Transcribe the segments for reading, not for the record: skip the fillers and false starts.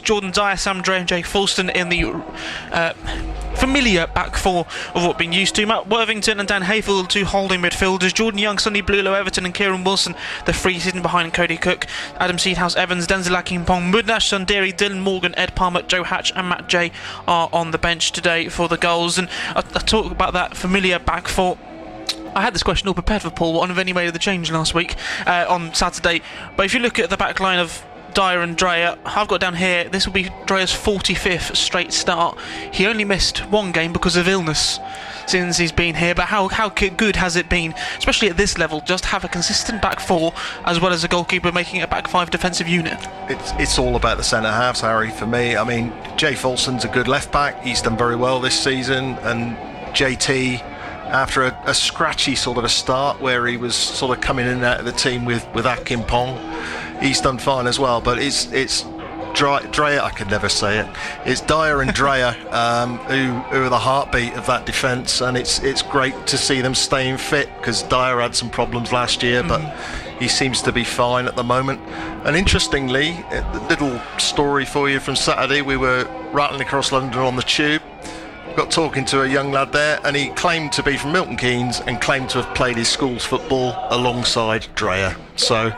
Jordan Dyer, Sam Dre and Jake Fulston in the familiar back four of what we've been used to. Matt Worthington and Dan Hayfield, two holding midfielders. Jordan Young, Sonny Blulow, Everton and Kieran Wilson, the three sitting behind Cody Cook. Adam Seedhouse, Evans, Denzel Akinpong, Mudnash, Sundari, Dylan Morgan, Ed Palmer, Joe Hatch and Matt Jay are on the bench today for the goals. And I talk about that familiar back four. I had this question all prepared for Paul, what if any made of the change last week on Saturday. But if you look at the back line of Dyer and Dreyer, I've got down here, this will be Dreyer's 45th straight start. He only missed one game because of illness since he's been here, but how good has it been, especially at this level, just have a consistent back four as well as a goalkeeper making a back five defensive unit? It's all about the centre halves, Harry, for me. I mean, Jay Folson's a good left back, he's done very well this season, and JT, after a scratchy sort of a start where he was sort of coming in and out of the team with Akinpong, he's done fine as well. But it's Dreyer, I could never say it. It's Dyer and Dreyer who are the heartbeat of that defence, and it's great to see them staying fit, because Dyer had some problems last year, but he seems to be fine at the moment. And interestingly, a little story for you from Saturday, we were rattling across London on the tube, got talking to a young lad there, and he claimed to be from Milton Keynes and claimed to have played his school's football alongside Dreyer. So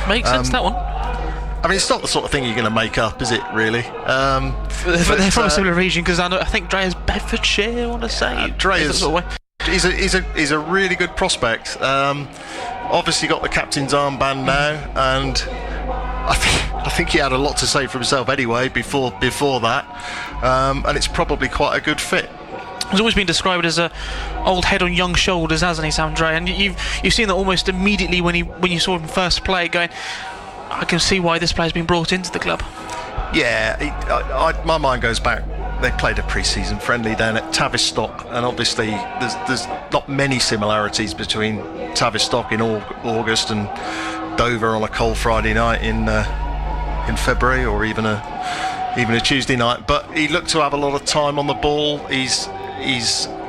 makes sense, that one. I mean, it's not the sort of thing you're going to make up, is it, really? But they're from a similar region, because I think Dreyer's Bedfordshire, I want to say. Dreyer's, he's a really good prospect. Obviously got the captain's armband now, and I think he had a lot to say for himself anyway before that, and it's probably quite a good fit. He's always been described as a old head on young shoulders, hasn't he, Sam Dre? And you've seen that almost immediately when you saw him first play, going, I can see why this player's been brought into the club. Yeah, my mind goes back. They played a pre-season friendly down at Tavistock, and obviously there's not many similarities between Tavistock in August and Dover on a cold Friday night in February, or even a Tuesday night. But he looked to have a lot of time on the ball. He's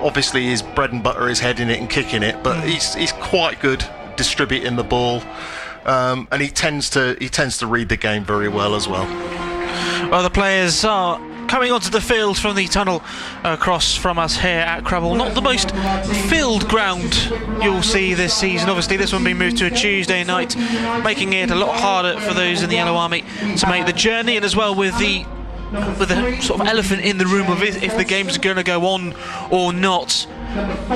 obviously, his bread and butter is heading it and kicking it, but he's quite good distributing the ball, and he tends to read the game very well as well. Well, the players are coming onto the field from the tunnel across from us here at Crabble. Not the most filled ground you'll see this season. Obviously, this one being moved to a Tuesday night, making it a lot harder for those in the Yellow Army to make the journey, and as well with the sort of elephant in the room of if the game's going to go on or not.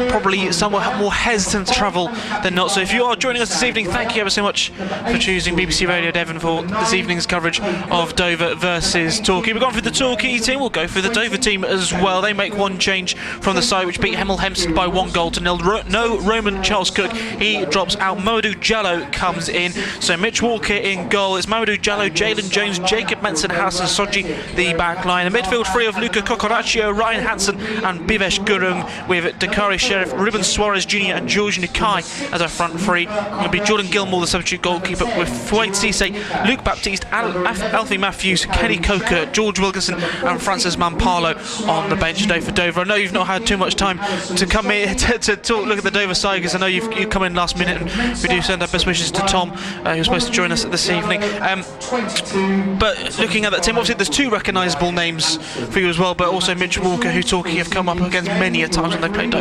Probably somewhat more hesitant to travel than not. So if you are joining us this evening, thank you ever so much for choosing BBC Radio Devon for this evening's coverage of Dover versus Torquay. We've gone through the Torquay team, we'll go through the Dover team as well. They make one change from the side, which beat Hemel Hempstead by 1-0. No Roman Charles Cook, he drops out. Mamadou Diallo comes in. So Mitch Walker in goal. It's Mamadou Diallo, Jalen Jones, Jacob Menson, Hassan Soji, the back line. A midfield three of Luca Cocoraccio, Ryan Hansen and Bivesh Gurung, with Dakari Sheriff, Ruben Suarez Jr. and George Nukai as our front three. It'll be Jordan Gilmore, the substitute goalkeeper, with Fuad Cisse, Luke Baptiste, Alfie Matthews, Kenny Coker, George Wilkinson and Francis Mampalo on the bench today for Dover. I know you've not had too much time to come in to talk, look at the Dover side, because I know you've come in last minute, and we do send our best wishes to Tom, who's supposed to join us this evening. But looking at that team, obviously there's two recognisable names for you as well, but also Mitch Walker, who Torquay have come up against many a times when they played Dover.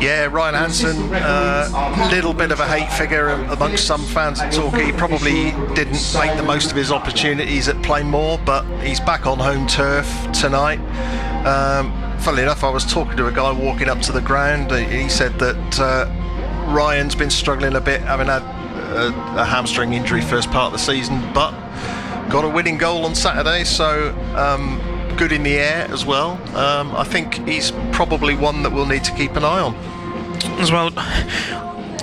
Yeah, Ryan Hansen, a little bit of a hate figure amongst some fans at Torquay. Probably didn't make the most of his opportunities at Plainmoor, but he's back on home turf tonight. Funnily enough, I was talking to a guy walking up to the ground. He said that Ryan's been struggling a bit, having had a hamstring injury first part of the season, but got a winning goal on Saturday, so good in the air as well. I think he's probably one that we'll need to keep an eye on as well.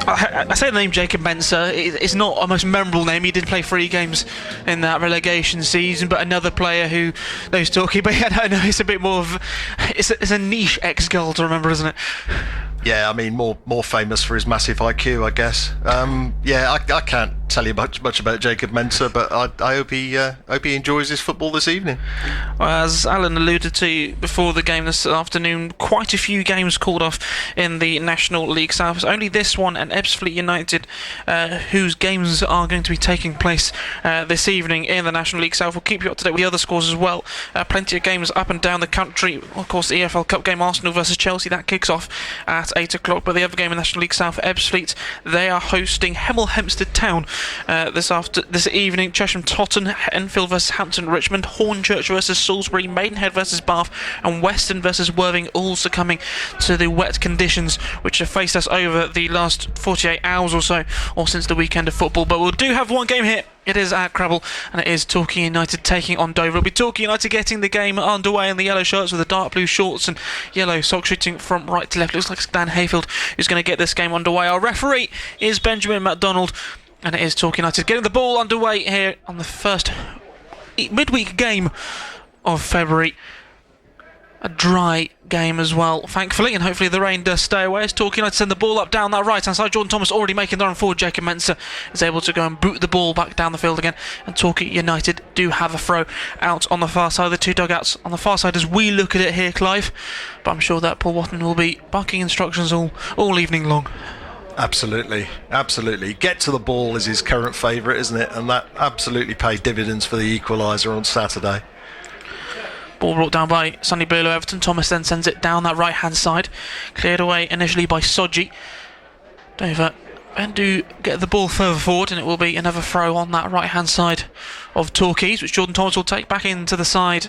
I say the name Jacob Mensah. It's not a most memorable name. He did play 3 games in that relegation season, but another player who knows Torquay. But yeah, I know it's a bit more of it's a niche ex-goal to remember, isn't it? Yeah, I mean more famous for his massive IQ, I guess. Yeah, I can't tell you much about Jacob Mensah, but I hope he enjoys his football this evening. Well, as Alan alluded to before the game this afternoon, quite a few games called off in the National League South. Only this one and Ebbsfleet United, whose games are going to be taking place this evening in the National League South. We'll keep you up to date with the other scores as well. Plenty of games up and down the country. Of course, the EFL Cup game, Arsenal versus Chelsea, that kicks off at 8 o'clock. But the other game in National League South, Ebbsfleet, they are hosting Hemel Hempstead Town this evening. Chesham Totton, Enfield versus Hampton Richmond, Hornchurch versus Salisbury, Maidenhead versus Bath, and Weston versus Worthing, all succumbing to the wet conditions which have faced us over the last 48 hours or so, or since the weekend of football. But we'll do have one game here. It is at Crabble, and it is Torquay United taking on Dover. It'll be Torquay United getting the game underway in the yellow shirts with the dark blue shorts and yellow sock shooting from right to left. Looks like Dan Hayfield who's going to get this game underway. Our referee is Benjamin MacDonald, and it is Torquay United getting the ball underway here on the first midweek game of February. A dry game as well, thankfully, and hopefully the rain does stay away as Torquay United send the ball up down that right hand side. Jordan Thomas already making their run forward. Jacob Mensah is able to go and boot the ball back down the field again, and Torquay United do have a throw out on the far side of the two dugouts. On the far side as we look at it here, Clive, but I'm sure that Paul Watton will be barking instructions all evening long. Absolutely. Get to the ball is his current favourite, isn't it? And that absolutely paid dividends for the equaliser on Saturday. Ball brought down by Sonny Blue Everton. Thomas then sends it down that right hand side, cleared away initially by Sodji. Dover then do get the ball further forward, and it will be another throw on that right hand side of Torquay's, which Jordan Thomas will take back into the side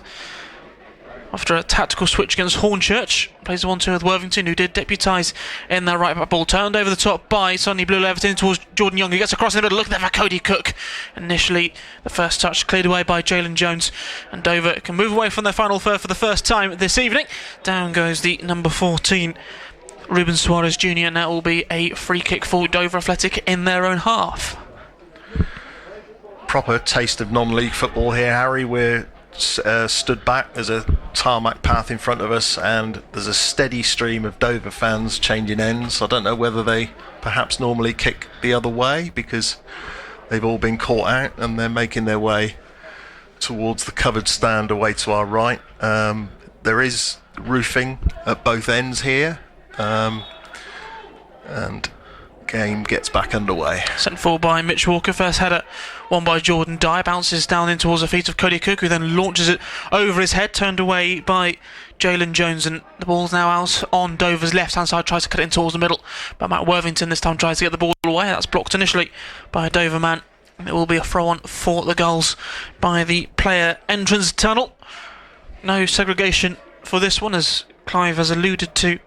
after a tactical switch against Hornchurch. Plays the 1-2 with Worthington, who did deputise in their right back. Ball turned over the top by Sonny Blue Everton towards Jordan Young, who gets across in the middle. Look at that for Cody Cook. Initially, the first touch cleared away by Jalen Jones, and Dover can move away from their final third for the first time this evening. Down goes the number 14, Ruben Suarez Jr., and that will be a free kick for Dover Athletic in their own half. Proper taste of non-league football here, Harry. We're stood back. There's a tarmac path in front of us, and there's a steady stream of Dover fans changing ends. I don't know whether they perhaps normally kick the other way because they've all been caught out, and they're making their way towards the covered stand away to our right. There is roofing at both ends here, and game gets back underway. Sent forward by Mitch Walker. First header won by Jordan Dye, bounces down in towards the feet of Cody Cook, who then launches it over his head, turned away by Jalen Jones, and the ball's now out on Dover's left hand side. Tries to cut it in towards the middle, but Matt Worthington this time tries to get the ball away. That's blocked initially by a Dover man, and it will be a throw on for the goals by the player entrance tunnel. No segregation for this one, as Clive has alluded to,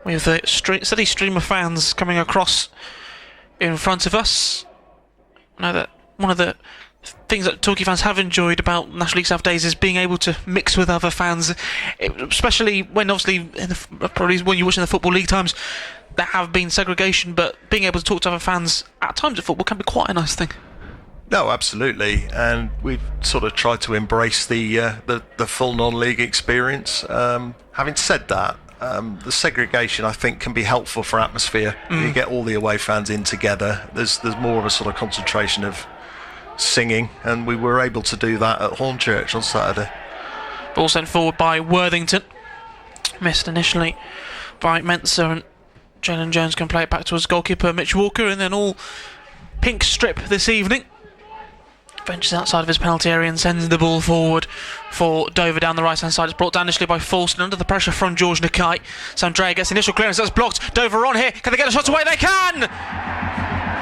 with a steady stream of fans coming across in front of us. I know that one of the things that Torquay fans have enjoyed about National League South days is being able to mix with other fans, especially when obviously probably when you're watching the Football League times there have been segregation, but being able to talk to other fans at times of football can be quite a nice thing. No, absolutely, and we've sort of tried to embrace the full non-league experience. Having said that, the segregation I think can be helpful for atmosphere. You get all the away fans in together. There's more of a sort of concentration of singing, and we were able to do that at Hornchurch on Saturday. Ball sent forward by Worthington, missed initially by Mensah, and Jalen Jones can play it back towards goalkeeper Mitch Walker, and then all pink strip this evening. Ventures outside of his penalty area and sends the ball forward for Dover down the right hand side. It's brought down initially by Falston under the pressure from George Nakai. Sandrea gets initial clearance, that's blocked. Dover on here, can they get a shot away? They can!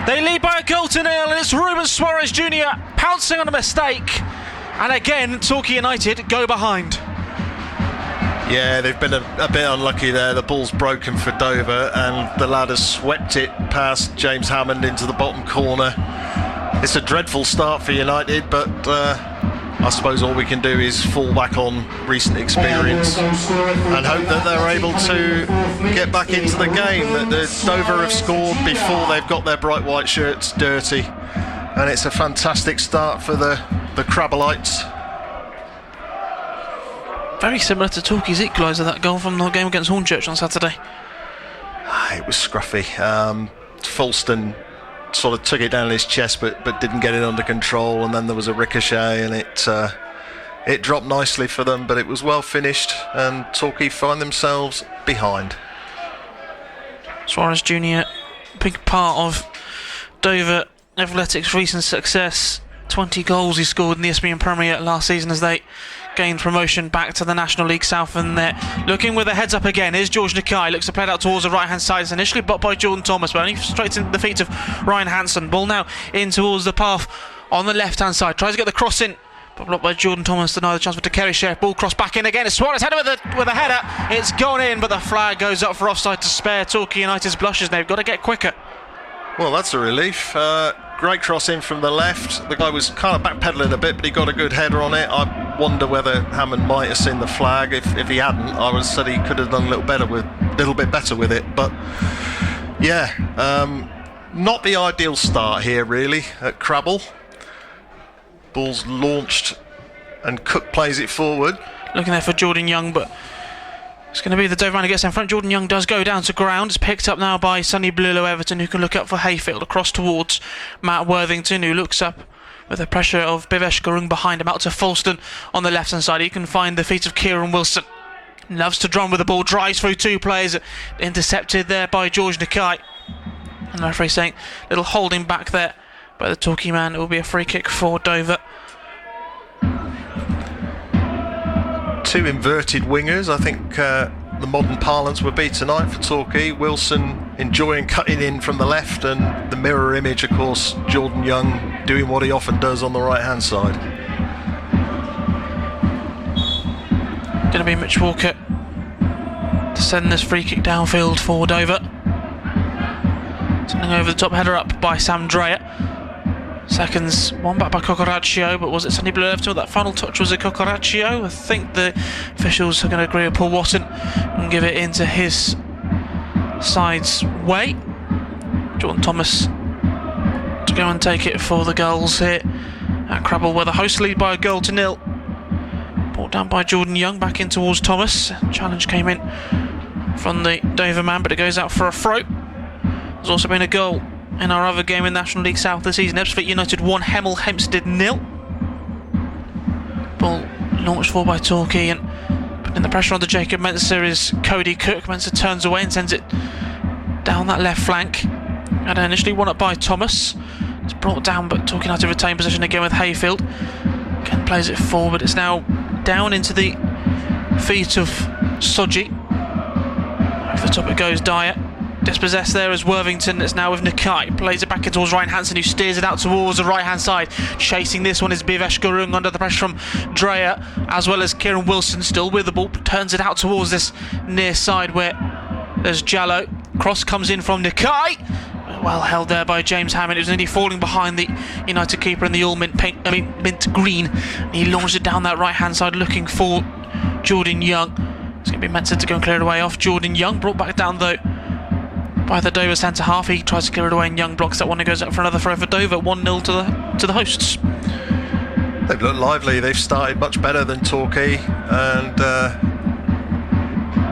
They lead by a goal to nil, and it's Ruben Suarez Jr. pouncing on a mistake, and again Torquay United go behind. Yeah, they've been a bit unlucky there. The ball's broken for Dover, and the lad has swept it past James Hammond into the bottom corner. It's a dreadful start for United, but I suppose all we can do is fall back on recent experience and hope that they're able to get back into the game. That the Dover have scored before they've got their bright white shirts dirty, and it's a fantastic start for the Crabbleites. Very similar to Torquay's equaliser, that goal from the game against Hornchurch on Saturday. It was scruffy. Falston sort of took it down his chest but didn't get it under control, and then there was a ricochet and it dropped nicely for them, but it was well finished, and Torquay find themselves behind. Suarez Jr., big part of Dover Athletics' recent success. 20 goals he scored in the Isthmian Premier last season as they gained promotion back to the National League South, and they're looking with their heads up again. Here's George Nakai, looks to play it out towards the right hand side. It's initially blocked by Jordan Thomas, but only straight into the feet of Ryan Hansen. Ball now in towards the path on the left hand side, tries to get the cross in, but blocked by Jordan Thomas. Denied the chance for Kerry Sheriff. Ball cross back in again. It's Suarez header with a header. It's gone in, but the flag goes up for offside to spare Torquay United's blushes. They've got to get quicker. Well, that's a relief. Great cross in from the left. The guy was kind of backpedaling a bit, but he got a good header on it. I wonder whether Hammond might have seen the flag. If he hadn't, I would have said he could have done a little bit better with it. But yeah, not the ideal start here really at Crabble. Ball's launched and Cook plays it forward. Looking there for Jordan Young, but it's going to be the Devon man who gets in front. Jordan Young does go down to ground. It's picked up now by Sonny Blullo Everton, who can look up for Hayfield across towards Matt Worthington, who looks up with the pressure of Bivesh Gurung behind him, out to Falston on the left hand side. He can find the feet of Kieran Wilson. Loves to drum with the ball, drives through two players, intercepted there by George Nakai. And the referee saying little holding back there by the Torquay man. It will be a free kick for Dover. Two inverted wingers, I think the modern parlance would be tonight for Torquay. Wilson enjoying cutting in from the left, and the mirror image, of course, Jordan Young doing what he often does on the right hand side. Going to be Mitch Walker to send this free kick downfield for Dover. Sending over the top, header up by Sam Dreyer. Seconds, one back by Cocoraccio, but was it Sonny Blue Everton? That final touch was a Cocoraccio. I think the officials are going to agree with Paul Watson and give it into his side's way. Jordan Thomas to go and take it for the goals here at Crabble, where the hosts lead by 1-0. Brought down by Jordan Young, back in towards Thomas. Challenge came in from the Dover man, but it goes out for a throw. There's also been a goal in our other game in National League South this season. Ipswich United 1, Hemel Hempstead 0. Ball launched for by Torquay, and putting the pressure on the Jacob Mensah is Cody Cook. Mensah turns away and sends it down that left flank. And initially won up by Thomas. It's brought down, but Torquay United retain possession again with Hayfield. Again plays it forward. It's now down into the feet of Soji. Over the top it goes, Dyer. Dispossessed there as Worthington. It's now with Nakai. Plays it back in towards Ryan Hansen, who steers it out towards the right hand side. Chasing this one is Bivesh Gurung under the pressure from Dreyer, as well as Kieran Wilson, still with the ball. Turns it out towards this near side where there's Jallo. Cross comes in from Nakai. Well held there by James Hammond. It was nearly falling behind the United keeper in the all mint green. He launched it down that right hand side looking for Jordan Young. It's going to be Mensah to go and clear it away off Jordan Young. Brought back down though by the Dover centre half. He tries to clear it away and Young blocks that one and goes up for another throw for Dover. 1-0 to the hosts. They've looked lively. They've started much better than Torquay, and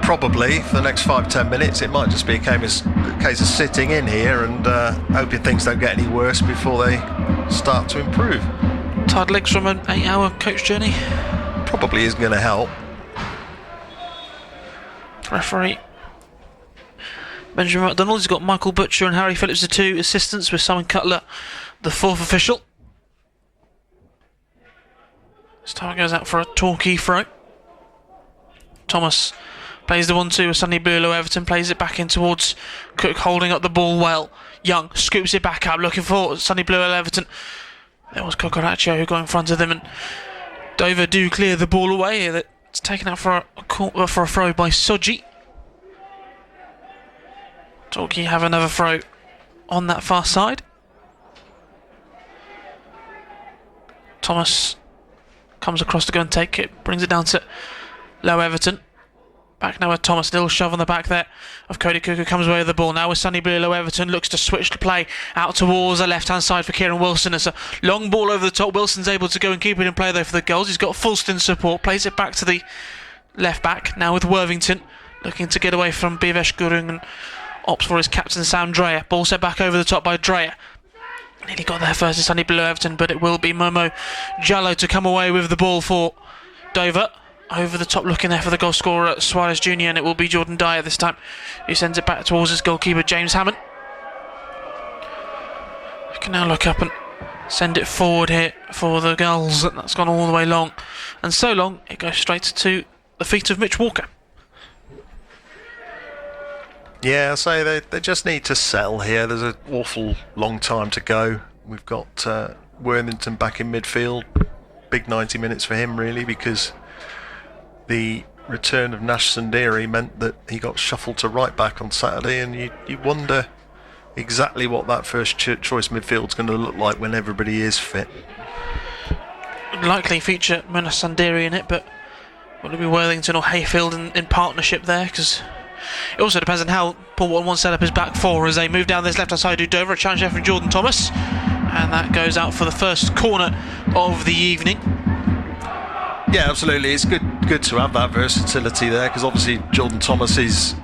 probably for the next 5-10 minutes it might just be a case of sitting in here and hoping things don't get any worse before they start to improve. Tired legs from an 8-hour coach journey probably isn't going to help. Referee Benjamin McDonald. He's got Michael Butcher and Harry Phillips, the two assistants, with Simon Cutler, the fourth official. This time it goes out for a Torquay throw. Thomas plays the 1-2 with Sonny Blullo Everton, plays it back in towards Cook, holding up the ball well. Young scoops it back up, looking for Sonny Blullo Everton. There was Cocoraccio who got in front of them, and Dover do clear the ball away. It's taken out for a throw by Soji. Torquay have another throw on that far side. Thomas comes across to go and take it, brings it down to Low Everton. Back now with Thomas, a little shove on the back there of Cody Cook, who comes away with the ball. Now with Sonny Blue, Low Everton looks to switch the play out towards the left-hand side for Kieran Wilson. It's a long ball over the top. Wilson's able to go and keep it in play though for the goals. He's got Fulston support, plays it back to the left back. Now with Worthington looking to get away from Bivesh Gurung and opts for his captain Sam Dreyer. Ball set back over the top by Dreyer. Nearly got there first in Sunny Blue Everton, but it will be Momo Jallo to come away with the ball for Dover. Over the top looking there for the goal scorer Suarez Jr., and it will be Jordan Dyer this time who sends it back towards his goalkeeper James Hammond. We can now look up and send it forward here for the Gulls. That's gone all the way long, and so long it goes straight to the feet of Mitch Walker. Yeah, I say they just need to settle here. There's an awful long time to go. We've got Worthington back in midfield. Big 90 minutes for him, really, because the return of Nash Sundari meant that he got shuffled to right back on Saturday, and you wonder exactly what that first choice midfield's going to look like when everybody is fit. Likely feature Nash Sundari in it, but will it be Worthington or Hayfield in partnership there? Because it also depends on how Paul Watson wants to set up his back four as they move down this left-hand side to Dover. A challenge there from Jordan Thomas, and that goes out for the first corner of the evening. Yeah, absolutely. It's good to have that versatility there, because obviously Jordan Thomas is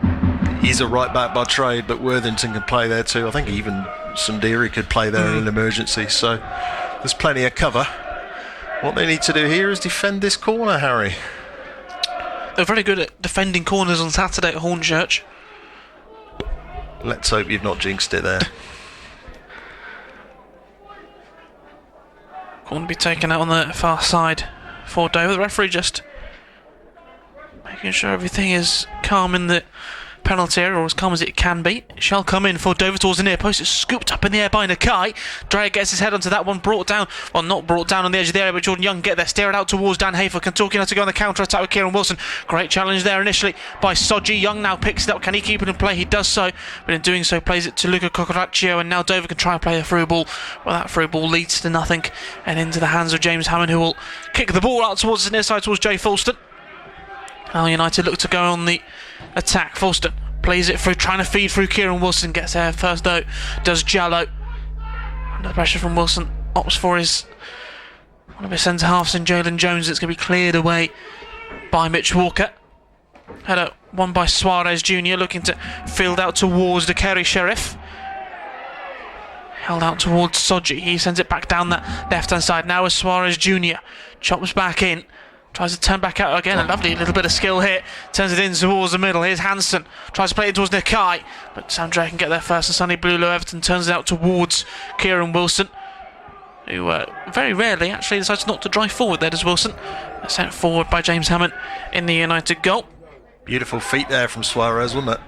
a right back by trade, but Worthington can play there too. I think even Sundari could play there in an emergency, so there's plenty of cover. What they need to do here is defend this corner, Harry. They're very good at defending corners on Saturday at Hornchurch. Let's hope you've not jinxed it there. Corner be taken out on the far side for Dover. The referee just making sure everything is calm in the penalty area, or as calm as it can be. It shall come in for Dover towards the near post. It's scooped up in the air by Nakai. Dreyer gets his head onto that one, brought down, well, not brought down on the edge of the area, but Jordan Young get there, steer it out towards Dan Hafer. Torquay now to go on the counter attack with Kieran Wilson. Great challenge there initially by Soji. Young now picks it up. Can he keep it in play? He does so, but in doing so plays it to Luca Cocoraccio, and now Dover can try and play a through ball. Well, that through ball leads to nothing and into the hands of James Hammond, who will kick the ball out towards the near side towards Jay Fulston. Hull United look to go on the attack. Fulston plays it through, trying to feed through Kieran Wilson. Gets there first though, does Jallo. Under pressure from Wilson, opts for one of his centre halves in Jalen Jones. It's going to be cleared away by Mitch Walker. Header won by Suarez Jr. looking to field out towards the Kerry Sheriff. Held out towards Soji. He sends it back down that left hand side. Now as Suarez Jr. chops back in. Tries to turn back out again. A lovely little bit of skill here. Turns it in towards the middle. Here's Hansen. Tries to play it towards Nakai. But Sam Dre can get there first. And Sunny Blue Everton turns it out towards Kieran Wilson, who very rarely actually decides not to drive forward there, does Wilson. Sent forward by James Hammond in the United goal. Beautiful feet there from Suarez, wasn't it?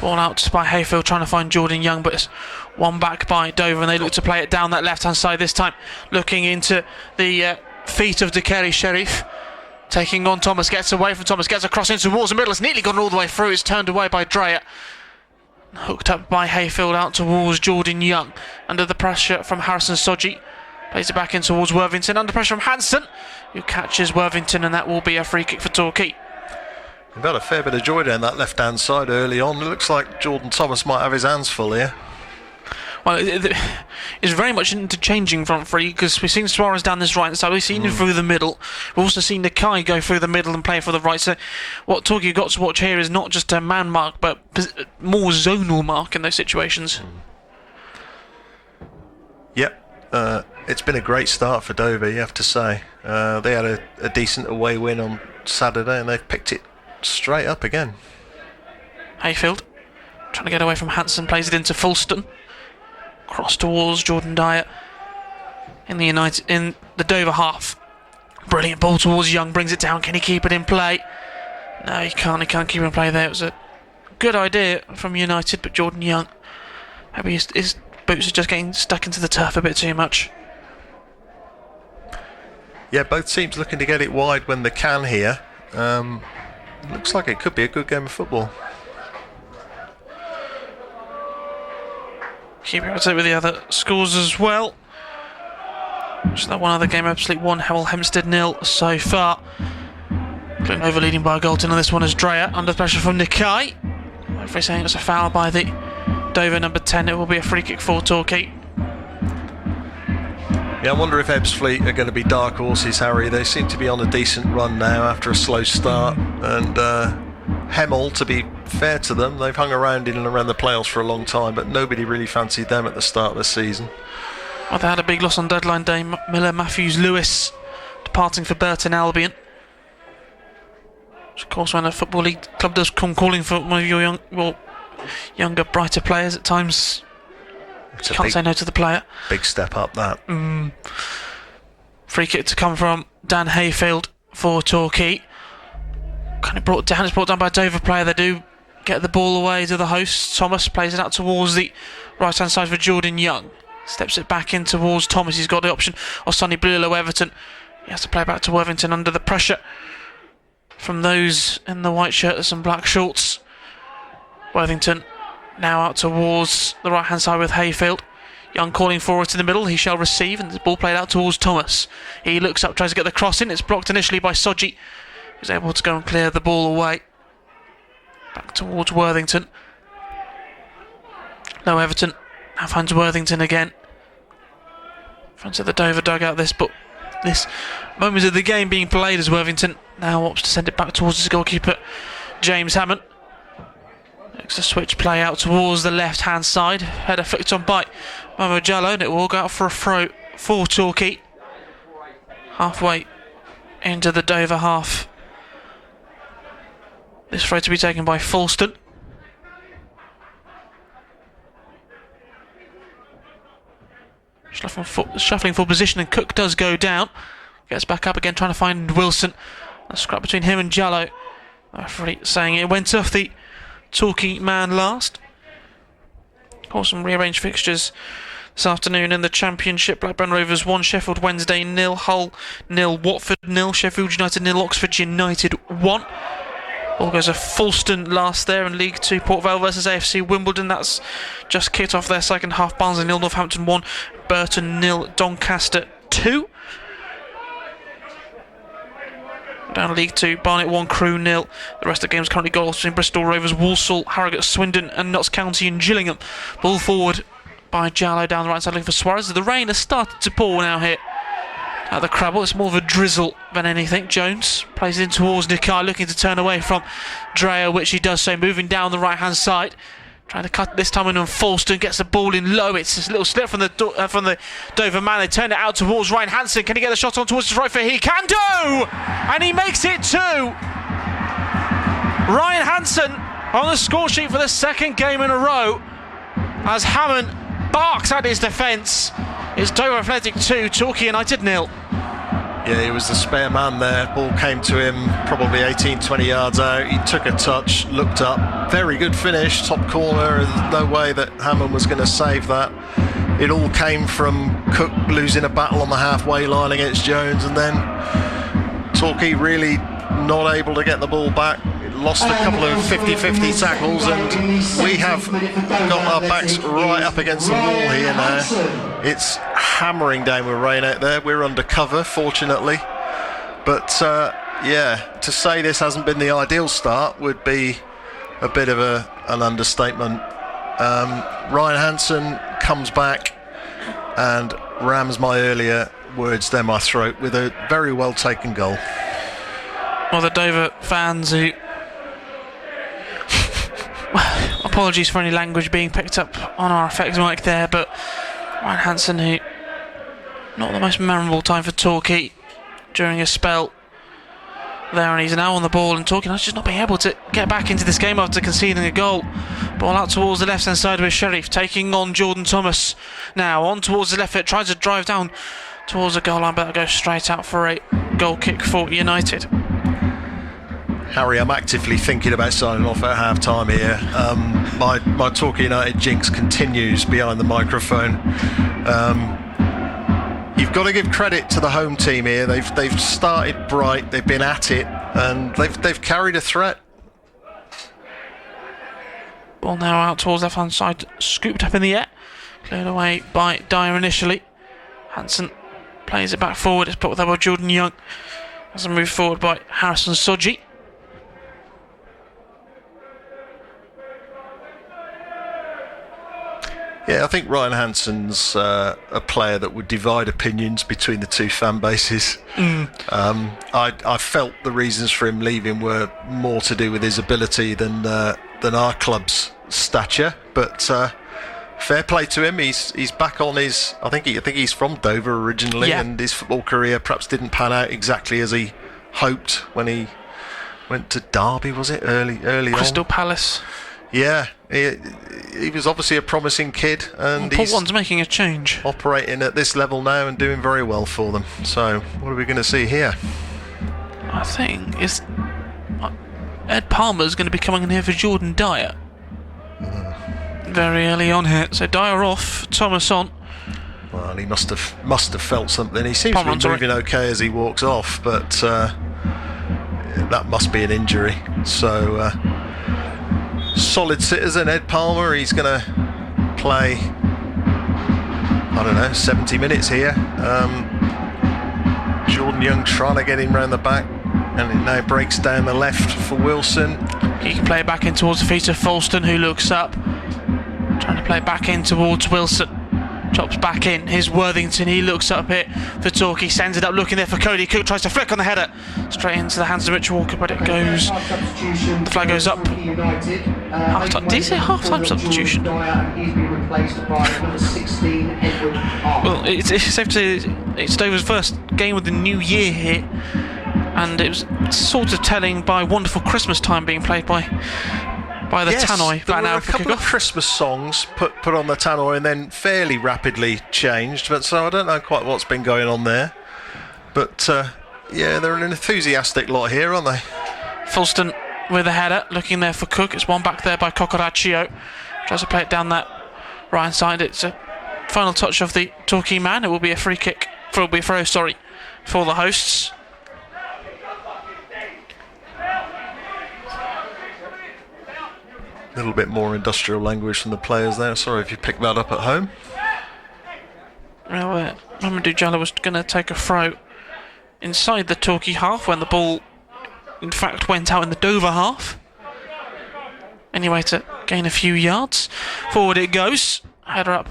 Ball out by Hayfield trying to find Jordan Young, but it's one back by Dover, and they look to play it down that left hand side this time. Looking into the feet of the Kerry Sheriff. Taking on Thomas, gets away from Thomas, gets across into towards the middle. It's nearly gone all the way through. It's turned away by Dreyer. Hooked up by Hayfield out towards Jordan Young. Under the pressure from Harrison Soji. Plays it back in towards Worthington. Under pressure from Hansen, who catches Worthington, and that will be a free kick for Torquay. We've had a fair bit of joy down that left hand side early on. It looks like Jordan Thomas might have his hands full here. Well, it's very much interchanging front three, because we've seen Suarez down this right side, we've seen him through the middle, we've also seen Nakai go through the middle and play for the right. So what Torquay got to watch here is not just a man mark, but more zonal mark in those situations. Yep, it's been a great start for Dover, you have to say. They had a decent away win on Saturday, and they've picked it straight up again. Hayfield trying to get away from Hansen, plays it into Fulston. Cross towards Jordan Dyer in the Dover half. Brilliant ball towards Young, brings it down. Can he keep it in play? No, he can't keep it in play there. It was a good idea from United, but Jordan Young, maybe his boots are just getting stuck into the turf a bit too much. Yeah, both teams looking to get it wide when they can here. Looks like it could be a good game of football. Keep it up with the other scores as well. Just that one other game, Ebbsfleet 1, Hemel Hempstead 0 so far. Clinton over leading by a goal to this one as Dreyer under pressure from Nakai. Referee saying it's a foul by the Dover number 10. It will be a free kick for Torquay. Yeah, I wonder if Ebbsfleet are going to be dark horses, Harry. They seem to be on a decent run now after a slow start, and Hemel, to be fair to them, they've hung around in and around the playoffs for a long time, but nobody really fancied them at the start of the season. Well, they had a big loss on deadline day. Miller, Matthews, Lewis departing for Burton Albion. Which, of course, when a Football League club does come calling for one of your younger, brighter players at times, you can't say no to the player. Big step up, that. Free kick to come from Dan Hayfield for Torquay. Kind of brought down. It's brought down by a Dover player. They do get the ball away to the host. Thomas plays it out towards the right-hand side for Jordan Young. Steps it back in towards Thomas. He's got the option of Sonny Blulow, Everton. He has to play back to Worthington under the pressure from those in the white shirts and black shorts. Worthington now out towards the right-hand side with Hayfield. Young calling forward to the middle. He shall receive, and the ball played out towards Thomas. He looks up, tries to get the cross in. It's blocked initially by Soji, who's able to go and clear the ball away. Back towards Worthington. No, Everton now finds Worthington again. Front of the Dover dugout, this moment of the game being played as Worthington now opts to send it back towards his goalkeeper, James Hammond. Next, a switch play out towards the left-hand side. Header flicked on by Momo Jallo, and it will go out for a throw for Torquay. Halfway into the Dover half. This throw to be taken by Fulston. Shuffling for position, and Cook does go down. Gets back up again, trying to find Wilson. A scrap between him and Jallo. Referee saying it went off the Torquay man last. Of course, some rearranged fixtures this afternoon in the Championship. Blackburn Rovers 1, Sheffield Wednesday 0, Hull 0, Watford 0, Sheffield United 0, Oxford United 1. Ball goes a Fulston last there in League 2. Port Vale versus AFC Wimbledon. That's just kicked off their second half. Barnsley 0, Northampton 1, Burton 0, Doncaster 2. Down League 2, Barnet 1, Crewe 0. The rest of the game's currently goals between Bristol Rovers, Walsall, Harrogate, Swindon and Notts County and Gillingham. Ball forward by Jallo down the right side looking for Suarez. The rain has started to pour now here at the Crabble. It's more of a drizzle than anything. Jones plays it in towards Nikai, looking to turn away from Dreyer, which he does so, moving down the right hand side. Trying to cut this time in on Fulston, gets the ball in low. It's a little slip from the Dover man. They turn it out towards Ryan Hansen. Can he get the shot on towards his right foot? He can do! And he makes it 2! Ryan Hansen on the score sheet for the second game in a row as Hammond barks at his defence. It's Dover Athletic 2, Torquay United 0. Yeah, he was the spare man there. Ball came to him probably 18-20 yards out. He took a touch, looked up. Very good finish, top corner. There's no way that Hammond was going to save that. It all came from Cook losing a battle on the halfway line against Jones, and then Torquay really not able to get the ball back. It lost a couple of 50-50 tackles, and we have got our backs right up against the wall here now. It's hammering down with rain out there. We're under cover, fortunately. But, to say this hasn't been the ideal start would be a bit of an understatement. Ryan Hansen comes back and rams my earlier words down my throat with a very well taken goal. Well, the Dover fans who... apologies for any language being picked up on our effects mic there, but Ryan Hansen, who not the most memorable time for Torquay during a spell there, and he's now on the ball, and Torquay just not being able to get back into this game after conceding a goal. Ball out towards the left hand side with Sheriff taking on Jordan Thomas. Now on towards the left foot, tries to drive down towards the goal line, but goes straight out for a goal kick for United. Harry, I'm actively thinking about signing off at half time here. My Torquay United jinx continues behind the microphone. You've got to give credit to the home team here. They've started bright, they've been at it, and they've carried a threat. Ball now out towards left hand side, scooped up in the air, cleared away by Dyer initially. Hansen plays it back forward. It's put with that by Jordan Young. As a move forward by Harrison Soji. Yeah, I think Ryan Hansen's a player that would divide opinions between the two fan bases. I felt the reasons for him leaving were more to do with his ability than our club's stature, but fair play to him. He's back on his. I think he's from Dover originally, and his football career perhaps didn't pan out exactly as he hoped when he went to Derby. Was it early Crystal on? Palace. Yeah, he was obviously a promising kid, and Paul he's One's making a change. Operating at this level now and doing very well for them. So, what are we going to see here? I think it's Ed Palmer's going to be coming in here for Jordan Dyer. Very early on here. So Dyer off, Thomas on. Well, he must have felt something. He seems Palmer to be moving okay as he walks off, but that must be an injury. So, solid citizen Ed Palmer. He's going to play, 70 minutes here. Jordan Young trying to get him round the back, and it now breaks down the left for Wilson. He can play it back in towards the feet of Folston, who looks up, trying to play it back in towards Wilson. Chops back in. Here's Worthington. He looks up here for Torquay. Sends it up, looking there for Cody Cook. Tries to flick on the header. Straight into the hands of Mitch Walker, but it goes. The flag goes up. Half time. Did he say half-time substitution? Well, it's safe to say it's Dover's first game of the new year here, and it was sort of telling by Wonderful Christmas Time being played by the tannoy. There were a couple of Christmas songs put on the tannoy and then fairly rapidly changed, but so I don't know quite what's been going on there. But they're an enthusiastic lot here, aren't they? Folston with a header, looking there for Cook. It's one back there by Cocoraccio. Tries to play it down that right hand side. It's a final touch of the Torquay man. It will be a free kick. It will be a throw, for the hosts. A little bit more industrial language from the players there. Sorry if you picked that up at home. Well, Mamadou Jallow was going to take a throw inside the Torquay half when the ball, in fact, went out in the Dover half. Anyway, to gain a few yards. Forward it goes. Header up.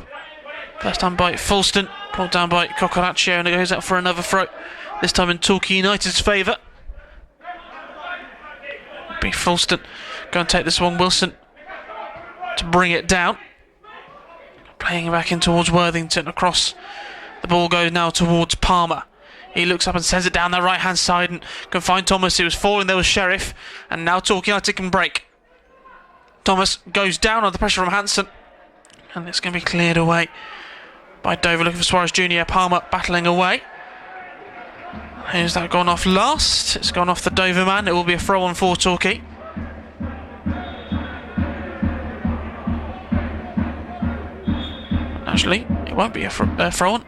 First time by Folston. Pulled down by Cocoraccio, and it goes out for another throw. This time in Torquay United's favour. Be Folston. Go and take this one. Wilson to bring it down. Playing back in towards Worthington. Across. The ball goes now towards Palmer. He looks up and sends it down the right hand side and can find Thomas. He was falling. There was Sheriff. And now Torquay United can break. Thomas goes down under the pressure from Hansen. And it's going to be cleared away by Dover, looking for Suarez Jr. Palmer battling away. Who's that gone off last? It's gone off the Dover man. It will be a throw on for Torquay. Actually, it won't be a throw on.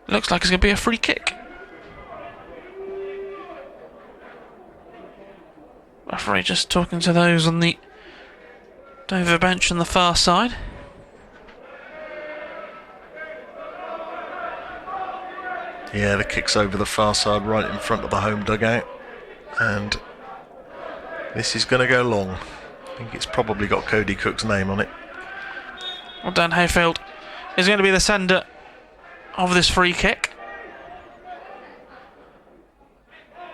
It looks like it's going to be a free kick. Referee just talking to those on the Dover bench on the far side. Yeah, the kick's over the far side, right in front of the home dugout, and this is going to go long. I think it's probably got Cody Cook's name on it. Well, Dan Hayfield is going to be the sender of this free kick.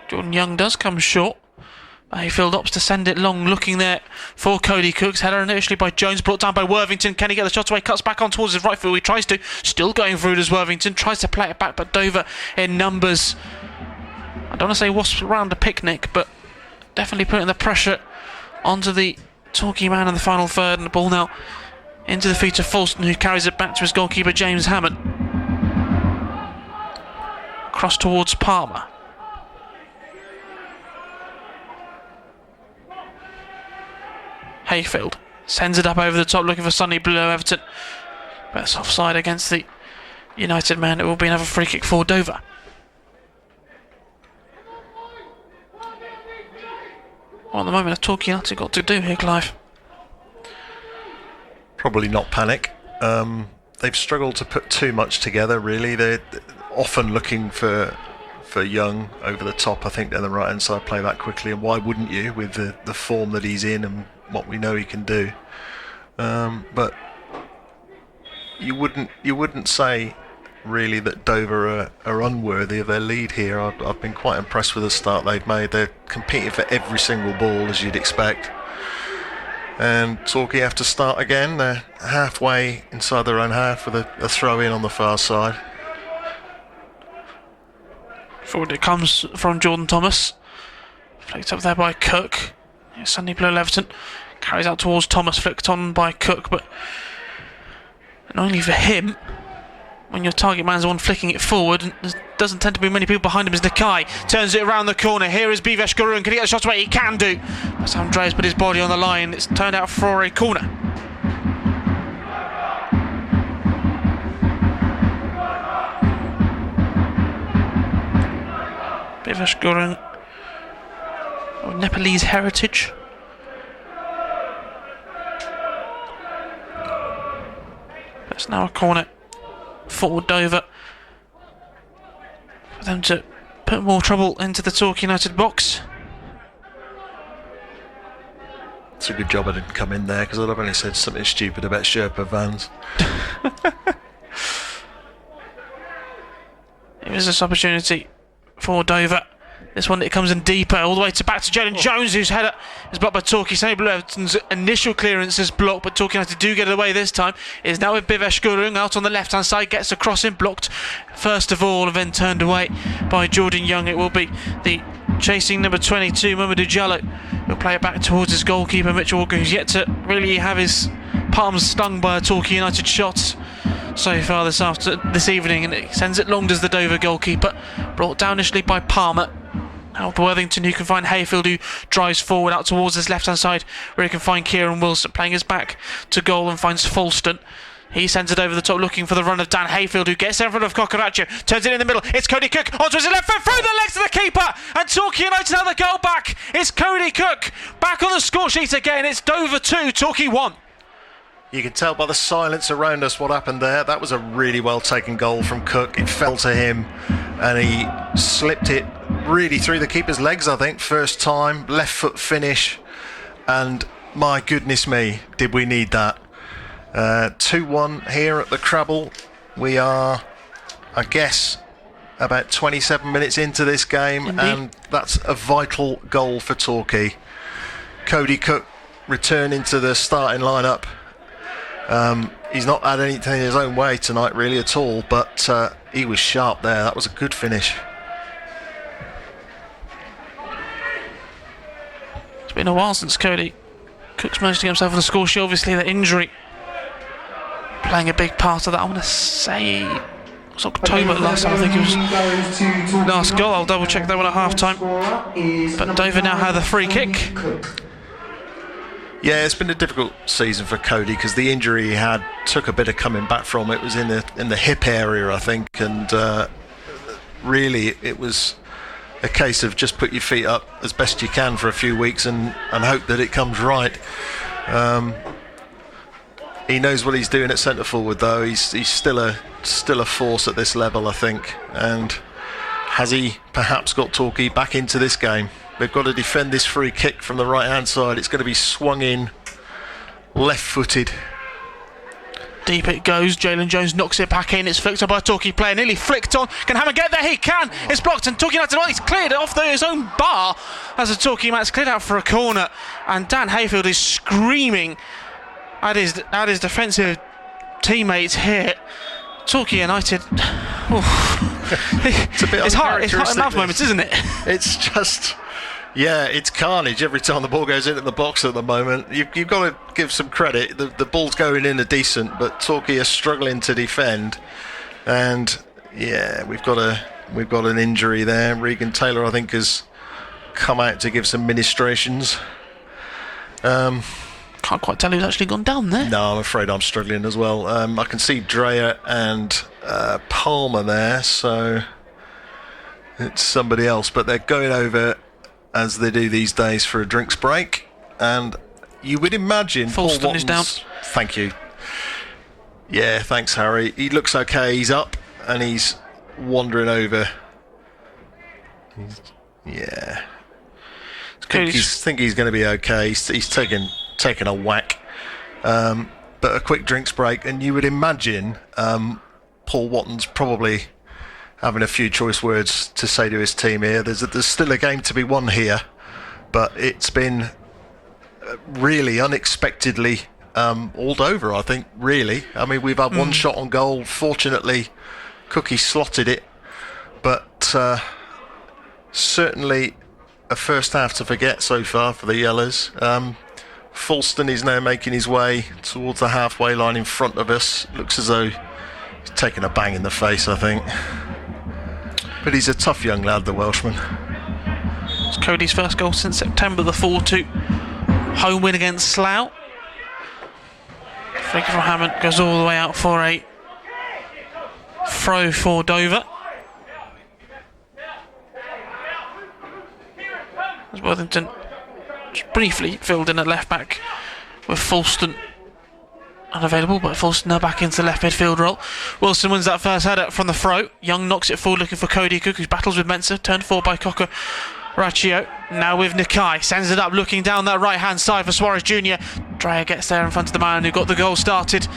Jordan Young does come short. Hayfield opts to send it long, looking there for Cody Cook's header initially by Jones, brought down by Worthington. Can he get the shot away? Cuts back on towards his right foot. He tries to. Still going through as Worthington. Tries to play it back, but Dover in numbers. I don't want to say wasps around a picnic, but definitely putting the pressure onto the Torquay man in the final third. And the ball now into the feet of Folston, who carries it back to his goalkeeper, James Hammond. Cross towards Palmer. Hayfield sends it up over the top, looking for Sonny below Everton. But it's offside against the United man. It will be another free kick for Dover. What at the moment has Torquay United got to do here, Clive? Probably not panic. They've struggled to put too much together, really. They're often looking for Young over the top. I think down the right hand side, play that quickly, and why wouldn't you with the form that he's in and what we know he can do? But you wouldn't say really that Dover are unworthy of their lead here. I've been quite impressed with the start they've made. They're competing for every single ball, as you'd expect. And Torquay have to start again. They're halfway inside their own half with a throw in on the far side. Forward it comes from Jordan Thomas. Flicked up there by Cook. Sunny Blue Leverton carries out towards Thomas, flicked on by Cook, but not only for him. When your target man's the one flicking it forward, and there doesn't tend to be many people behind him as Nakai turns it around the corner. Here is Bivesh Gurung. Can he get the shot away? He can do. But Andreas put his body on the line. It's turned out for a corner. Bivesh Gurung of Nepalese heritage. It's now a corner for Dover, for them to put more trouble into the Torquay United box. It's a good job I didn't come in there, because I'd have only said something stupid about Sherpa vans. Here's this opportunity for Dover. This one, it comes in deeper, all the way back to Jalen Jones, whose header is blocked by Torquay. Sunny Blue Everton's initial clearance is blocked, but Torquay United do get it away this time. It is now with Bivesh Gurung out on the left-hand side, gets a crossing blocked first of all, and then turned away by Jordan Young. It will be the chasing number 22, Mamadou Diallo, who'll play it back towards his goalkeeper, Mitchell Walker, who's yet to really have his palms stung by a Torquay United shot so far this evening, and it sends it long as the Dover goalkeeper, brought down initially by Palmer. Now Worthington, who can find Hayfield, who drives forward out towards his left hand side, where he can find Kieran Wilson playing his back to goal and finds Falston. He sends it over the top looking for the run of Dan Hayfield, who gets in front of Cocoraccio, turns it in the middle. It's Cody Cook onto his left foot, through the legs of the keeper, and Torquay United have the goal back. It's Cody Cook back on the score sheet again. It's Dover 2, Torquay 1. You can tell by the silence around us what happened there. That was a really well taken goal from Cook. It fell to him and he slipped it really through the keeper's legs, I think. First time, left foot finish. And my goodness me, did we need that. 2-1 here at the Crabble. We are, I guess, about 27 minutes into this game. Indeed. And that's a vital goal for Torquay. Cody Cook returning to the starting lineup. He's not had anything his own way tonight really at all, but he was sharp there. That was a good finish. It's been a while since Cody Cook's managed to get himself on the score sheet. Obviously the injury playing a big part of that. I want to say it was October last time. I think it was last goal. I'll double check that one at half time. But Dover now have the free kick. Yeah, it's been a difficult season for Cody because the injury he had took a bit of coming back from. It was in the hip area, I think, and really it was a case of just put your feet up as best you can for a few weeks and hope that it comes right. He knows what he's doing at centre forward, though. He's still a force at this level, I think. And has he perhaps got Torquay back into this game? They've got to defend this free kick from the right-hand side. It's going to be swung in, left-footed. Deep it goes. Jalen Jones knocks it back in. It's flicked on by a Torquay player. Nearly flicked on. Can Hammond get there? He can. It's blocked. And Torquay United, he's cleared it off his own bar as the Torquay man's cleared out for a corner. And Dan Hayfield is screaming at his defensive teammates here. Torquay United. It's hard at mouth moments, isn't it? It's just... Yeah, it's carnage every time the ball goes into the box at the moment. You've got to give some credit. The ball's going in are decent, but Torquay are struggling to defend. And yeah, we've got an injury there. Regan Taylor, I think, has come out to give some ministrations. Can't quite tell who's actually gone down there. No, I'm afraid I'm struggling as well. I can see Dreyer and Palmer there, so it's somebody else. But they're going over, as they do these days, for a drinks break. And you would imagine Falston is down. Thank you. Yeah, thanks, Harry. He looks okay. He's up and he's wandering over. Yeah. I think he's going to be okay. He's taken a whack. But a quick drinks break, and you would imagine Paul Watton's probably having a few choice words to say to his team here. There's still a game to be won here, but it's been really unexpectedly all over, I think, really. I mean, we've had one shot on goal. Fortunately, Cookie slotted it. But certainly a first half to forget so far for the Yellows. Fulston is now making his way towards the halfway line in front of us. Looks as though he's taken a bang in the face, I think. But he's a tough young lad, the Welshman. It's Cody's first goal since September the 4-2 home win against Slough. Flick from Hammond goes all the way out for a throw for Dover. As Worthington just briefly filled in at left back with Fulston unavailable, but Fulston now back into the left midfield role. Wilson wins that first header from the throw. Young knocks it forward looking for Cody Cook, who battles with Mensah, turned forward by Cocker Raccio. Now with Nakai, sends it up looking down that right hand side for Suarez Jr. Dreyer gets there in front of the man who got the goal started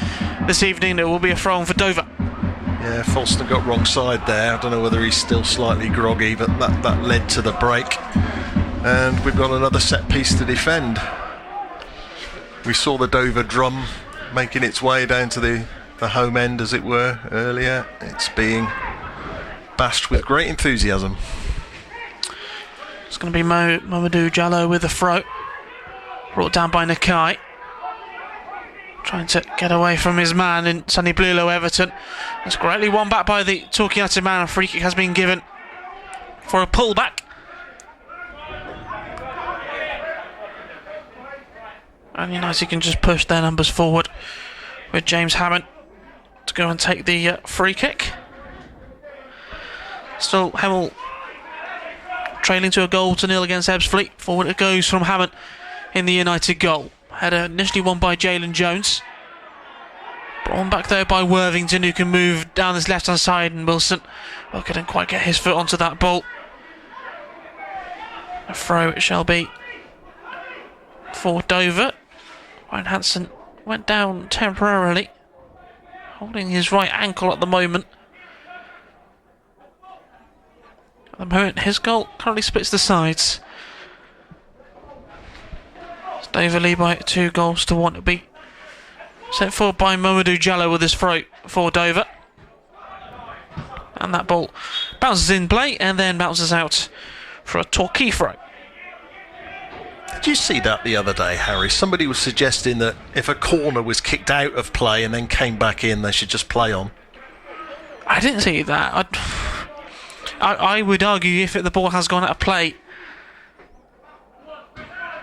this evening. It will be a throw on for Dover. Yeah, Fulston got wrong side there. I don't know whether he's still slightly groggy, but that led to the break. And we've got another set piece to defend. We saw the Dover drum making its way down to the home end, as it were, earlier. It's being bashed with great enthusiasm. It's going to be Mamadou Jallo with the throw. Brought down by Nakai. Trying to get away from his man in Sonny Blulow Everton. That's greatly won back by the Torquay United man. A free kick has been given for a pullback. And United can just push their numbers forward with James Hammond to go and take the free kick. Still Hemel trailing to a 0-0 against Ebbsfleet. Forward it goes from Hammond in the United goal. Header initially won by Jalen Jones. Brought on back though by Worthington, who can move down this left hand side, and Wilson couldn't quite get his foot onto that ball. A throw it shall be for Dover. Ryan Hansen went down temporarily, holding his right ankle at the moment. At the moment, his goal currently splits the sides. It's Dover lead by 2-1. It'll be sent forward by Mamadou Jallo with his throw for Dover. And that ball bounces in play and then bounces out for a Torquay throw. Did you see that the other day, Harry? Somebody was suggesting that if a corner was kicked out of play and then came back in, they should just play on. I didn't see that. I would argue if the ball has gone out of play,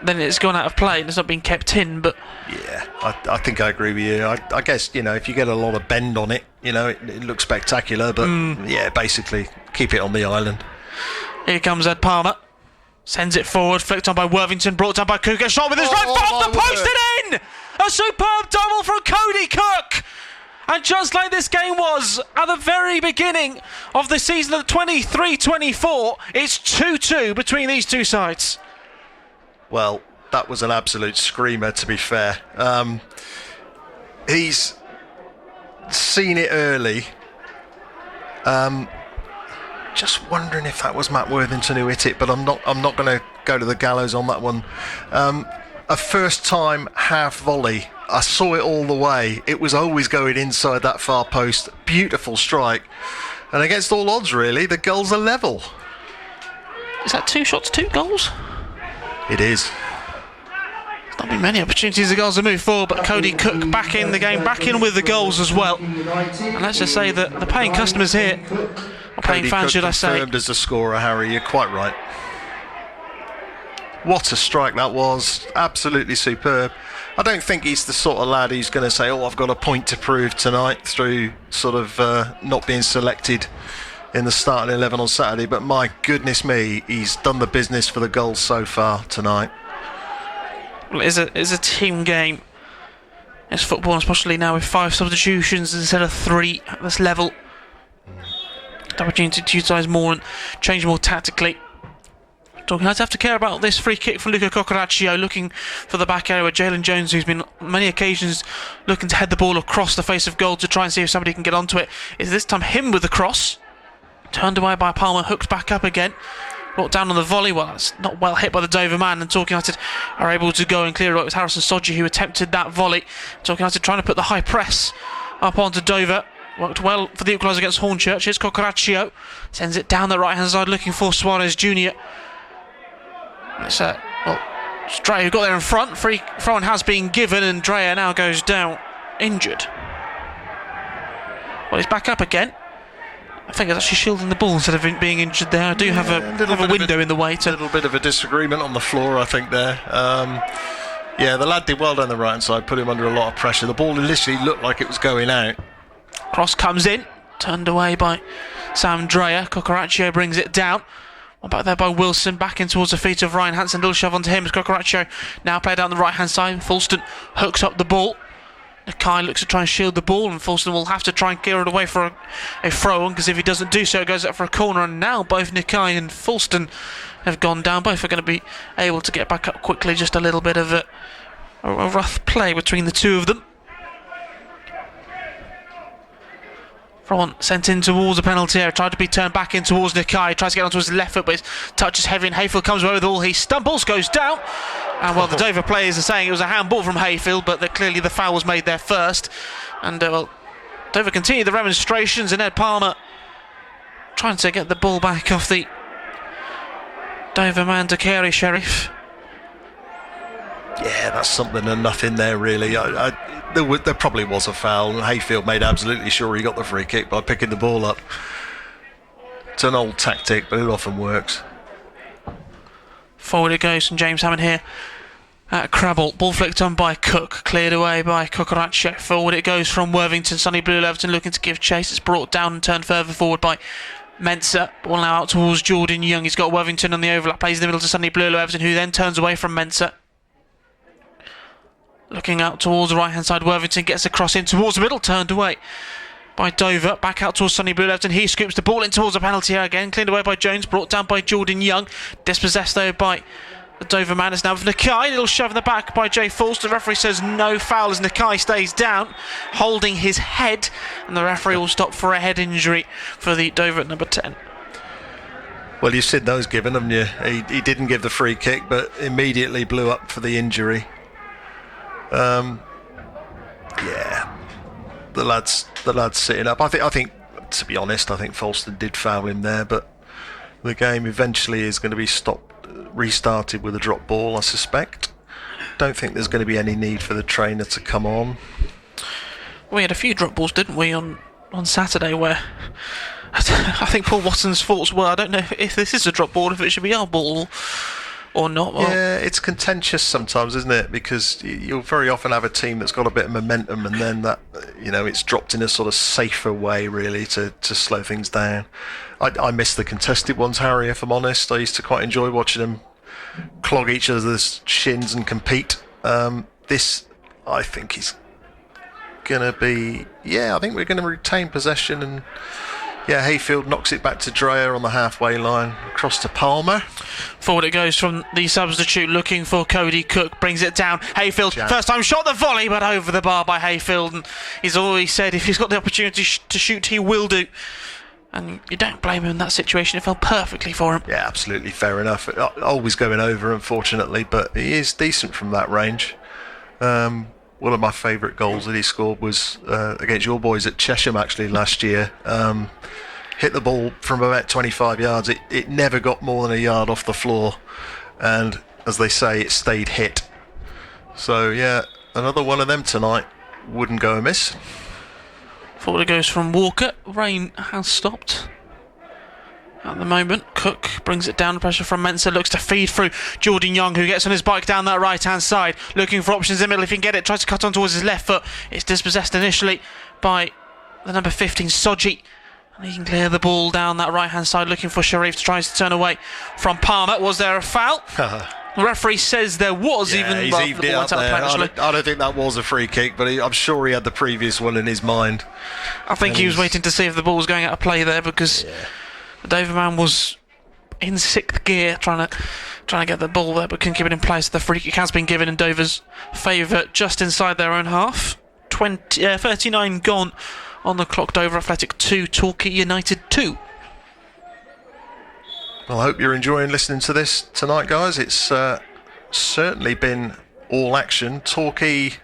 then it's gone out of play and it's not been kept in. But yeah, I think I agree with you. I guess, if you get a lot of bend on it, it looks spectacular. But yeah, basically keep it on the island. Here comes Ed Palmer. Sends it forward, flicked on by Worthington, brought down by Cook, a shot with his right foot off the post and in! A superb double from Cody Cook! And just like this game was at the very beginning of the season of 23-24, it's 2-2 between these two sides. Well, that was an absolute screamer, to be fair. He's seen it early. Just wondering if that was Matt Worthington who hit it, but I'm not going to go to the gallows on that one. A first time half volley. I saw it all the way. It was always going inside that far post. Beautiful strike. And against all odds, really, the goals are level. Is that 2 shots, 2 goals? It is. There's not been many opportunities the goals to move forward, but Cody Cook back in the game, back in with the goals as well. And let's just say that the paying customers here, or paying fans, should I say, confirmed as a scorer, Harry. You're quite right. What a strike that was. Absolutely superb. I don't think he's the sort of lad who's going to say, I've got a point to prove tonight through sort of not being selected in the starting 11 on Saturday. But my goodness me, he's done the business for the goals so far tonight. Well, it's a team game. It's football, especially now with 5 substitutions instead of 3 at this level. The opportunity to utilise more and change more tactically. Talking, I'd have to care about this free kick from Luca Coccaraccio, looking for the back area. Jalen Jones, who's been on many occasions looking to head the ball across the face of goal to try and see if somebody can get onto it. Is this time him with the cross? Turned away by Palmer, hooked back up again. brought down on the volley. Well, that's not well hit by the Dover man, and Torquay United are able to go and clear it. It was Harrison Sodji who attempted that volley. Torquay United trying to put the high press up onto Dover. Worked well for the equaliser against Hornchurch. Here's Cocoraccio. Sends it down the right-hand side looking for Suarez Jr. It's Dreyer who got there in front. Free throw has been given, and Dreyer now goes down injured. Well, he's back up again. I think it's actually shielding the ball instead of being injured there. I do have a window in the way. A little bit of a disagreement on the floor, I think, there. The lad did well down the right-hand side, put him under a lot of pressure. The ball literally looked like it was going out. Cross comes in, turned away by Sam Dreyer. Cocoraccio brings it down. One back there by Wilson, back in towards the feet of Ryan Hansen. Little shove onto him as Cocoraccio now played down the right-hand side. Fulston hooks up the ball. Nakai looks to try and shield the ball, and Fulston will have to try and clear it away for a throw-on, because if he doesn't do so, it goes up for a corner. And now both Nakai and Fulston have gone down. Both are going to be able to get back up quickly. Just a little bit of a rough play between the two of them. Throw-on sent in towards the penalty area. Tried to be turned back in towards Nakai. Tries to get onto his left foot, but his touch is heavy, and Hayfield comes away with all. He stumbles, goes down. And the Dover players are saying it was a handball from Hayfield, but clearly the foul was made there first. And Dover continue the remonstrations, and Ed Palmer trying to get the ball back off the Dover man, Dakari Sheriff. Yeah, that's something and nothing there, really. There probably was a foul, and Hayfield made absolutely sure he got the free kick by picking the ball up. It's an old tactic, but it often works. Forward it goes from James Hammond here at Crabble. Ball flicked on by Cook, cleared away by Cocoraccio. Forward it goes from Worthington. Sonny Blue Leverton looking to give chase. It's brought down and turned further forward by Mensah. Ball now out towards Jordan Young. He's got Worthington on the overlap. Plays in the middle to Sonny Blue Leverton, who then turns away from Mensah. Looking out towards the right-hand side, Worthington gets a cross in towards the middle, turned away by Dover. Back out towards Sonny Blue Leverton. He scoops the ball in towards the penalty area again. Cleared away by Jones, brought down by Jordan Young. Dispossessed though by the Dover man. It's now with Nakai. Little shove in the back by Jay Falls. The referee says no foul as Nakai stays down, holding his head. And the referee will stop for a head injury for the Dover at number 10. Well, you've seen those given, haven't you? He didn't give the free kick, but immediately blew up for the injury. The lad's sitting up. I think, to be honest, I think Falston did foul him there, but the game eventually is going to be restarted with a drop ball, I suspect. Don't think there's going to be any need for the trainer to come on. We had a few drop balls, didn't we, on Saturday, where I think Paul Watson's thoughts were, I don't know if this is a drop ball, if it should be our ball or not. Well, yeah, it's contentious sometimes, isn't it? Because you'll very often have a team that's got a bit of momentum, and then that, it's dropped in a sort of safer way, really, to slow things down. I miss the contested ones, Harry, if I'm honest. I used to quite enjoy watching them clog each other's shins and compete. This, I think, is going to be... Yeah, I think we're going to retain possession, and... Yeah, Hayfield knocks it back to Dreyer on the halfway line, across to Palmer. Forward it goes from the substitute, looking for Cody Cook, brings it down. Hayfield, first time shot the volley, but over the bar by Hayfield. And he's always said if he's got the opportunity to shoot, he will do. And you don't blame him in that situation, it fell perfectly for him. Yeah, absolutely, fair enough. Always going over, unfortunately, but he is decent from that range. One of my favourite goals that he scored was against your boys at Chesham, actually, last year. Hit the ball from about 25 yards. It never got more than a yard off the floor. And, as they say, it stayed hit. So, yeah, another one of them tonight. Wouldn't go amiss. Forward it goes from Walker. Rain has stopped at the moment. Cook brings it down. Pressure from Mensah, looks to feed through Jordan Young, who gets on his bike down that right hand side, looking for options in the middle if he can get it. Tries to cut on towards his left foot. It's dispossessed initially by the number 15 Sodji, and he can clear the ball down that right hand side, looking for Sharif. Tries to turn away from Palmer. Was there a foul? The referee says there was. Yeah, he's evened it up there. I don't think that was a free kick, but I'm sure he had the previous one in his mind. I think he was waiting to see if the ball was going out of play there, because the Dover man was in sixth gear trying to get the ball there, but couldn't keep it in place. The free kick has been given in Dover's favour, just inside their own half. 39 gone on the clock. Dover Athletic 2, Torquay United 2. Well, I hope you're enjoying listening to this tonight, guys. It's certainly been all action. Torquay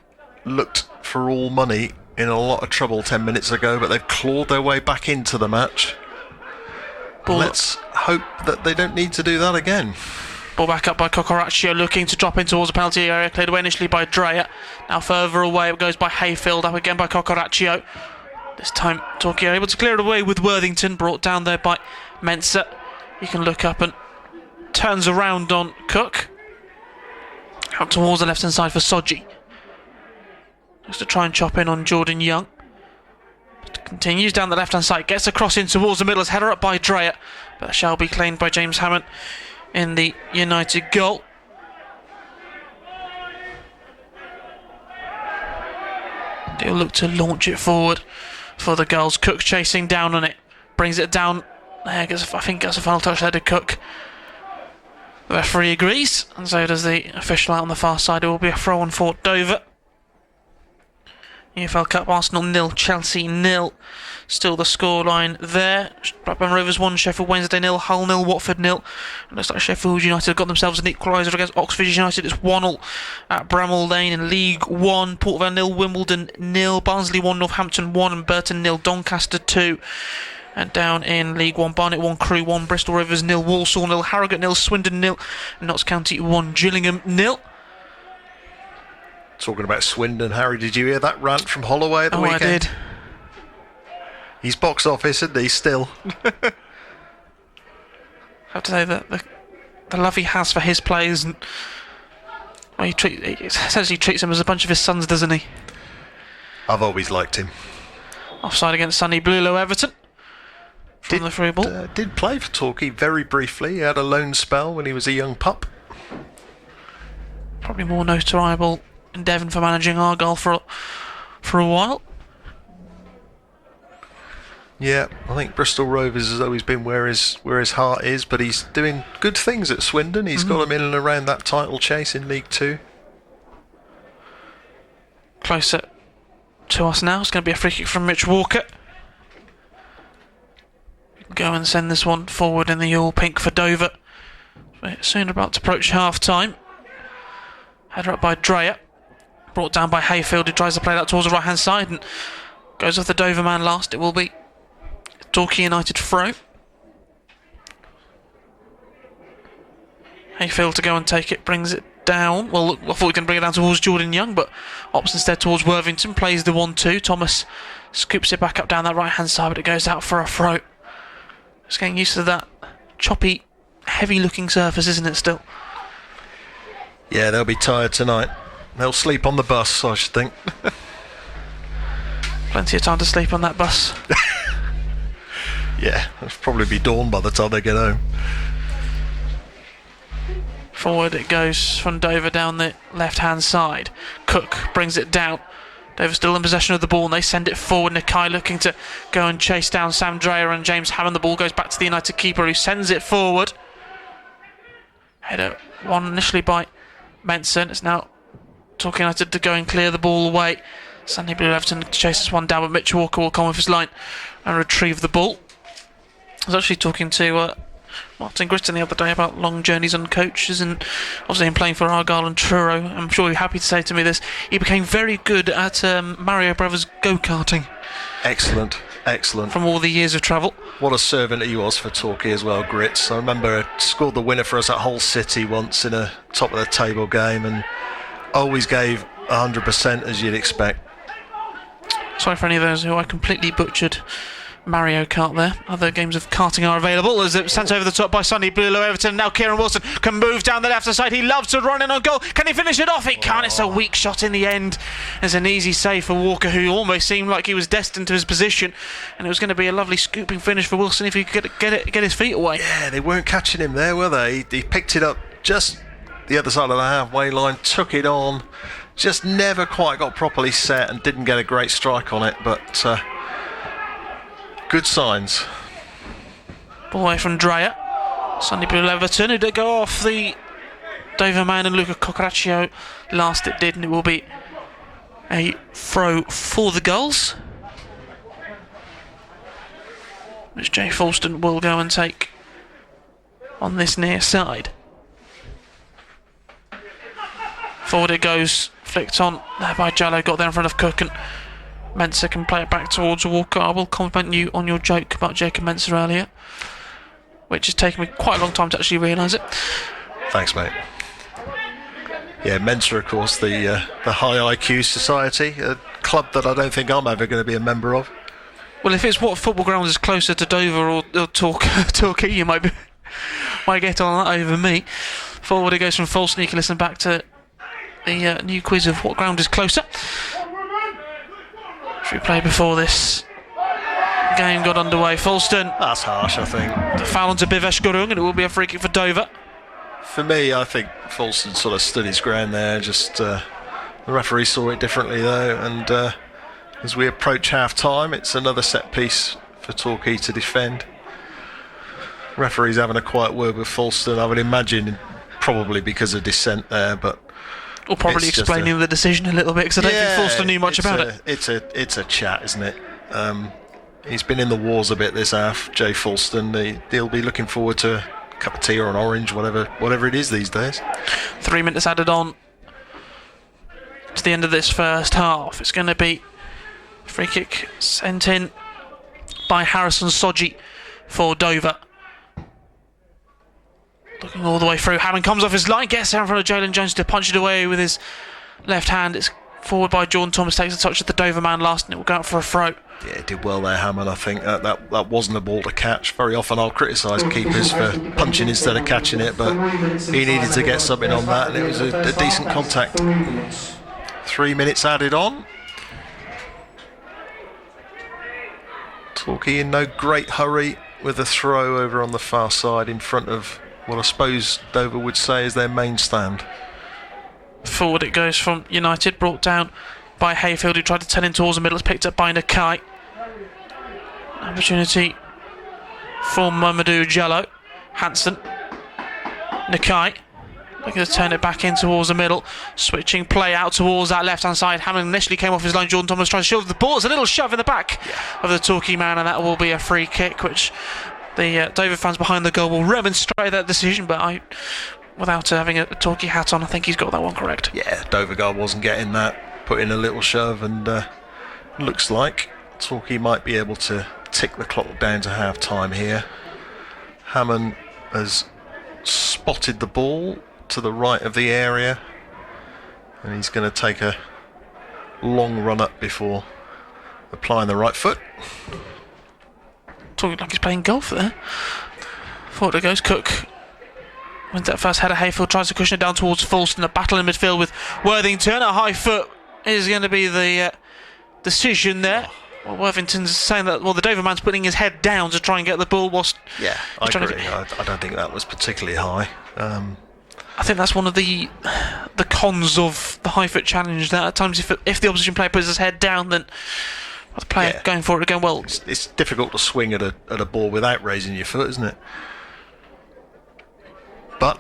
looked for all money in a lot of trouble 10 minutes ago, but they've clawed their way back into the match. Let's hope that they don't need to do that again. Ball back up by Cocoraccio, looking to drop in towards the penalty area, cleared away initially by Dreyer. Now further away it goes by Hayfield, up again by Cocoraccio. This time Torquay are able to clear it away with Worthington, brought down there by Mensah. He can look up and turns around on Cook. Out towards the left hand side for Soji. Just to try and chop in on Jordan Young. Continues down the left hand side, gets across in towards the middle, is header up by Dreyer, but that shall be claimed by James Hammond in the United goal. They'll look to launch it forward for the goals. Cook chasing down on it, brings it down. There, I think gets a final touch there to Cook. The referee agrees, and so does the official out on the far side. It will be a throw on for Dover. EFL Cup, Arsenal 0, Chelsea 0. Still the scoreline there. Blackburn Rovers 1, Sheffield Wednesday 0, Hull 0, Watford 0. It looks like Sheffield United have got themselves an equaliser against Oxford United. It's 1-0 at Bramall Lane in League 1. Port Vale 0, Wimbledon 0, Barnsley 1, Northampton 1, and Burton 0, Doncaster 2. And down in League 1, Barnet 1, Crewe 1, Bristol Rovers 0, Walsall 0, Harrogate 0, Swindon 0, Notts County 1, Gillingham 0. Talking about Swindon, Harry, did you hear that rant from Holloway at the weekend? I did. He's box office, isn't he, still? I have to say that the love he has for his players, and well, he essentially treats them as a bunch of his sons, doesn't he? I've always liked him. Offside against Sonny Blulow Everton. From the free ball. Did play for Torquay very briefly. He had a loan spell when he was a young pup. Probably more notoriable in Devon for managing Argyle for a while. Yeah, I think Bristol Rovers has always been where his heart is, but he's doing good things at Swindon. He's got them in and around that title chase in League 2. Closer to us now. It's going to be a free kick from Mitch Walker. Go and send this one forward in the all pink for Dover. We're soon about to approach half time. Header up by Dreyer, brought down by Hayfield, who tries to play that towards the right hand side and goes off the Dover man last. It will be Torquay United throw. Hayfield to go and take it, brings it down. Well, I thought he was going to bring it down towards Jordan Young, but opts instead towards Worthington, plays the 1-2. Thomas scoops it back up down that right hand side, but it goes out for a throw. Just getting used to that choppy, heavy-looking surface, isn't it, still? Yeah, they'll be tired tonight. They'll sleep on the bus, I should think. Plenty of time to sleep on that bus. Yeah, it'll probably be dawn by the time they get home. Forward it goes from Dover down the left-hand side. Cook brings it down. Dover still in possession of the ball, and they send it forward. Nakai looking to go and chase down Sam Dreyer and James Hammond. The ball goes back to the United keeper, who sends it forward. Header one initially by Benson. It's now Torquay United to go and clear the ball away. Sandy Blue Everton to chase this one down, but Mitch Walker will come off his line and retrieve the ball. I was actually talking to Martin Gritton the other day about long journeys on coaches, and obviously him playing for Argyle and Truro. I'm sure you're happy to say to me this. He became very good at Mario Brothers go-karting. Excellent. From all the years of travel. What a servant he was for Torquay as well, Grits. I remember scored the winner for us at Hull City once in a top of the table game, and always gave 100% as you'd expect. Sorry for any of those who I completely butchered Mario Kart there. Other games of karting are available as it's sent over the top by Sonny Blulow Everton. Now Kieran Wilson can move down the left side. He loves to run in on goal. Can he finish it off? He can't. It's a weak shot in the end. It's an easy save for Walker, who almost seemed like he was destined to his position, and it was going to be a lovely scooping finish for Wilson if he could get his feet away. Yeah, they weren't catching him there, were they? He picked it up just the other side of the halfway line, took it on, just never quite got properly set and didn't get a great strike on it, but good signs. Ball away from Dreyer. Sonny Blue Everton, who did go off the Dover man and Luca Cocoraccio. Last it did, and it will be a throw for the goals, which Jay Falston will go and take on this near side. Forward it goes, flicked on there by Jallo, got there in front of Cook, and Mensah can play it back towards Walker. I will compliment you on your joke about Jacob Mensah earlier, which has taken me quite a long time to actually realise it. Thanks, mate. Yeah, Mensah, of course, the High IQ Society, a club that I don't think I'm ever going to be a member of. Well, if it's what football ground is closer to Dover or Torquay, you might get on that over me. Forward it goes from Folston. You can listen back to the new quiz of what ground is closer, which we played before this game got underway. Folston. That's harsh, I think. The foul onto Bivesh Gurung, and it will be a free kick for Dover. For me, I think Folston sort of stood his ground there. Just the referee saw it differently, though, and as we approach half-time, it's another set piece for Torquay to defend. Referee's having a quiet word with Folston, I would imagine, probably because of dissent there, but... Or probably explaining the decision a little bit, because I don't think Folston knew much about it. It's a chat, isn't it? He's been in the wars a bit this half, Jay Folston. He'll be looking forward to a cup of tea or an orange, whatever it is these days. 3 minutes added on to the end of this first half. It's going to be a free kick sent in by Harrison Soji for Dover. Looking all the way through, Hammond comes off his line, gets there in front of Jalen Jones to punch it away with his left hand. It's forward by Jordan Thomas, takes a touch at the Dover man last, and it will go out for a throw. Yeah, he did well there, Hammond. I think that wasn't a ball to catch. Very often I'll criticise keepers for punching instead of catching it, but he needed to get something on that, and it was a decent contact. 3 minutes added on. Torquay in no great hurry with a throw over on the far side in front of what I suppose Dover would say is their main stand. Forward it goes from United, brought down by Hayfield, who tried to turn in towards the middle. It's picked up by Nakai. Opportunity for Mamadou Jallo. Hansen. Nakai. Looking to turn it back in towards the middle. Switching play out towards that left-hand side. Hammond initially came off his line. Jordan Thomas tries to shove the ball. It's a little shove in the back of the Torquay man, and that will be a free kick, which the Dover fans behind the goal will remonstrate that decision, but without having a Torquay hat on, I think he's got that one correct. Yeah, Dover guy wasn't getting that. Put in a little shove, and looks like Torquay might be able to tick the clock down to half-time here. Hammond has spotted the ball to the right of the area, and he's going to take a long run up before applying the right foot. Talking like he's playing golf there. Forward it goes, Cook wins that first header. Hayfield tries to cushion it down towards Folston. A battle in midfield with Worthington. A high foot is going to be the decision there. Well, Worthington's saying that, the Dover man's putting his head down to try and get the ball whilst... Yeah, I agree. I don't think that was particularly high. I think that's one of the cons of the high foot challenge, that at times if the opposition player puts his head down, then the player going for it again, well... It's difficult to swing at a ball without raising your foot, isn't it? But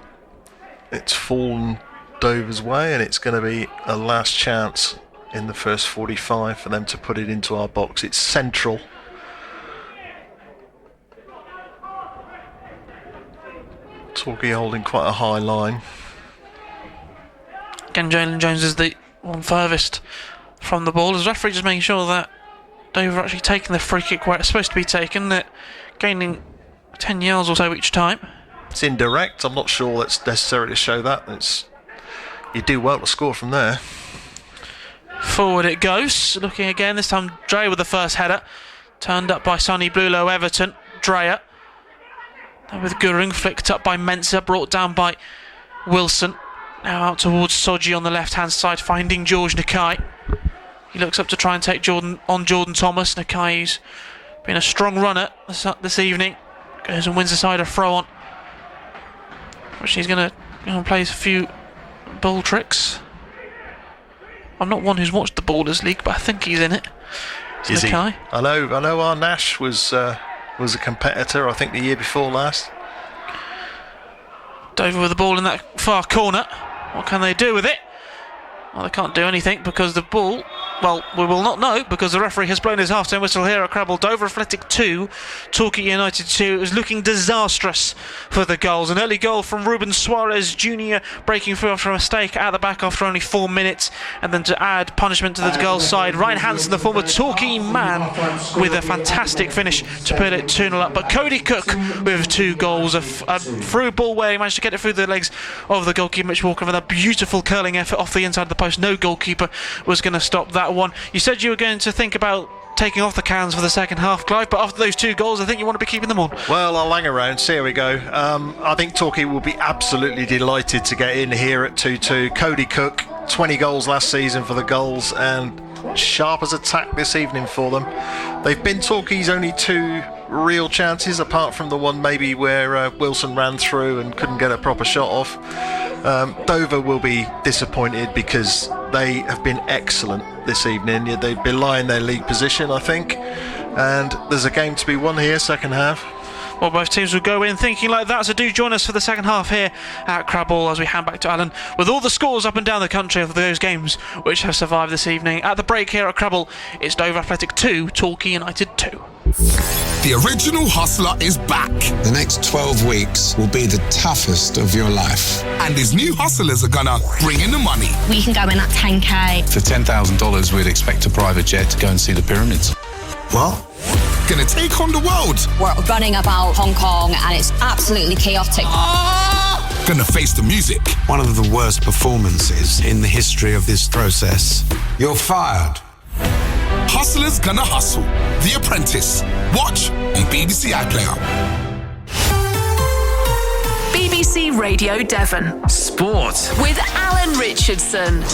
it's fallen Dover's way, and it's going to be a last chance in the first 45 for them to put it into our box. It's central. Torquay holding quite a high line. Again, Jalen Jones is the one furthest from the ball. As referee just making sure that Dover actually taking the free kick where it's supposed to be taken, that gaining 10 yards or so each time. It's indirect. I'm not sure that's necessary to show that. You do well to score from there. Forward it goes. Looking again, this time Dreyer with the first header. Turned up by Sonny Blulow Everton. Dreyer. Now with Gurung, flicked up by Mensah, brought down by Wilson. Now out towards Soji on the left-hand side, finding George Nakai. He looks up to try and take Jordan Thomas. Nakai, who's been a strong runner this evening, goes and wins the side a throw-on, which he's going to play a few ball tricks. I'm not one who's watched the Ballers League, but I think he's in it. Is he? I know our Nash was a competitor, I think the year before last. Dover with the ball in that far corner. What can they do with it? Well, they can't do anything because the ball Well, we will not know because the referee has blown his half-time whistle here at Crabble. Dover Athletic 2, Torquay United 2. It was looking disastrous for the goals. An early goal from Ruben Suarez Jr. breaking through after a mistake at the back after only 4 minutes. And then to add punishment to the goal side, Ryan Hansen, the former Torquay man, with a fantastic finish to put it 2-0 up. But Cody Cook with 2 goals. A through ball where he managed to get it through the legs of the goalkeeper, Mitch Walker, with a beautiful curling effort off the inside of the post. No goalkeeper was going to stop that one. You said you were going to think about taking off the cans for the second half, Clive, but after those 2 goals I think you want to be keeping them on. Well, I'll hang around, see how we go. I think Torquay will be absolutely delighted to get in here at 2-2. Cody Cook, 20 goals last season for the Gulls, and sharp as a tack this evening for them. They've been Torquay's only 2 real chances, apart from the one maybe where Wilson ran through and couldn't get a proper shot off. Dover will be disappointed because they have been excellent this evening. They belie their league position, I think, and there's a game to be won here, second half. Well, both teams will go in thinking like that, so do join us for the second half here at Crabble as we hand back to Alan with all the scores up and down the country of those games which have survived this evening. At the break here at Crabble, it's Dover Athletic 2, Torquay United 2. The original hustler is back. The next 12 weeks will be the toughest of your life. And his new hustlers are gonna bring in the money. We can go in at 10k. For $10,000, we'd expect a private jet to go and see the pyramids. What? Gonna take on the world. We're running about Hong Kong and it's absolutely chaotic. Gonna face the music. One of the worst performances in the history of this process. You're fired. Hustlers gonna hustle. The Apprentice. Watch on BBC iPlayer. BBC Radio Devon. Sport. With Alan Richardson.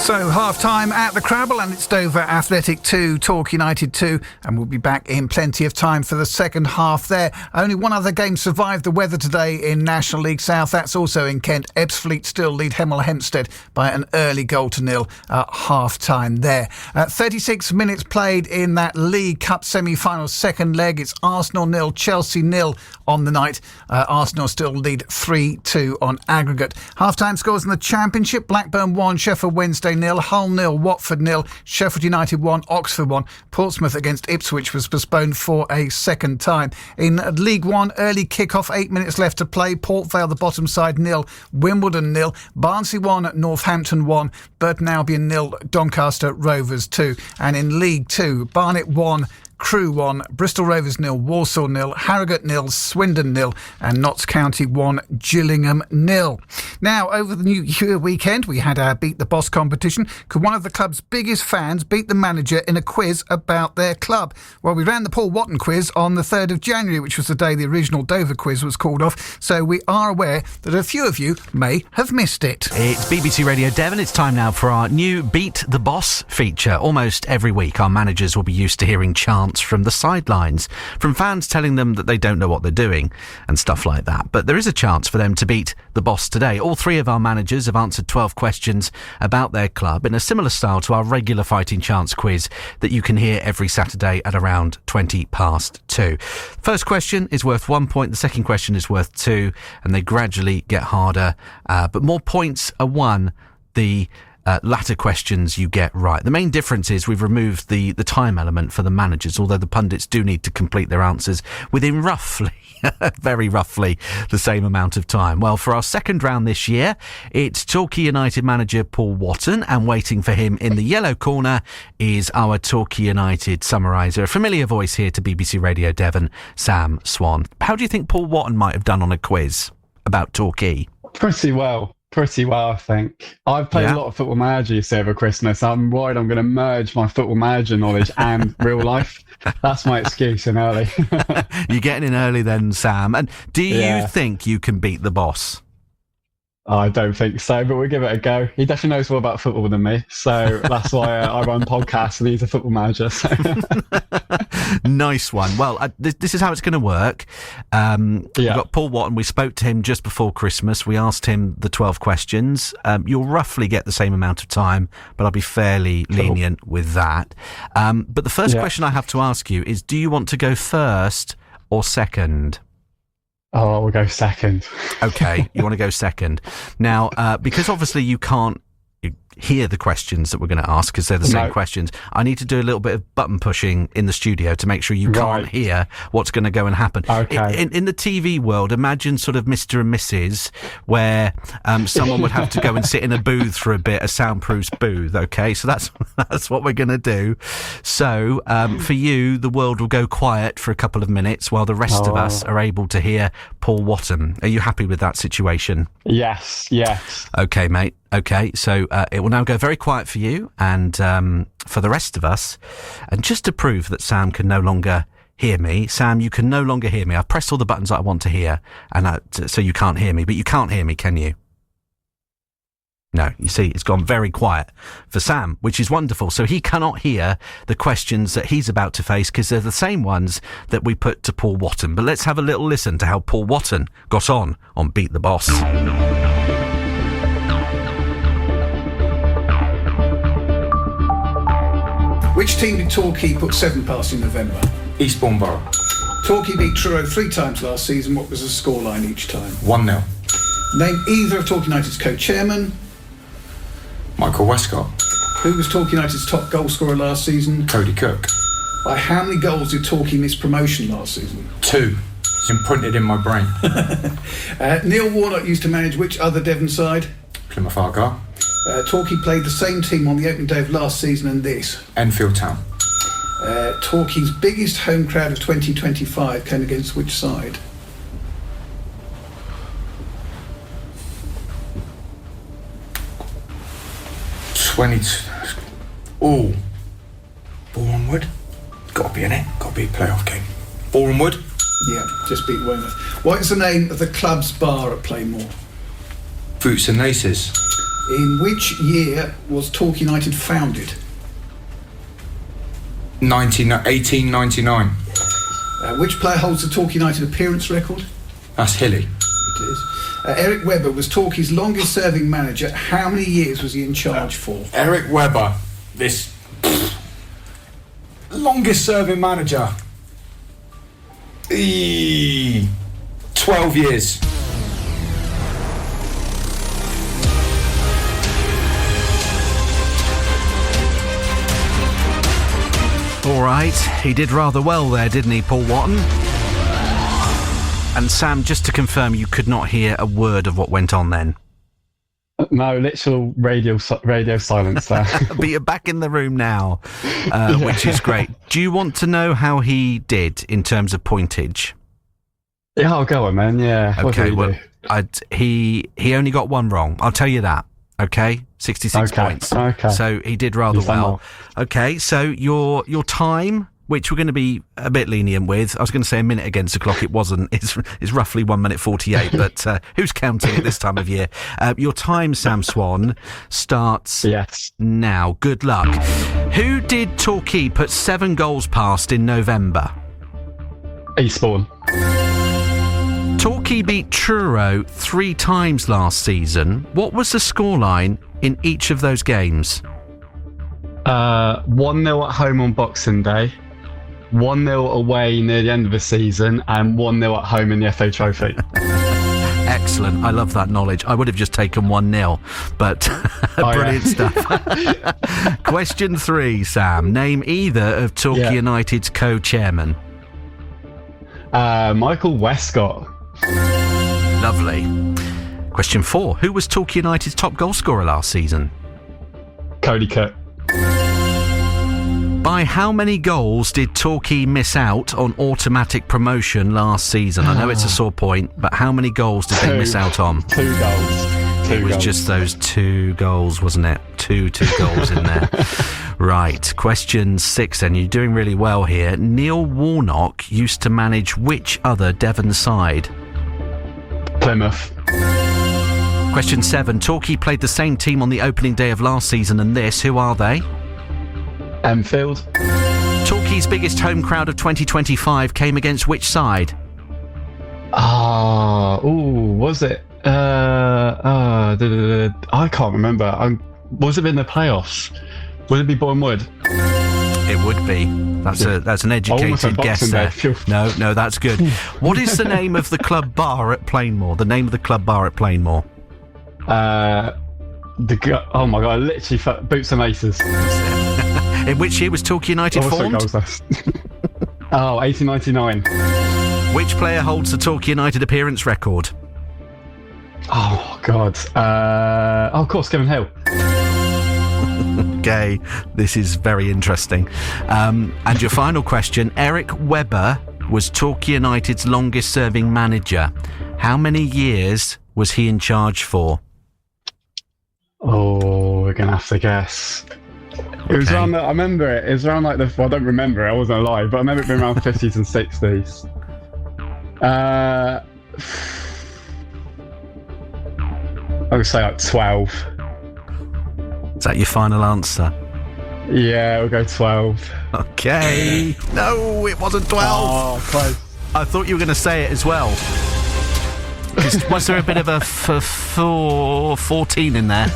So, half-time at the Crabble, and it's Dover Athletic 2, Torquay United 2, and we'll be back in plenty of time for the second half there. Only one other game survived the weather today in National League South. That's also in Kent. Ebbsfleet still lead Hemel Hempstead by an early 0-0 at half-time there. 36 minutes played in that League Cup semi-final second leg. It's Arsenal 0, Chelsea 0 on the night. Arsenal still lead 3-2 on aggregate. Half-time scores in the Championship: Blackburn 1, Sheffield Wednesday 0, Hull 0, Watford 0, Sheffield United 1, Oxford 1. Portsmouth against Ipswich was postponed for a second time. In League 1, early kick-off, 8 minutes left to play. Port Vale, the bottom side, 0, Wimbledon 0, Barnsley 1, Northampton 1, Burton Albion 0, Doncaster Rovers 2. And in League 2, Barnet 1, Crewe 1, Bristol Rovers 0, Walsall 0, Harrogate 0, Swindon 0, and Notts County 1, Gillingham 0. Now, over the New Year weekend, we had our Beat the Boss competition. Could one of the club's biggest fans beat the manager in a quiz about their club? Well, we ran the Paul Watton quiz on the 3rd of January, which was the day the original Dover quiz was called off, so we are aware that a few of you may have missed it. It's BBC Radio Devon. It's time now for our new Beat the Boss feature. Almost every week, our managers will be used to hearing chants from the sidelines, from fans telling them that they don't know what they're doing and stuff like that. But there is a chance for them to beat the boss today. All 3 of our managers have answered 12 questions about their club in a similar style to our regular Fighting Chance quiz that you can hear every Saturday at around 2:20. First question is worth 1 point, the second question is worth 2, and they gradually get harder, but more points are won the latter questions you get right. The main difference is we've removed the time element for the managers, although the pundits do need to complete their answers within roughly, very roughly, the same amount of time. Well, for our second round this year, it's Torquay United manager Paul Watton, and waiting for him in the yellow corner is our Torquay United summariser, a familiar voice here to BBC Radio Devon, Sam Swan. How do you think Paul Watton might have done on a quiz about Torquay? Pretty well, I think. I've played a lot of Football Manager, you see, over Christmas. I'm worried I'm going to merge my Football Manager knowledge and real life. That's my excuse in early. You're getting in early then, Sam. And do you think you can beat the boss? I don't think so, but we'll give it a go. He definitely knows more about football than me, so that's why I run podcasts and he's a Football Manager. So. Nice one. Well, this is how it's going to work. We've got Paul Watton. We spoke to him just before Christmas. We asked him the 12 questions. You'll roughly get the same amount of time, but I'll be fairly lenient with that. But the first question I have to ask you is, do you want to go first or second? Oh, we'll go second. Okay, you want to go second. Now, because obviously you can't hear the questions that we're going to ask because they're the same questions. I need to do a little bit of button pushing in the studio to make sure you can't hear what's going to go and happen. Okay. In the TV world, imagine sort of Mr. and Mrs. where someone would have to go and sit in a booth for a bit, a soundproof booth. Okay, so that's what we're going to do. So for you, the world will go quiet for a couple of minutes while the rest of us are able to hear Paul Watton. Are you happy with that situation? Yes. Okay, mate. Okay, so it will now go very quiet for you and for the rest of us. And just to prove that Sam can no longer hear me, Sam, you can no longer hear me. I've pressed all the buttons that I want to hear, and so you can't hear me. But you can't hear me, can you? No, you see, it's gone very quiet for Sam, which is wonderful. So he cannot hear the questions that he's about to face because they're the same ones that we put to Paul Watton. But let's have a little listen to how Paul Watton got on Beat the Boss. Which team did Torquay put 7 past in November? Eastbourne Borough. Torquay beat Truro 3 times last season. What was the scoreline each time? 1-0. Name either of Torquay United's co-chairman. Michael Westcott. Who was Torquay United's top goal scorer last season? Cody Cook. By how many goals did Torquay miss promotion last season? 2. It's imprinted in my brain. Neil Warnock used to manage which other Devon side? Plymouth Argyle. Torquay played the same team on the opening day of last season and this. Enfield Town. Torquay's biggest home crowd of 2025 came against which side? Oh, Boreham Wood. Got to be in it. Got to be a playoff game. Boreham Wood. Yeah, just beat Weymouth. What is the name of the club's bar at Plainmoor? Fruits and Laces. In which year was Torquay United founded? 1899. Which player holds the Torquay United appearance record? That's Hilly. It is. Eric Webber was Torquay's longest serving manager. How many years was he in charge for? Eric Webber, this longest serving manager. 12 years. All right, he did rather well there, didn't he, Paul Watton? And Sam, just to confirm, you could not hear a word of what went on then? No, literal radio silence there. But you're back in the room now, which is great. Do you want to know how he did in terms of pointage? Yeah, I'll go on, man. Yeah. Okay, well, he only got one wrong. I'll tell you that. Okay, 66 points. Okay. So he did rather well. Okay, so your time, which we're going to be a bit lenient with. I was going to say a minute against the clock. It wasn't. It's roughly 1 minute 48. But who's counting at this time of year? Your time, Sam Swan, starts now. Good luck. Who did Torquay put 7 goals past in November? Eastbourne. Torquay beat Truro 3 times last season. What was the scoreline in each of those games? 1-0 at home on Boxing Day, 1-0 away near the end of the season, and 1-0 at home in the FA Trophy. Excellent. I love that knowledge. I would have just taken 1-0, but brilliant stuff. Question 3, Sam. Name either of Torquay United's co-chairmen. Michael Westcott. Lovely. Question 4. Who was Torquay United's top goal scorer last season? Cody Cook. By how many goals did Torquay miss out on automatic promotion last season? I know it's a sore point, but how many goals did they miss out on? 2 goals. It was just those 2 goals, wasn't it? Two goals in there. Right. Question 6 then. You're doing really well here. Neil Warnock used to manage which other Devon side? Plymouth. Question 7. Torquay played the same team on the opening day of last season and this. Who are they? Enfield. Torquay's biggest home crowd of 2025 came against which side? Was it? I can't remember. Was it in the playoffs? Would it be Boreham Wood? It would be. That's an educated guess there. No, that's good. What is the name of the club bar at Plainmoor? The name of the club bar at Plainmoor? Oh my God, literally Boots and Aces. In which year was Torquay United formed? 1899. Which player holds the Torquay United appearance record? Oh God. Of course, Kevin Hill. Okay, this is very interesting. And your final question, Eric Webber was Torquay United's longest serving manager. How many years was he in charge for? Oh, we're gonna have to guess. It was around. I remember it. It was around I don't remember it. I wasn't alive, but I remember it being around 50s and 60s. I would say 12. Is that your final answer? Yeah, we'll go 12. Okay. No, it wasn't 12. Oh, close. I thought you were going to say it as well. Was there a bit of a 14 in there?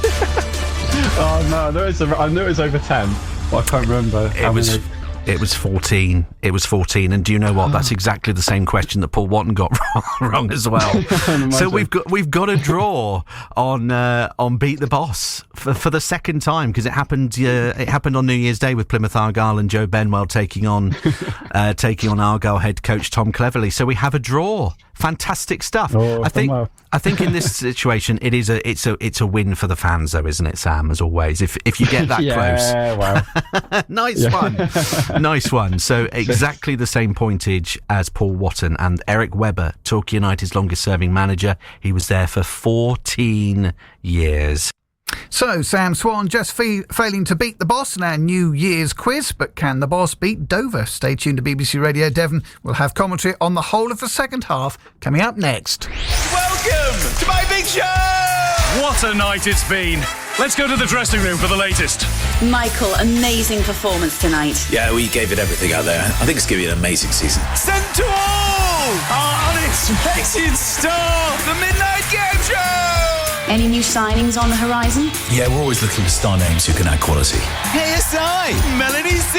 Oh no, I knew it was over 10, but I can't remember. It was 14. It was 14, and do you know what? That's exactly the same question that Paul Watton got wrong as well. So we've got a draw on Beat the Boss for the second time, because it happened on New Year's Day with Plymouth Argyle and Joe Benwell taking on Argyle head coach Tom Cleverley. So we have a draw. Fantastic stuff. I think in this situation it's a win for the fans, though, isn't it, Sam? As always, if you get that close. Well. Nice one. So exactly the same pointage as Paul Watton and Eric Webber, Torquay United's longest serving manager. He was there for 14 years. So, Sam Swan just failing to beat the boss in our New Year's quiz, but can the boss beat Dover? Stay tuned to BBC Radio Devon. We'll have commentary on the whole of the second half coming up next. Welcome to my big show! What a night it's been. Let's go to the dressing room for the latest. Michael, amazing performance tonight. Yeah, we gave it everything out there. I think it's going to be an amazing season. Send to all our unexpected star, the Midnight Game Show! Any new signings on the horizon? Yeah, we're always looking for star names who can add quality. KSI, Melanie C,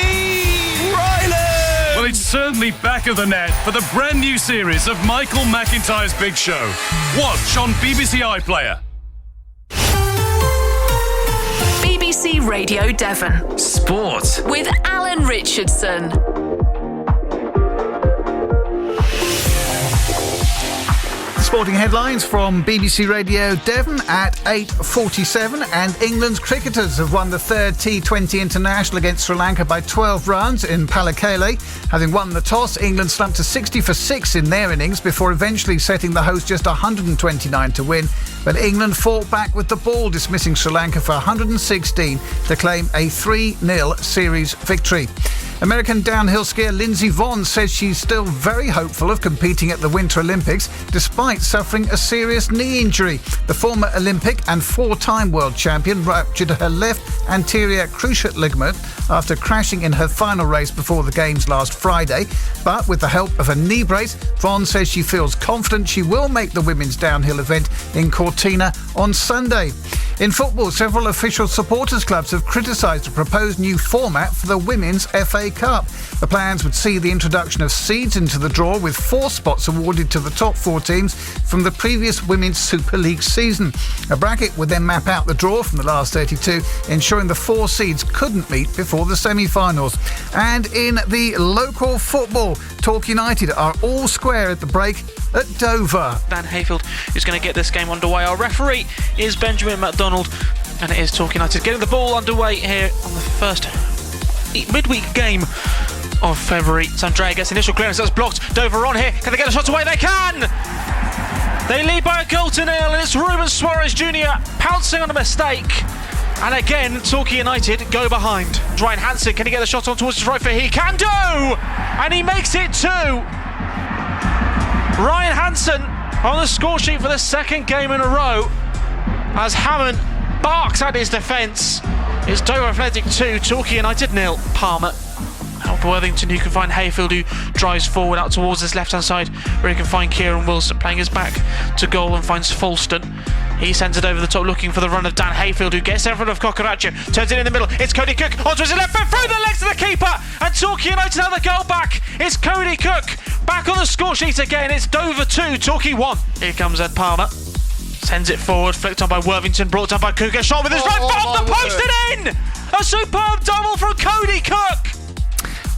Ryland! Well, it's certainly back of the net for the brand new series of Michael McIntyre's Big Show. Watch on BBC iPlayer. BBC Radio Devon. Sport. With Alan Richardson. Sporting headlines from BBC Radio Devon at 8:47, and England's cricketers have won the third T20 International against Sri Lanka by 12 runs in Pallekele. Having won the toss, England slumped to 60 for 6 in their innings before eventually setting the host just 129 to win. But England fought back with the ball, dismissing Sri Lanka for 116 to claim a 3-0 series victory. American downhill skier Lindsey Vonn says she's still very hopeful of competing at the Winter Olympics despite suffering a serious knee injury. The former Olympic and 4-time world champion ruptured her left anterior cruciate ligament after crashing in her final race before the Games last Friday. But with the help of a knee brace, Vonn says she feels confident she will make the women's downhill event in Cortina on Sunday. In football, several official supporters clubs have criticised a proposed new format for the Women's FA Cup. The plans would see the introduction of seeds into the draw, with 4 spots awarded to the top 4 teams from the previous Women's Super League season. A bracket would then map out the draw from the last 32, ensuring the 4 seeds couldn't meet before the semi-finals. And in the local football, Torquay United are all square at the break at Dover. Dan Hayfield is going to get this game underway. Our referee is Benjamin MacDonald, and it is Torquay United getting the ball underway here on the first midweek game of February. Sandrea gets initial clearance, that's blocked. Dover on here, can they get a shot away? They can! They lead by a goal to 0, and it's Ruben Suarez Jr. pouncing on a mistake. And again, Torquay United go behind. Ryan Hansen, can he get the shot on towards his right foot? He can do! And he makes it 2. Ryan Hansen on the score sheet for the second game in a row as Hammond barks at his defence. It's Dover Athletic 2, Torquay United 0. Palmer out to Worthington, who can find Hayfield, who drives forward out towards his left hand side, where he can find Kieran Wilson playing his back to goal and finds Falston. He sends it over the top looking for the run of Dan Hayfield, who gets in front of Cocoraccio, turns it in the middle. It's Cody Cook onto his left foot, through the legs of the keeper, and Torquay United have the goal back. It's Cody Cook back on the score sheet again. It's Dover 2, Torquay 1. Here comes Ed Palmer. Sends it forward, flicked on by Worthington, brought down by Cook, a shot with his right foot off the post and in! A superb double from Cody Cook!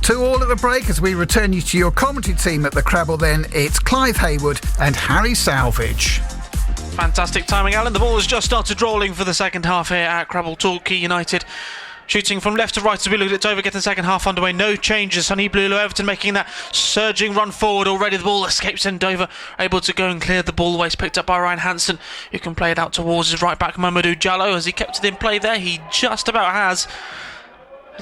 2-2 at the break as we return you to your commentary team at the Crabble then. It's Clive Hayward and Harry Salvage. Fantastic timing, Alan. The ball has just started rolling for the second half here at Crabble. Torquay United shooting from left to right as we look at Dover getting the second half underway. No changes. Sonny Blulow Everton making that surging run forward already. The ball escapes and Dover able to go and clear the ball away. It's picked up by Ryan Hansen, who can play it out towards his right back Mamadou Diallo. Has he kept it in play there? He just about has.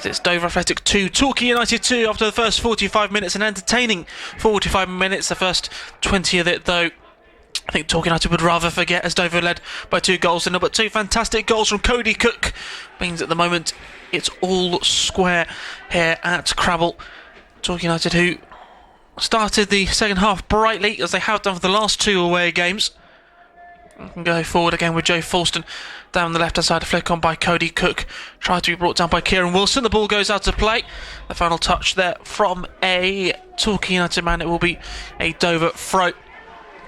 It's Dover Athletic 2, Torquay United 2 after the first 45 minutes. An entertaining 45 minutes. The first 20 of it, though, I think Torquay United would rather forget, as Dover led by 2 goals to 0. But 2 fantastic goals from Cody Cook means at the moment it's all square here at Crabble. Torquay United, who started the second half brightly, as they have done for the last 2 away games. We can go forward again with Joe Falston down the left hand side, a flick on by Cody Cook, tried to be brought down by Kieran Wilson. The ball goes out to play. The final touch there from a Torquay United man. It will be a Dover throw.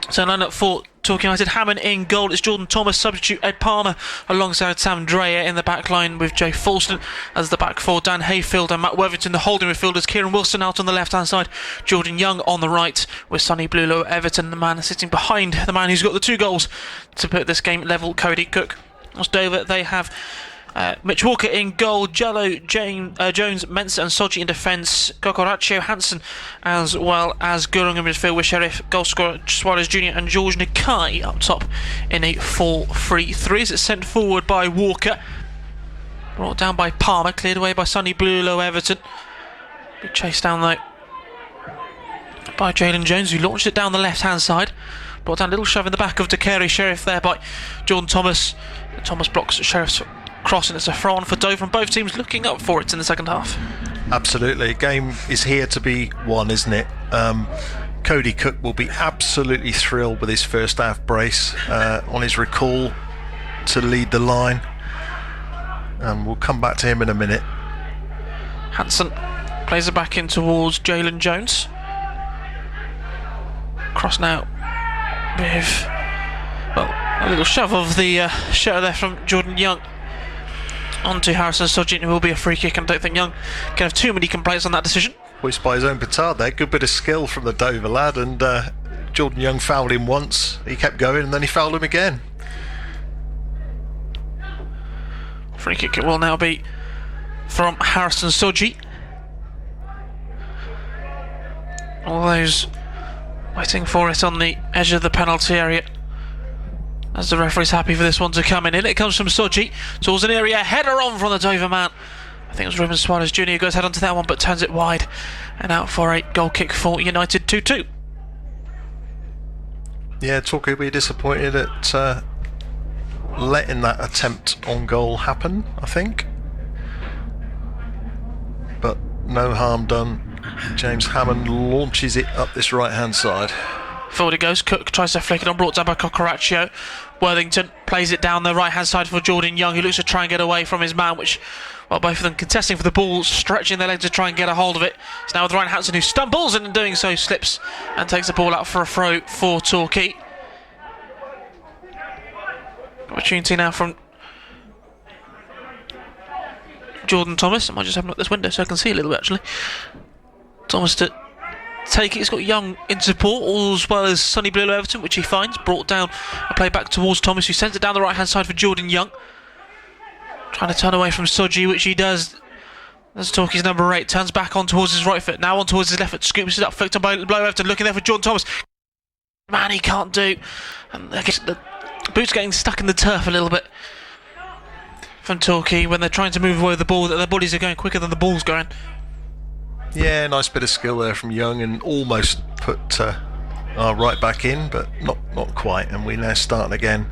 So 9 up for Torquay United. Hammond in goal. It's Jordan Thomas, substitute Ed Palmer alongside Sam Dreyer in the back line with Joe Falston as the back four. Dan Hayfield and Matt Worthington, the holding midfielders. Kieran Wilson out on the left hand side. Jordan Young on the right with Sonny Blulow Everton, the man sitting behind the man who's got the 2 goals to put this game level, Cody Cook. As Dover, they have Mitch Walker in goal, Jallo, Jones, Mensah and Soji in defence, Kokoraccio, Hansen, as well as Gurung in midfield with Sheriff, goalscorer Suarez Jr. and George Nakai up top in a 4-3-3 as it's sent forward by Walker. Brought down by Palmer, cleared away by Sonny Blulow Everton. Big chase down though by Jalen Jones, who launched it down the left hand side. Brought down a little shove in the back of Dakari Sheriff there by Jordan Thomas. Thomas blocks Sheriff's cross and it's a throw on for Dover, and both teams looking up for it in the second half. Absolutely. Game is here to be won, isn't it? Cody Cook will be absolutely thrilled with his first half brace on his recall to lead the line, and we'll come back to him in a minute. Hansen plays it back in towards Jalen Jones. Cross now with, well, a little shove of the shirt there from Jordan Young onto Harrison Sodgin, who will be a free kick, and I don't think Young can have too many complaints on that decision. Voiced by his own petard there. Good bit of skill from the Dover lad, and Jordan Young fouled him once, he kept going, and then he fouled him again. Free kick it will now be from Harrison Sodji. All those waiting for it on the edge of the penalty area, as the referee's happy for this one to come in. It comes from Sodji towards an area, header on from the Dover man. I think it was Ruben Suarez Jr. who goes head onto that one, but turns it wide and out for a goal kick for United. 2-2. Yeah, Torquay will be disappointed at letting that attempt on goal happen, I think, but no harm done. James Hammond launches it up this right hand side. Forward it goes. Cook tries to flick it on, brought down by Kokoraccio. Worthington plays it down the right hand side for Jordan Young, who looks to try and get away from his man, which, well, both of them contesting for the ball, stretching their leg to try and get a hold of it. It's now with Ryan Hansen, who stumbles and in doing so slips and takes the ball out for a throw for Torquay. Opportunity now from Jordan Thomas. I might just have a look at this window so I can see a little bit actually. Thomas to take it. He's got Young in support, as well as Sonny Blulow Everton, which he finds. Brought down a play back towards Thomas, who sends it down the right hand side for Jordan Young. Trying to turn away from Sodji, which he does. As Torquay's number 8 turns back on towards his right foot, now on towards his left foot, scoops it up, flicked on by Blulow Everton, looking there for Jordan Thomas. Man, he can't do. And I guess the boots getting stuck in the turf a little bit from Torquay when they're trying to move away with the ball, that their bodies are going quicker than the ball's going. Yeah, nice bit of skill there from Young, and almost put our right back in, but not quite, and we now start again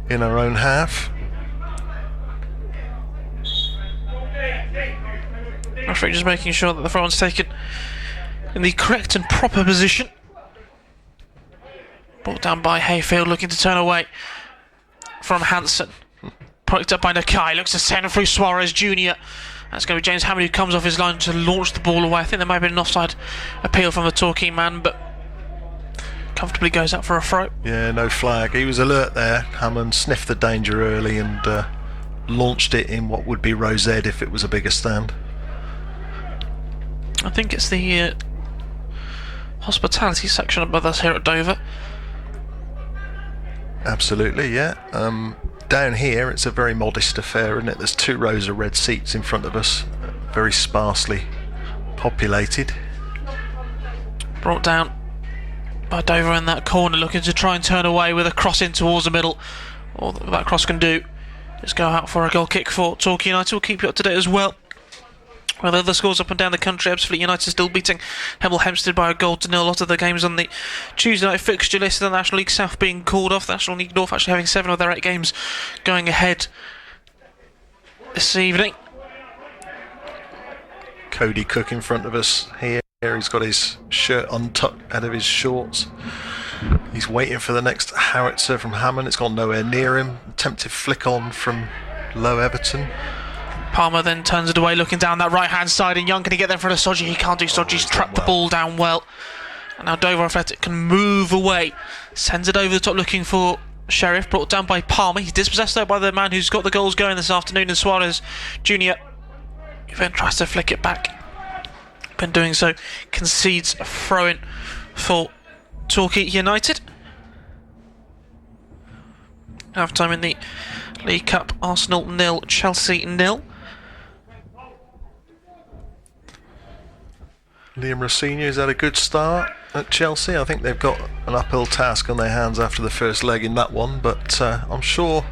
in our own half. Referee just making sure that the throw-on's taken in the correct and proper position. Brought down by Hayfield, looking to turn away from Hansen. Picked up by Nakai, looks to send through Suarez Jr. That's going to be James Hammond, who comes off his line to launch the ball away. I think there might have been an offside appeal from the Torquay man, but comfortably goes out for a throw. Yeah, no flag. He was alert there. Hammond sniffed the danger early and launched it in what would be row Z if it was a bigger stand. I think it's the hospitality section above us here at Dover. Absolutely, yeah. Down here, it's a very modest affair, isn't it? There's 2 rows of red seats in front of us, very sparsely populated. Brought down by Dover in that corner, looking to try and turn away with a cross in towards the middle. All that cross can do is go out for a goal kick for Torquay United. We'll keep you up to date as well. Well, other scores up and down the country. Ebbsfleet United still beating Hemel Hempstead by a goal to nil. A lot of the games on the Tuesday night fixture list. The National League South being called off. The National League North actually having 7 of their 8 games going ahead this evening. Cody Cook in front of us here. He's got his shirt untucked out of his shorts. He's waiting for the next howitzer from Hammond. It's gone nowhere near him. Attempted flick on from Low Everton. Palmer then turns it away, looking down that right-hand side, and Young, can he get there in front of Sodji? He can't do. Sodji's trapped the ball down well. And now Dover Athletic can move away. Sends it over the top looking for Sheriff, brought down by Palmer. He's dispossessed though by the man who's got the goals going this afternoon in Suarez Jr. He then tries to flick it back. Been doing so, concedes a throw-in for Torquay United. Half time in the League Cup, Arsenal 0, Chelsea 0. Liam Rossinier's had a good start at Chelsea. I think they've got an uphill task on their hands after the first leg in that one, but I'm sure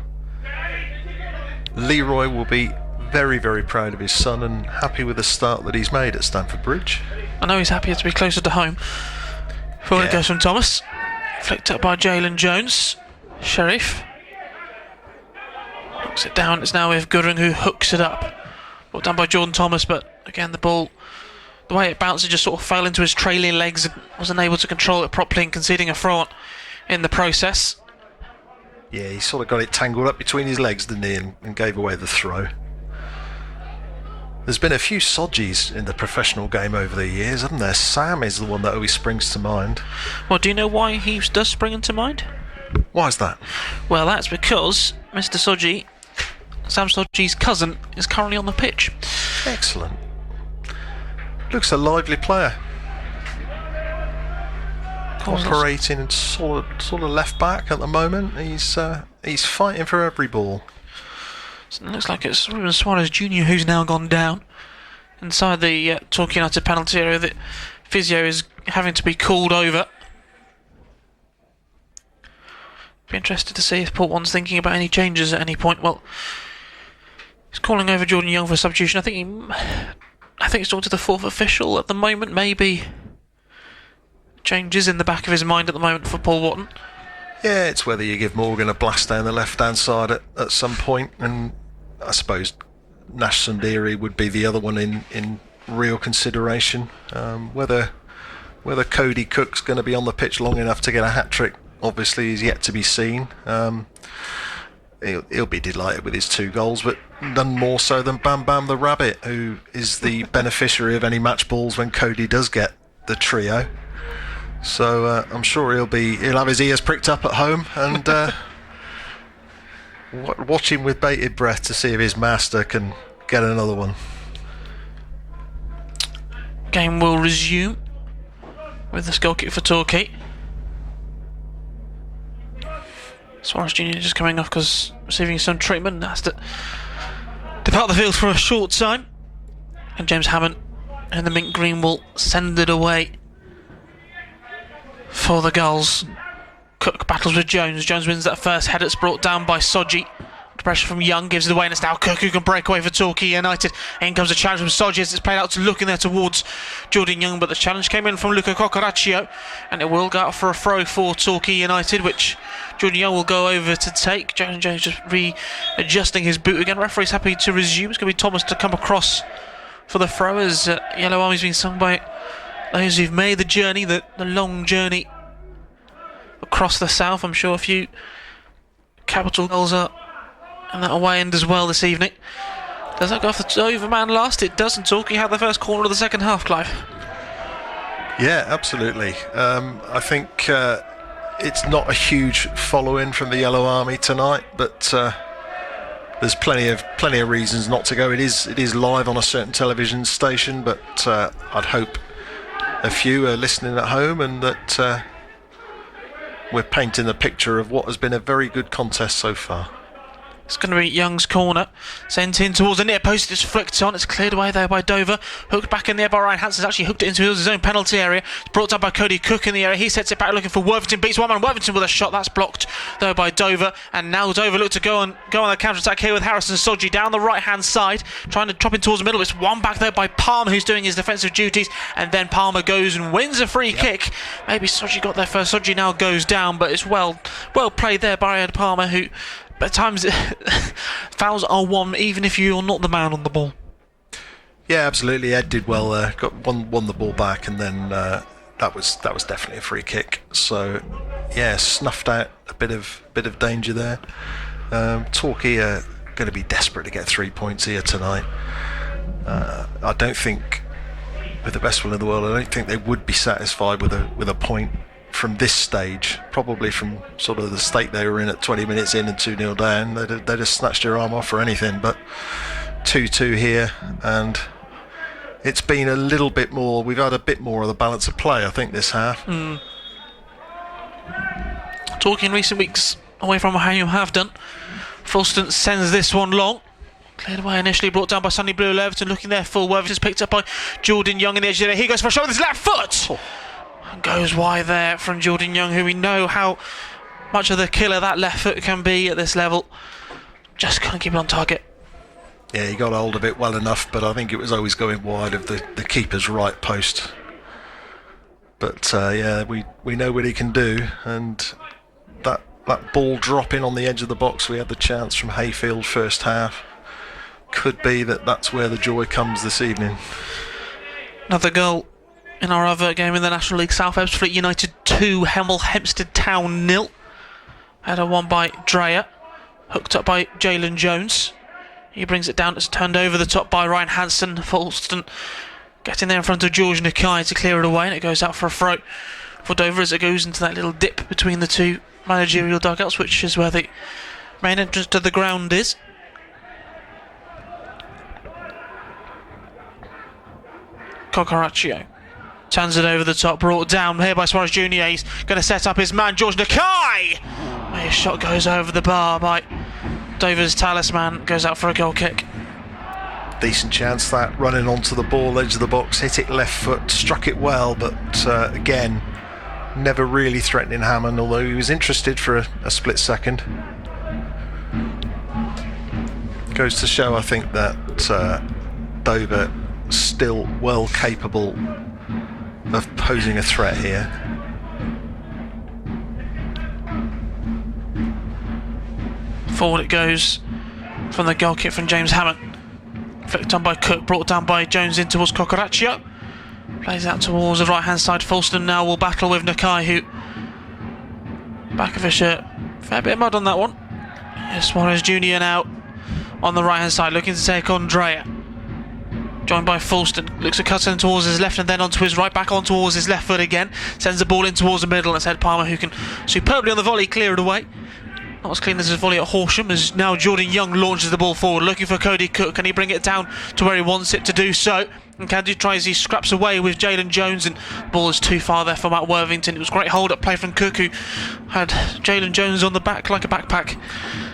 Leroy will be very, very proud of his son and happy with the start that he's made at Stamford Bridge. I know he's happier to be closer to home. Forward it goes from Thomas. Flicked up by Jalen Jones. Sheriff knocks it down. It's now with Goodring, who hooks it up. Brought down by Jordan Thomas, but again the ball, the way it bounced, it just sort of fell into his trailing legs and wasn't able to control it properly, and conceding a throw in the process. Yeah, he sort of got it tangled up between his legs, didn't he, and gave away the throw. There's been a few Sodjis in the professional game over the years, haven't there? Sam is the one that always springs to mind. Well, do you know why he does spring into mind? Why is that? Well, that's because Mr. Sodji, Sam Sodji's cousin, is currently on the pitch. Excellent. Looks a lively player. Operating in sort of left back at the moment. He's fighting for every ball. So it looks like it's Ruben Suarez Jr. who's now gone down inside the Torquay United penalty area. The physio is having to be called over. Be interested to see if Port 1's thinking about any changes at any point. Well, he's calling over Jordan Young for substitution. I think it's talking to the 4th official at the moment. Maybe changes in the back of his mind at the moment for Paul Watton. Yeah, it's whether you give Morgan a blast down the left-hand side at some point, and I suppose Nash Sundari would be the other one in real consideration. Whether Cody Cook's going to be on the pitch long enough to get a hat-trick, obviously, is yet to be seen. He'll be delighted with his 2 goals, but none more so than Bam Bam the Rabbit, who is the beneficiary of any match balls when Cody does get the trio. So I'm sure he'll have his ears pricked up at home and watch him with bated breath to see if his master can get another one. Game will resume with this goal kick for Torquay. Suarez Jr. just coming off because receiving some treatment and has to depart the field for a short time. And James Hammond and the mint green will send it away for the goals. Cook battles with Jones. Jones wins that first header. It's brought down by Sodji. Pressure from Young gives it away, and it's now Cook who can break away for Torquay United. In comes a challenge from Sodji as it's played out to looking there towards Jordan Young, but the challenge came in from Luca Cocoraccio, and it will go out for a throw for Torquay United, which Jordan Young will go over to take. Jones just readjusting his boot again. Referee's happy to resume. It's going to be Thomas to come across for the throw as Yellow Army's being sung by those who've made the journey, the long journey across the south. I'm sure a few capital goals are and that away end as well this evening. Does that go off the Dover man last? It doesn't. Torquay had the first corner of the second half, Clive. Yeah, absolutely. I think it's not a huge follow-in from the Yellow Army tonight, but there's plenty of reasons not to go. It is live on a certain television station, but I'd hope a few are listening at home, and that we're painting the picture of what has been a very good contest so far. It's going to be Young's corner. Sent in towards the near post. It's flicked on. It's cleared away there by Dover. Hooked back in there by Ryan Hansen's actually hooked it into his own penalty area. It's brought down by Cody Cook in the area. He sets it back looking for Worthington. Beats one man. Worthington with a shot. That's blocked though by Dover. And now Dover look to go on the counter-attack here with Harrison Sodji down the right-hand side. Trying to drop in towards the middle. It's one back there by Palmer, who's doing his defensive duties. And then Palmer goes and wins a free kick. Maybe Sodji got there first. Sodji now goes down, but it's well played there by Ed Palmer, who... But at times, fouls are won even if you're not the man on the ball. Yeah, absolutely. Ed did well there. Won the ball back, and then that was definitely a free kick. So, yeah, snuffed out a bit of danger there. Torquay are going to be desperate to get 3 points here tonight. I don't think, with the best will in the world, I don't think they would be satisfied with a point from this stage, probably from sort of the state they were in at 20 minutes in and 2-0 down. They'd have snatched their arm off for anything, but 2-2 here, and it's been a little bit more, we've had a bit more of the balance of play, I think, this half. Talking in recent weeks away from how you have done. Fulston sends this one long. Cleared away initially, brought down by Sonny Blue. Leverton looking there full. Worthington's picked up by Jordan Young in the edge there. He goes for a shot with his left foot! And goes wide there from Jordan Young, who we know how much of the killer that left foot can be at this level. Just couldn't keep it on target. Yeah, he got hold of it well enough, but I think it was always going wide of the keeper's right post. But yeah, we know what he can do, and that ball dropping on the edge of the box, we had the chance from Hayfield first half. Could be that's where the joy comes this evening. Another goal in our other game in the National League. South Ebbsfleet United 2, Hemel Hempstead Town 0. Header won by Dreyer, hooked up by Jalen Jones. He brings it down. It's turned over the top by Ryan Hansen. Fulston getting there in front of George Nakai to clear it away, and it goes out for a throw for Dover as it goes into that little dip between the two managerial dugouts, which is where the main entrance to the ground is. Cocoraccio turns it over the top, brought down here by Suarez Jr. He's going to set up his man, George Nakai. His shot goes over the bar by Dover's talisman, goes out for a goal kick. Decent chance that, running onto the ball, edge of the box, hit it left foot, struck it well, but again, never really threatening Hammond, although he was interested for a split second. Goes to show, I think, that Dover still well capable of posing a threat here. Forward it goes from the goal kick from James Hammond. Flicked on by Cook, brought down by Jones in towards Cocoraccio. Plays out towards the right hand side. Fulston now will battle with Nakai, who back of his shirt, fair bit of mud on that one. Suarez Jr. now on the right hand side, looking to take on Dreyer. Joined by Fulston, looks at cutting towards his left and then onto his right, back on towards his left foot again. Sends the ball in towards the middle, and it's Ed Palmer who can superbly on the volley clear it away. Not as clean as his volley at Horsham, as now Jordan Young launches the ball forward, looking for Cody Cook. Can he bring it down to where he wants it to do so? And Candy tries, he scraps away with Jalen Jones, and the ball is too far there for Matt Worthington. It was great hold-up play from Cook, who had Jalen Jones on the back like a backpack.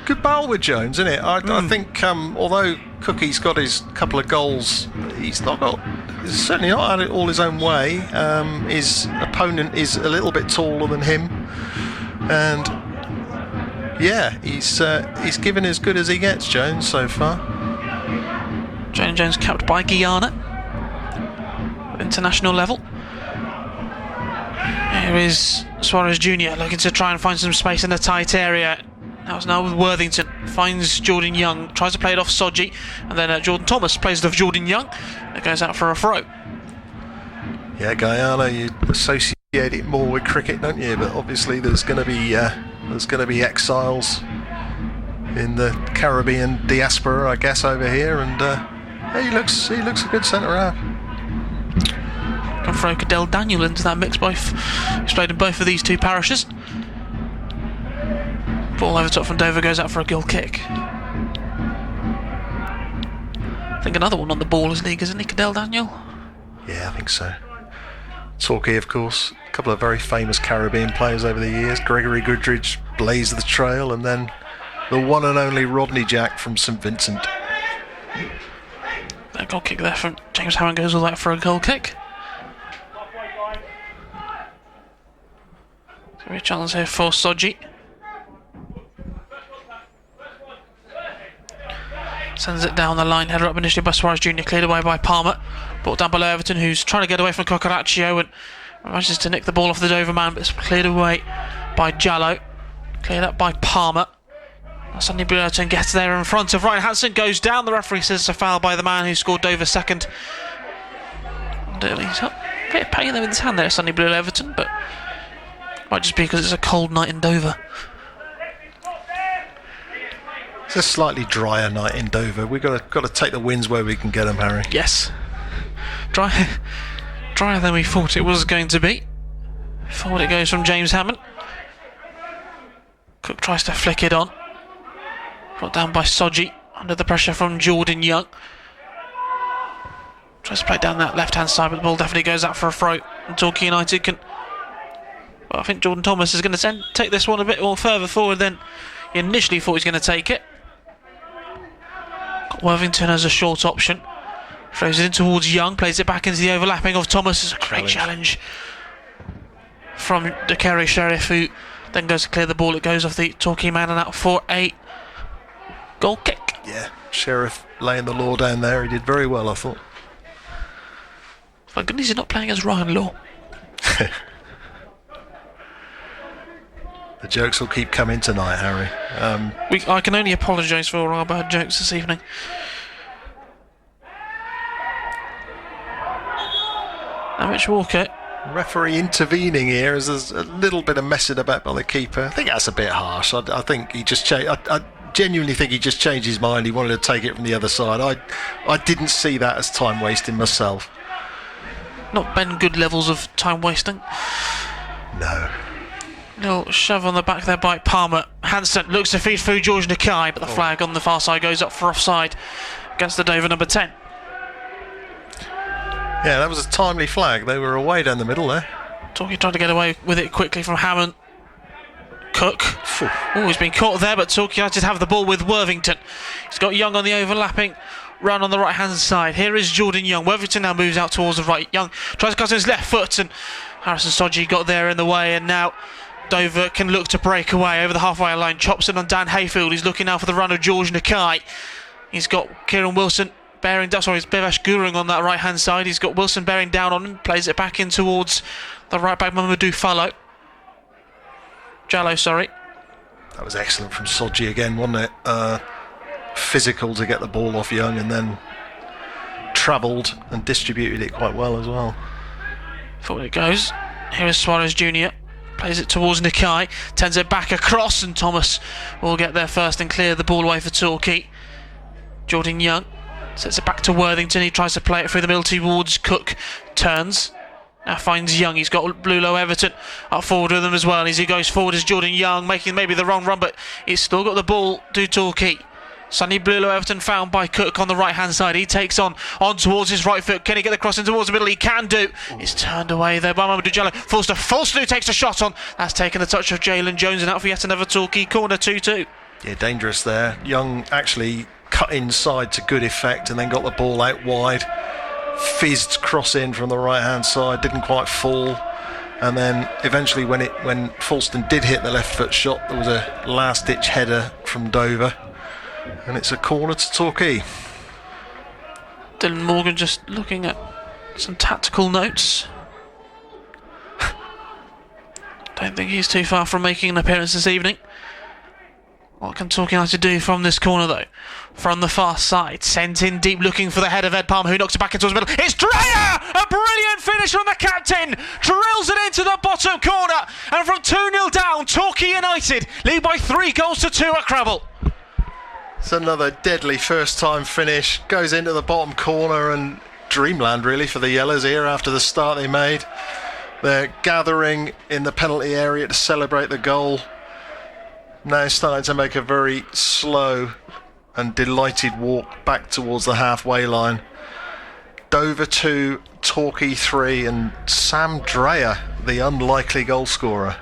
Good battle with Jones, isn't it? I think, although Cookie's got his couple of goals, he's certainly not had it all his own way. His opponent is a little bit taller than him, and yeah, he's given as good as he gets, Jones, so far. Jalen Jones capped by Guyana, international level. Here is Suarez Jr. looking to try and find some space in a tight area. That was now with Worthington. Finds Jordan Young, tries to play it off Sodji, and then Jordan Thomas plays it off Jordan Young. It goes out for a throw. Yeah, Guyana, you associate it more with cricket, don't you? But obviously there's going to be exiles in the Caribbean diaspora, I guess, over here, and yeah, he looks a good centre half. Can throw Cadell Daniel into that mix. He's played in both of these two parishes. Ball over top from Dover, goes out for a goal kick. I think another one on the Ballers League, isn't he, Cadell Daniel? Yeah, I think so. Torquay, of course, a couple of very famous Caribbean players over the years. Gregory Goodridge blazed the trail, and then the one and only Rodney Jack from St Vincent. That goal kick there from James Hammond goes all out for a goal kick. So a chance here for Soji. Sends it down the line, header up initially by Suarez Jr., cleared away by Palmer. Brought down below Everton, who's trying to get away from Cocoraccio and manages to nick the ball off the Dover man, but it's cleared away by Jallo. Cleared up by Palmer. Sonny Bulletin gets there in front of Ryan Hansen, goes down. The referee says it's a foul by the man who scored Dover's second. He's got a bit of pain there with his hand there, Sonny Blue Everton, but might just be because it's a cold night in Dover. It's a slightly drier night in Dover. We've got to take the wins where we can get them, Harry. Yes. Drier than we thought it was going to be. Forward it goes from James Hammond. Cook tries to flick it on. Brought down by Soji under the pressure from Jordan Young. Tries to play down that left hand side, but the ball definitely goes out for a throw. And Torquay United can. Well, I think Jordan Thomas is going to take this one a bit more further forward than he initially thought he was going to take it. Got Worthington as a short option. Throws it in towards Young, plays it back into the overlapping of Thomas. It's a great challenge from Dekere Sheriff, who then goes to clear the ball. It goes off the Torquay man and out for a goal kick. Yeah, Sheriff laying the law down there. He did very well, I thought. Thank goodness he's not playing as Ryan Law. The jokes will keep coming tonight, Harry. I can only apologise for all our bad jokes this evening. Now Mitch Walker. Referee intervening here as there's a little bit of messing about by the keeper. I think that's a bit harsh. I think he just changed. I genuinely think he just changed his mind. He wanted to take it from the other side. I didn't see that as time wasting myself. Not Ben Good levels of time wasting. No. Little shove on the back there by Palmer. Hansen looks to feed through George Nakai, but the flag on the far side goes up for offside against the Dover number 10. Yeah, that was a timely flag. They were away down the middle there. Torquay trying to get away with it quickly from Hammond. Cook. Oh, he's been caught there, but Torquay United have the ball with Worthington. He's got Young on the overlapping run on the right hand side. Here is Jordan Young. Worthington now moves out towards the right. Young tries to cut on his left foot, and Harrison Soji got there in the way, and now Dover can look to break away over the halfway line. Chops it on Dan Hayfield. He's looking now for the run of George Nakai. He's got Kieran Wilson bearing down. Sorry, it's Bevash Gurung on that right hand side. He's got Wilson bearing down on him. Plays it back in towards the right back, Mamadou Jallo, sorry. That was excellent from Soji again, wasn't it? Physical to get the ball off Young, and then travelled and distributed it quite well as well. Forward it goes. Here is Suarez Jr. Plays it towards Nakai, turns it back across, and Thomas will get there first and clear the ball away for Torquay. Jordan Young sets it back to Worthington. He tries to play it through the middle towards Cook. Turns. Now finds Young. He's got Blulow Everton up forward with him as well. As he goes forward is Jordan Young, making maybe the wrong run, but he's still got the ball to Torquay. Sonny Blulow Everton found by Cook on the right hand side. He takes on towards his right foot. Can he get the cross in towards the middle? He can do. It's turned away there by Mamadou Jallo. Falls to Falsnu, takes a shot on. That's taken the touch of Jalen Jones, and out for yet another Torquay corner. 2-2. Yeah, dangerous there. Young actually cut inside to good effect and then got the ball out wide. Fizzed cross in from the right hand side, didn't quite fall, and then eventually when Falston did hit the left foot shot, there was a last ditch header from Dover, and it's a corner to Torquay. Dylan Morgan just looking at some tactical notes. Don't think he's too far from making an appearance this evening. What can Torquay United do from this corner though? From the far side, sent in deep looking for the head of Ed Palmer, who knocks it back into the middle. It's Dreyer! A brilliant finish from the captain! Drills it into the bottom corner, and from 2-0 down, Torquay United lead by 3-2 at Crabble. It's another deadly first time finish, goes into the bottom corner, and dreamland really for the Yellows here after the start they made. They're gathering in the penalty area to celebrate the goal. now starting to make a very slow and delighted walk back towards the halfway line. Dover 2, Torquay 3, and Sam Dreyer, the unlikely goal scorer.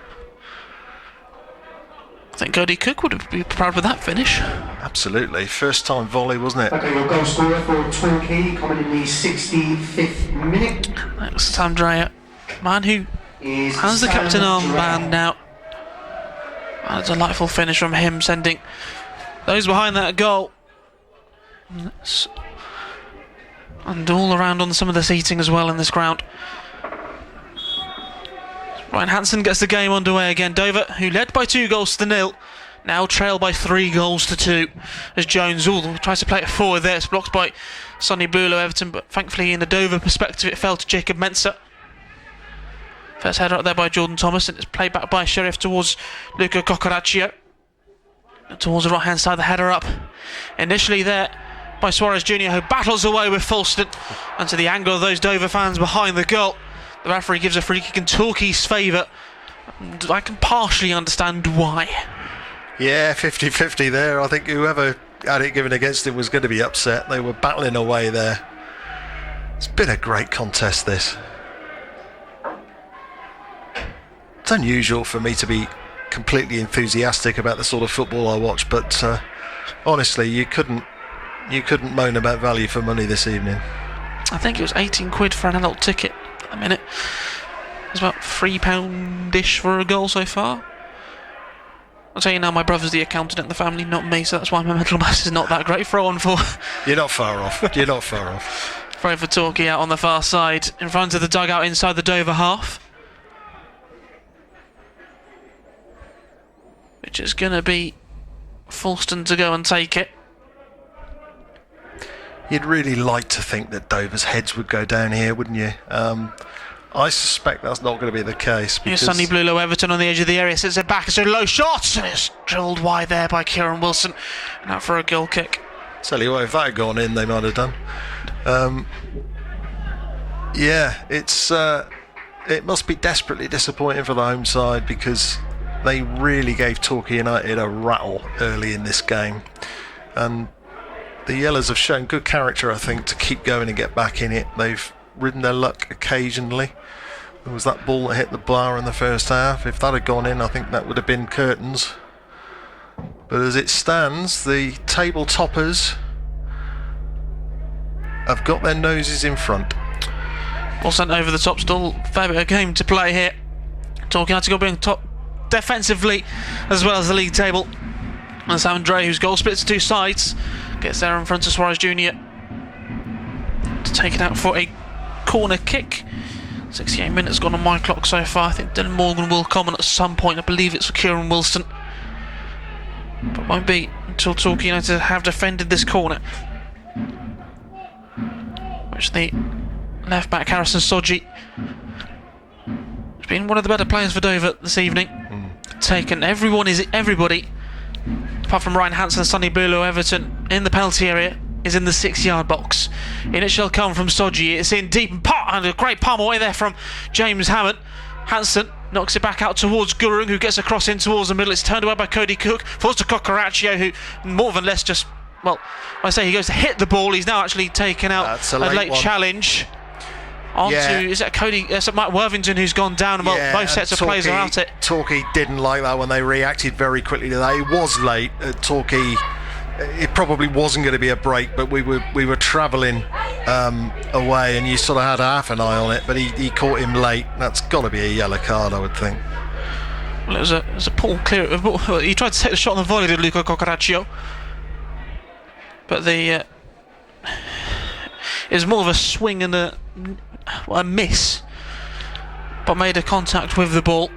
I think Cody Cook would be proud with that finish. Absolutely. First time volley, wasn't it? Okay, well, goal scorer for Torquay coming in the 65th minute. That's Sam Dreyer, man who has the captain armband now. A delightful finish from him, sending those behind that goal and all around on some of the seating as well in this ground. Ryan Hansen gets the game underway again. Dover, who led by 2-0, now trail by 3-2, as Jones tries to play it forward there. It's blocked by Sonny Bulow Everton, but thankfully in the Dover perspective it fell to Jacob Mensah. First header up there by Jordan Thomas, and it's played back by Sheriff towards Luca Coccaraccio. Towards the right hand side, the header up initially there by Suarez Jr., who battles away with Fulston, and to the angle of those Dover fans behind the goal. The referee gives a free kick in Torquay's favour, and I can partially understand why. Yeah, 50-50 there. I think whoever had it given against him was going to be upset. They were battling away there. It's been a great contest, this. It's unusual for me to be completely enthusiastic about the sort of football I watch, but honestly, you couldn't moan about value for money this evening. I think it was 18 quid for an adult ticket at the minute. It's about £3-ish for a goal so far. I'll tell you now, my brother's the accountant in the family, not me, so that's why my mental mass is not that great. Throw on for... You're not far off. You're not far off. Throw for Torquay out on the far side, in front of the dugout inside the Dover half. Which is going to be Fulston to go and take it. You'd really like to think that Dover's heads would go down here, wouldn't you? I suspect that's not going to be the case. Here's Sonny Blulow Everton on the edge of the area, sits it back, it's a low shot, and it's drilled wide there by Kieran Wilson, and out for a goal kick. Tell you what, if that had gone in, they might have done. Yeah, it must be desperately disappointing for the home side, because they really gave Torquay United a rattle early in this game, and the Yellows have shown good character, I think, to keep going and get back in it. They've ridden their luck occasionally. There was that ball that hit the bar in the first half. If that had gone in, I think that would have been curtains. But as it stands, the table toppers have got their noses in front. Ball sent over the top, still fair bit of game to play here. Torquay United got being top defensively as well as the league table. And Sam Dre, whose goal splits to two sides, gets there in front of Suarez Jr. to take it out for a corner kick. 68 minutes gone on my clock so far. I think Dylan Morgan will come on at some point. I believe it's for Kieran Wilson, but won't be until Torquay United have defended this corner, which the left back Harrison Soji has been one of the better players for Dover this evening. Taken everybody apart from Ryan Hansen and Sonny Bulow Everton in the penalty area is in the 6-yard box. In it shall come from Soji. It's in deep and a great palm away there from James Hammond. Hansen knocks it back out towards Gurung, who gets across in towards the middle. It's turned away by Cody Cook. Falls to Coccaraccio, who more than less just, well, I say he goes to hit the ball. He's now actually taken out. That's a late challenge. Is that Cody? It's Mike Worthington who's gone down. Well, both sets of players are out it. Torquay didn't like that when they reacted very quickly to that. It was late. Torquay, it probably wasn't going to be a break, but we were travelling away, and you sort of had half an eye on it. But he caught him late. That's got to be a yellow card, I would think. Well, it was a poor clear. He tried to take the shot on the volley, did Luca Coccaraccio, but it was more of a swing and a miss, but made a contact with the ball.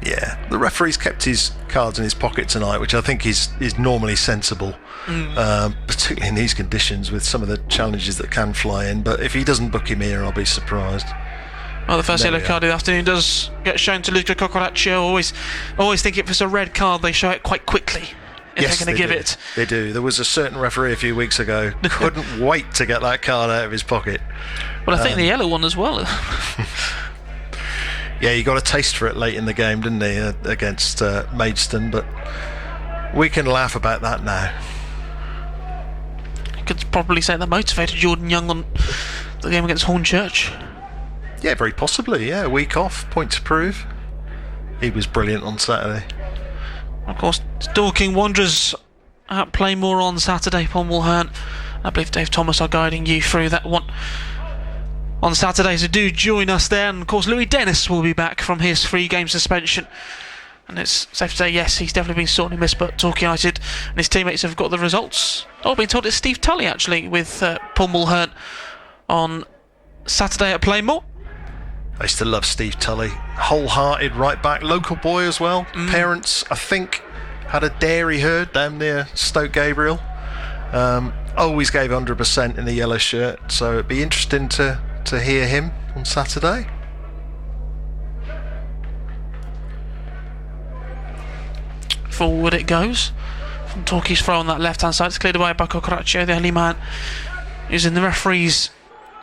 Yeah, the referee's kept his cards in his pocket tonight, which I think is normally sensible, particularly in these conditions with some of the challenges that can fly in. But if he doesn't book him here, I'll be surprised. Well, the first yellow card of the afternoon does get shown to Luca Coccaraccio. Always think if it's a red card, they show it quite quickly. If they're going to give it. They do. There was a certain referee a few weeks ago couldn't wait to get that card out of his pocket. Well, I think the yellow one as well. Yeah, he got a taste for it late in the game, didn't he, against Maidstone? But we can laugh about that now. You could probably say that motivated Jordan Young on the game against Hornchurch. Yeah, very possibly. Yeah, a week off, point to prove. He was brilliant on Saturday. Of course, Dorking Wanderers at Playmore on Saturday. Paul Mulhern, I believe Dave Thomas are guiding you through that one on Saturday, so do join us there. And of course, Louis Dennis will be back from his 3-game suspension. And it's safe to say, yes, he's definitely been sorting this, but Torquay United and his teammates have got the results. I've been told it's Steve Tully, actually, with Paul Mulhern on Saturday at Playmore. I used to love Steve Tully. Wholehearted right back, local boy as well. Parents, I think, had a dairy herd down near Stoke Gabriel. Always gave 100% in the yellow shirt, so it'd be interesting to hear him on Saturday. Forward it goes. From Torquay's throw on that left-hand side. It's cleared away by Cocoraccio, the only man who's in the referee's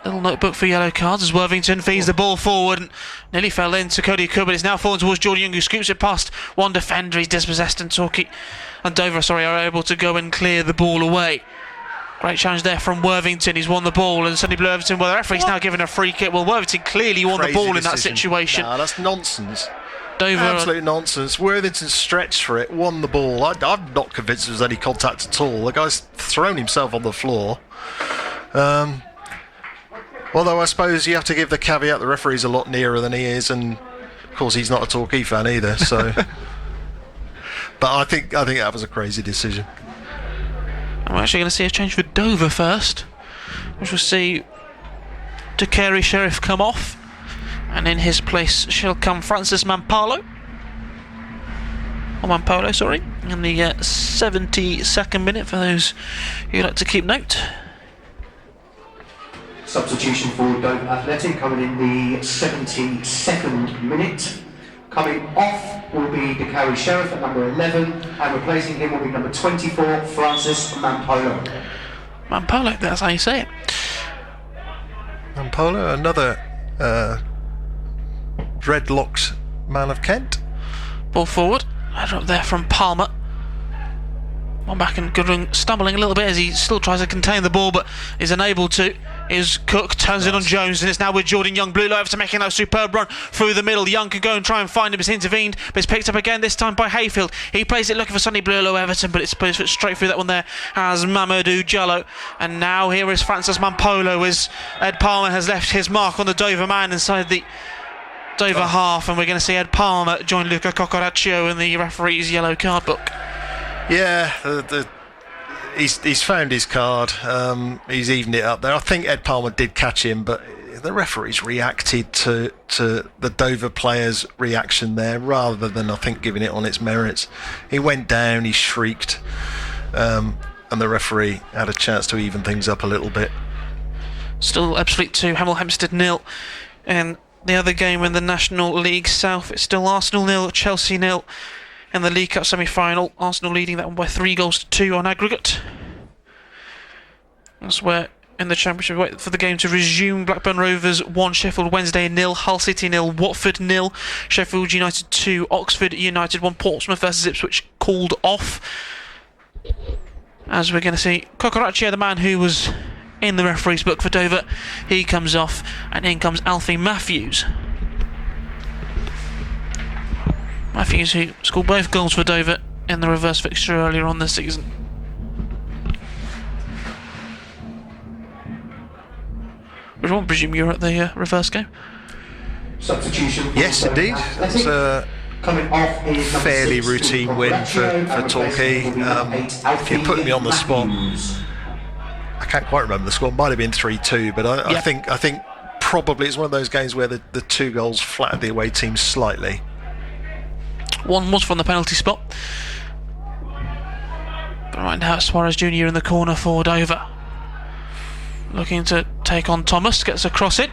little notebook for yellow cards, as Worthington feeds the ball forward and nearly fell into Cody Cook, but it's now fallen towards Jordan Young, who scoops it past one defender. He's dispossessed, and Dover are able to go and clear the ball away. Great challenge there from Worthington. He's won the ball, and suddenly Blue Everton, well, the referee's now given a free kick. Well, Worthington clearly won the ball in that situation. Nah, that's nonsense. Dover, absolute nonsense. Worthington stretched for it, won the ball. I'm not convinced there was any contact at all. The guy's thrown himself on the floor. Although I suppose you have to give the caveat the referee's a lot nearer than he is, and of course he's not a Torquay fan either. So, but I think that was a crazy decision. I'm actually going to see a change for Dover first, which will see Takeri Sheriff come off, and in his place shall come Francis Mampolo, in the 72nd minute for those who like to keep note. Substitution for Dover Athletic coming in the 72nd minute. Coming off will be Takeri Sheriff at number 11, and replacing him will be number 24, Francis Mampolo. Mampolo, that's how you say it. Mampolo, another dreadlocked man of Kent. Ball forward, header up there from Palmer. One back, and Goodwin stumbling a little bit as he still tries to contain the ball but is unable to. Is Cook, turns in on Jones, and it's now with Jordan Young. Blue Everton making that superb run through the middle. Young can go and try and find him. It's intervened, but it's picked up again, this time by Hayfield. He plays it looking for Sonny Blue Everton, but it's put straight through that one there as Mamadou Diallo. And now here is Francis Mampolo as Ed Palmer has left his mark on the Dover man inside the Dover half, and we're going to see Ed Palmer join Luca Cocoraccio in the referee's yellow card book. Yeah, he's found his card. He's evened it up there. I think Ed Palmer did catch him, but the referees reacted to the Dover player's reaction there rather than, I think, giving it on its merits. He went down, he shrieked, and the referee had a chance to even things up a little bit. Still Ebbsfleet 2, Hemel Hempstead 0. And the other game in the National League South, it's still Arsenal 0, Chelsea 0. In the League Cup semi-final, Arsenal leading that one by 3-2 on aggregate. That's where in the Championship, wait for the game to resume. Blackburn Rovers 1, Sheffield Wednesday 0, Hull City 0, Watford 0, Sheffield United 2, Oxford United 1, Portsmouth versus Ipswich called off. As we're going to see Cocoraccio, the man who was in the referee's book for Dover, he comes off, and in comes Alfie Matthews. Matthews, who scored both goals for Dover in the reverse fixture earlier on this season. Which one, presume you're at the reverse game? Substitution. Yes, indeed. It's a fairly routine win for Torquay. If you put me on the spot, I can't quite remember the score. It might have been 3-2, but I think probably it's one of those games where the 2 goals flattered the away team slightly. One was from the penalty spot. But right now it's Suarez Jr. in the corner for Dover. Looking to take on Thomas, gets across it.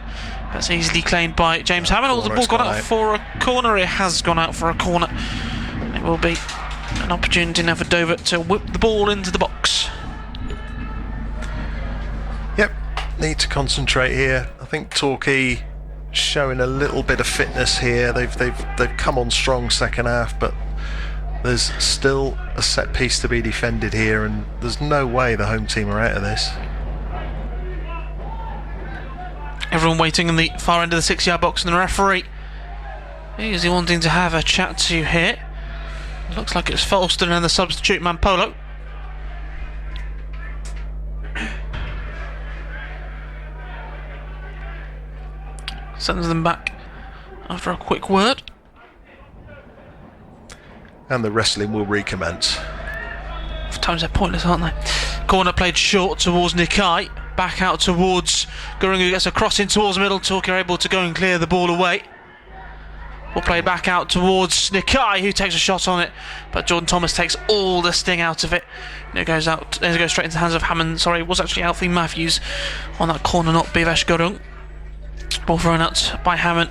That's easily claimed by James Hammond. The ball gone out for a corner. It has gone out for a corner. It will be an opportunity now for Dover to whip the ball into the box. Yep, need to concentrate here. I think Torquay showing a little bit of fitness here. They've come on strong second half, but there's still a set piece to be defended here, and there's no way the home team are out of this. Everyone waiting in the far end of the 6-yard box, and the referee is he wanting to have a chat to here. Looks like it's Falston and the substitute Mampolo. Sends them back after a quick word. And the wrestling will recommence. Times they're pointless, aren't they? Corner played short towards Nikai. Back out towards Gurung, who gets a cross in towards the middle. Torquay are able to go and clear the ball away. Ball played back out towards Nikai, who takes a shot on it, but Jordan Thomas takes all the sting out of it. And it goes straight into the hands of Hammond. Sorry, it was actually Alfie Matthews on that corner, not Bivesh Gurung. Ball thrown out by Hammond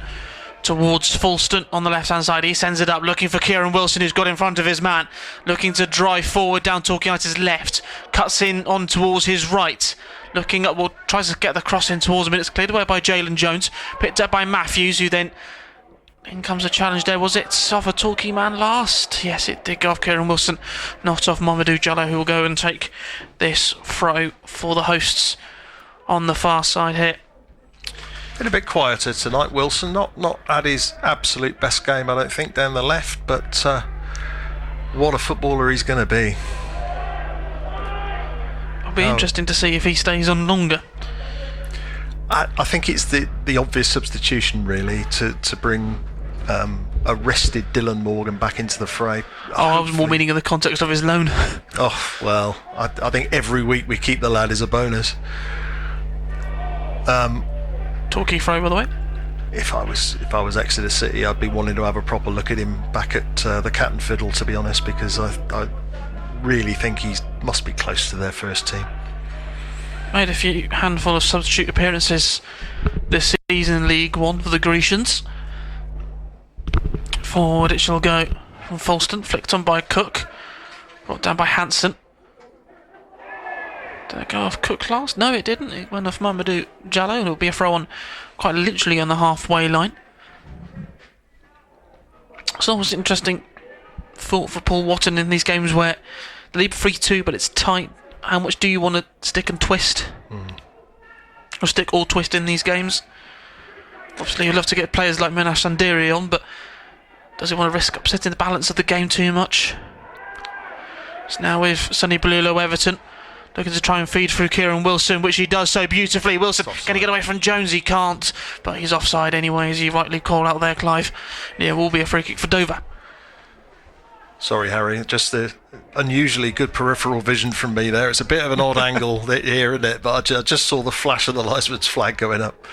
towards Falston on the left hand side. He sends it up looking for Kieran Wilson, who's got in front of his man, looking to drive forward down Torquay United's left, cuts in on towards his right, looking up, well, tries to get the cross in towards him, and it's cleared away by Jalen Jones, picked up by Matthews, who then, in comes a challenge there. Was it off a Torquay man last? Yes, it did go off Kieran Wilson, not off Mamadou Jallo, who will go and take this throw for the hosts on the far side here. Been a bit quieter tonight, Wilson. Not at his absolute best game, I don't think, down the left, but what a footballer he's going to be. It'll be interesting to see if he stays on longer. I think it's the obvious substitution, really, to bring a rested Dylan Morgan back into the fray. I was more meaning in the context of his loan. Oh, well, I think every week we keep the lad is a bonus. Torquay throw, by the way. If I was Exeter City, I'd be wanting to have a proper look at him back at the Cat and Fiddle, to be honest, because I really think he must be close to their first team. Made a few handful of substitute appearances this season in League One for the Grecians. Forward it shall go from Falston, flicked on by Cook, brought down by Hanson. Did it go off Cook last? No, it didn't. It went off Mamadou Jallo, and it'll be a throw on quite literally on the halfway line. It's always interesting thought for Paul Watton in these games where the lead 3-2, but it's tight. How much do you want to stick and twist? Or stick or twist in these games? Obviously, you'd love to get players like Minash Sandiri on, but does he want to risk upsetting the balance of the game too much? It's now with Sonny Blulo Everton, looking to try and feed through Kieran Wilson, which he does so beautifully. Wilson going to get away from Jones, he can't, but he's offside anyway, as you rightly call out there, Clive. Yeah, will be a free kick for Dover. Sorry, Harry, just the unusually good peripheral vision from me there. It's a bit of an odd angle here, isn't it? But I just saw the flash of the linesman's flag going up.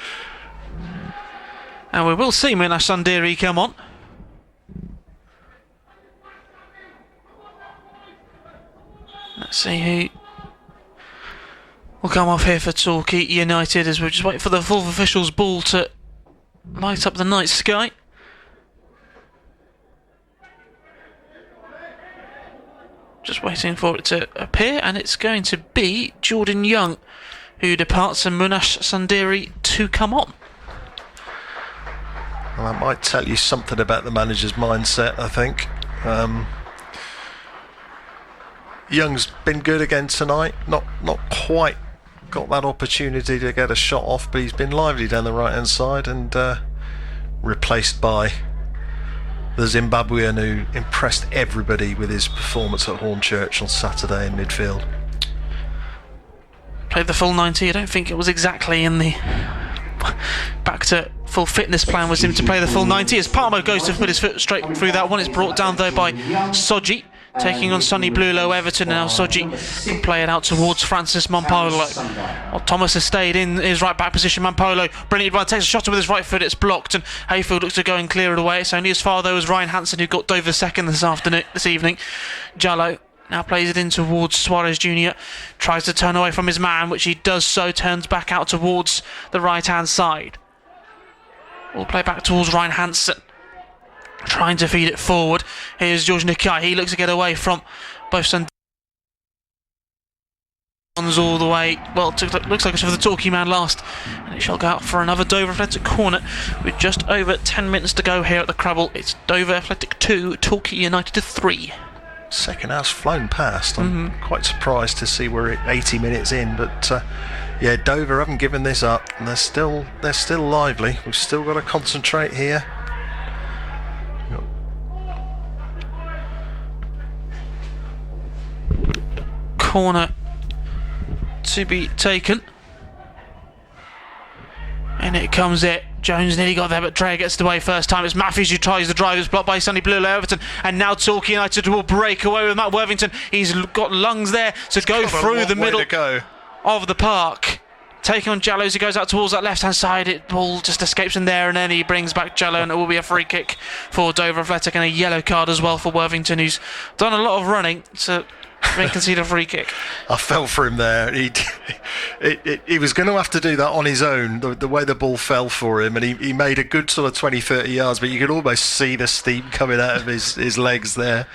And we will see Minash Sandiri come on. Let's see who will come off here for Torquay United, as we're just waiting for the fourth official's ball to light up the night sky. Just waiting for it to appear, and it's going to be Jordan Young who departs, and Minash Sandiri to come on. Well, that might tell you something about the manager's mindset, I think. Young's been good again tonight. Not quite got that opportunity to get a shot off, but he's been lively down the right hand side, and replaced by the Zimbabwean who impressed everybody with his performance at Hornchurch on Saturday in midfield. Played the full 90. I don't think it was exactly in the back to full fitness plan was him to play the full 90, as Palmo goes to put his foot straight through that one. It's brought down though by Soji, taking on Sonny Blulo Everton. Now Soji can play it out towards Francis Mampolo. Well, Thomas has stayed in his right back position. Mampolo brilliantly run, takes a shot with his right foot, it's blocked, and Hayfield looks to go and clear it away. It's only as far though as Ryan Hansen, who got Dover second this evening. Jallo now plays it in towards Suarez Jr. Tries to turn away from his man, which he does so, turns back out towards the right hand side. We'll play back towards Ryan Hansen, trying to feed it forward. Here's George Nikai. He looks to get away from both on runs all the way. Well, looks like it's for the Torquay man last, and it shall go out for another Dover Athletic corner with just over 10 minutes to go here at the Crabble. It's Dover Athletic 2, Torquay United 3. Second half's flown past. I'm quite surprised to see we're at 80 minutes in, but yeah, Dover haven't given this up, and they're still lively. We've still got to concentrate here. Corner to be taken, and it comes it. Jones nearly got there, but Dreyer gets it away first time. It's Matthews who tries the drive. It's blocked by Sonny Blue Everton, and now Torquay United will break away with Matt Worthington. He's got lungs there to go through the middle of the park. Taking on Jallow as he goes out towards that left-hand side. It ball just escapes in there, and then he brings back Jallow, and it will be a free kick for Dover Athletic and a yellow card as well for Worthington, who's done a lot of running to concede a free kick. I fell for him there. He was going to have to do that on his own, the way the ball fell for him, and he made a good sort of 20-30 yards, but you could almost see the steam coming out of his legs there.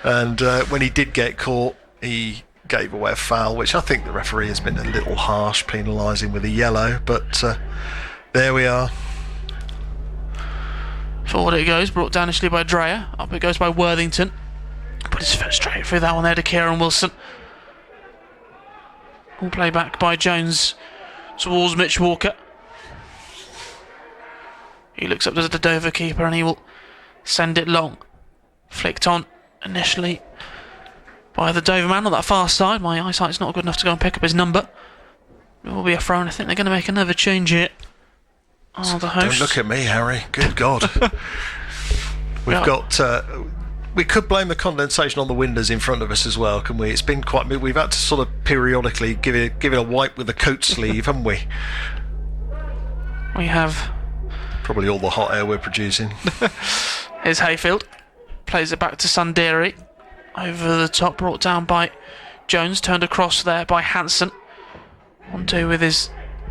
And when he did get caught, he gave away a foul, which I think the referee has been a little harsh, penalising with a yellow, but there we are. Forward it goes, brought down initially by Dreyer. Up it goes by Worthington. Put his foot straight through that one there to Kieran Wilson. All play back by Jones towards Mitch Walker. He looks up to the Dover keeper and he will send it long. Flicked on initially by the Dover man on that far side. My eyesight's not good enough to go and pick up his number. It will be a throw, and I think they're going to make another change here. Oh, the host. Don't look at me, Harry. Good God. We've got... we could blame the condensation on the windows in front of us as well, can we? It's been quite... We've had to sort of periodically give it a wipe with the coat sleeve, haven't we? We have. Probably all the hot air we're producing. Here's Hayfield. Plays it back to Sunderi. Over the top, brought down by Jones. Turned across there by Hansen. 1-2 with his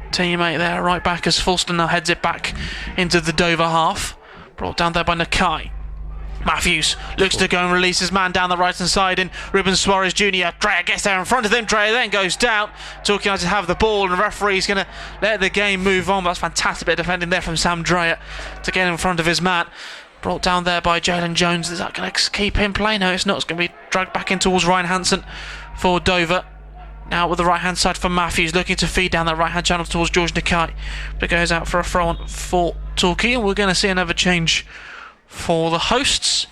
teammate there, right back as Fulston now heads it back into the Dover half. Brought down there by Nakai. Matthews looks to go and release his man down the right hand side in Ruben Suarez Jr. Dreyer gets there in front of him. Dreyer then goes down. Torquay United have the ball, and the referee's going to let the game move on. That's fantastic bit of defending there from Sam Dreyer to get in front of his man. Brought down there by Jalen Jones. Is that going to keep him playing? No, it's not. It's going to be dragged back in towards Ryan Hansen for Dover. Now with the right hand side for Matthews, looking to feed down that right hand channel towards George Nakai. But it goes out for a throw on for Torquay, and we're going to see another change for the hosts.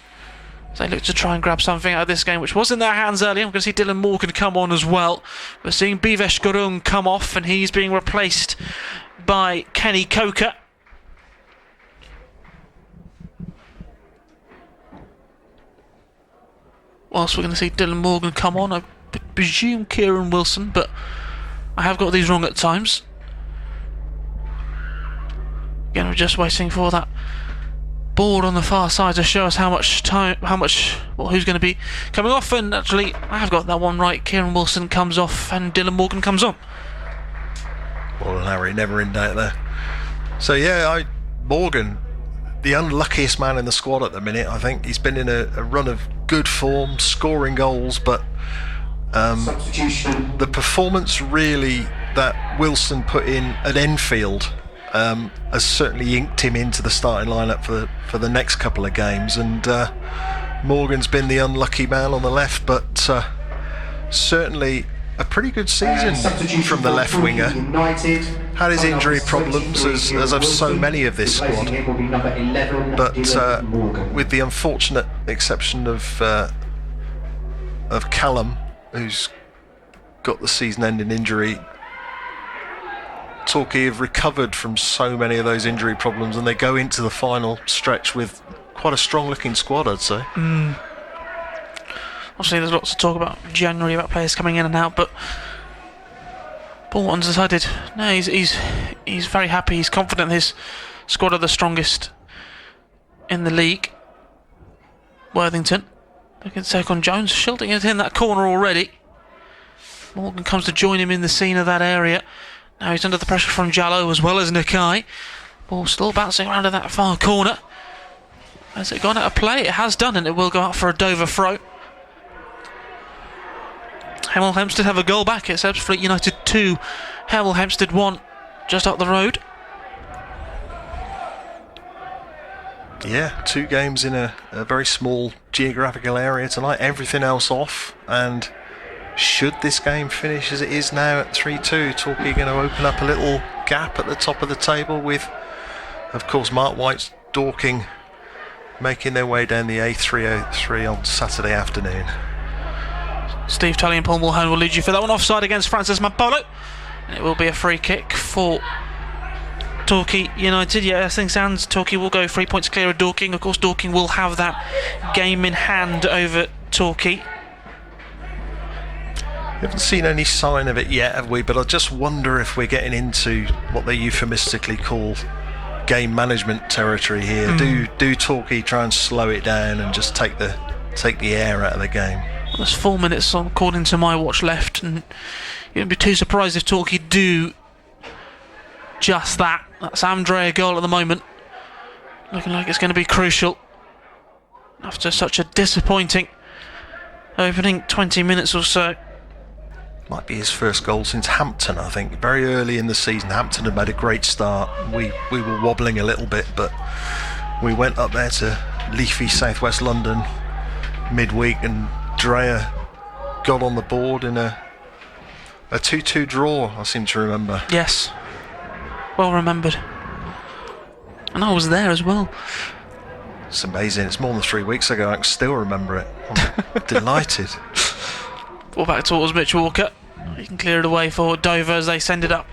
They look to try and grab something out of this game, which was in their hands earlier. I'm going to see Dylan Morgan come on as well. We're seeing Bivesh Gurung come off, and he's being replaced by Kenny Coker. Whilst we're going to see Dylan Morgan come on, I presume Kieran Wilson, but I have got these wrong at times. Again, we're just waiting for that board on the far side to show us who's going to be coming off, and actually I have got that one right. Kieran Wilson comes off and Dylan Morgan comes on. Well, Harry, never in doubt there. So yeah, Morgan, the unluckiest man in the squad at the minute. I think he's been in a run of good form, scoring goals, but the performance really that Wilson put in at Enfield has certainly inked him into the starting lineup for the next couple of games, and Morgan's been the unlucky man on the left, but certainly a pretty good season from the left winger. Had his injury problems as have so many of this squad, but with the unfortunate exception of Callum, who's got the season-ending injury, Torquay have recovered from so many of those injury problems, and they go into the final stretch with quite a strong-looking squad, I'd say. Obviously, there's lots to talk about January, about players coming in and out, but Bolton's decided, no, he's very happy, he's confident his squad are the strongest in the league. Worthington looking to take on Jones, shielding it in that corner already. Morgan comes to join him in the scene of that area. Now he's under the pressure from Jallow as well as Nakai. Ball still bouncing around in that far corner. Has it gone out of play? It has done, and it will go out for a Dover throw. Hemel Hempstead have a goal back. It's Ebbsfleet United 2, Hemel Hempstead 1, just up the road. Yeah, 2 games in a very small geographical area tonight. Everything else off. And should this game finish as it is now at 3-2, Torquay going to open up a little gap at the top of the table with, of course, Mark White's Dorking making their way down the A303 on Saturday afternoon. Steve Tully and Paul Mulhern will lead you for that one. Offside against Francis Mampolo. And it will be a free kick for Torquay United. Yeah, as things stand, Torquay will go 3 points clear of Dorking. Of course, Dorking will have that game in hand over Torquay. We haven't seen any sign of it yet, have we? But I just wonder if we're getting into what they euphemistically call game management territory here. Do Torquay try and slow it down and just take the air out of the game? Well, there's 4 minutes on, according to my watch, left, and you wouldn't be too surprised if Torquay do just that. That's Andrea goal at the moment, looking like it's going to be crucial after such a disappointing opening 20 minutes or so. Might be his first goal since Hampton, I think. Very early in the season, Hampton had made a great start. We were wobbling a little bit, but we went up there to leafy southwest London midweek, and Drea got on the board in a 2-2 draw, I seem to remember. Yes, well remembered. And I was there as well. It's amazing. It's more than 3 weeks ago. I can still remember it. I'm delighted. Ball back towards Mitch Walker. He can clear it away for Dover as they send it up.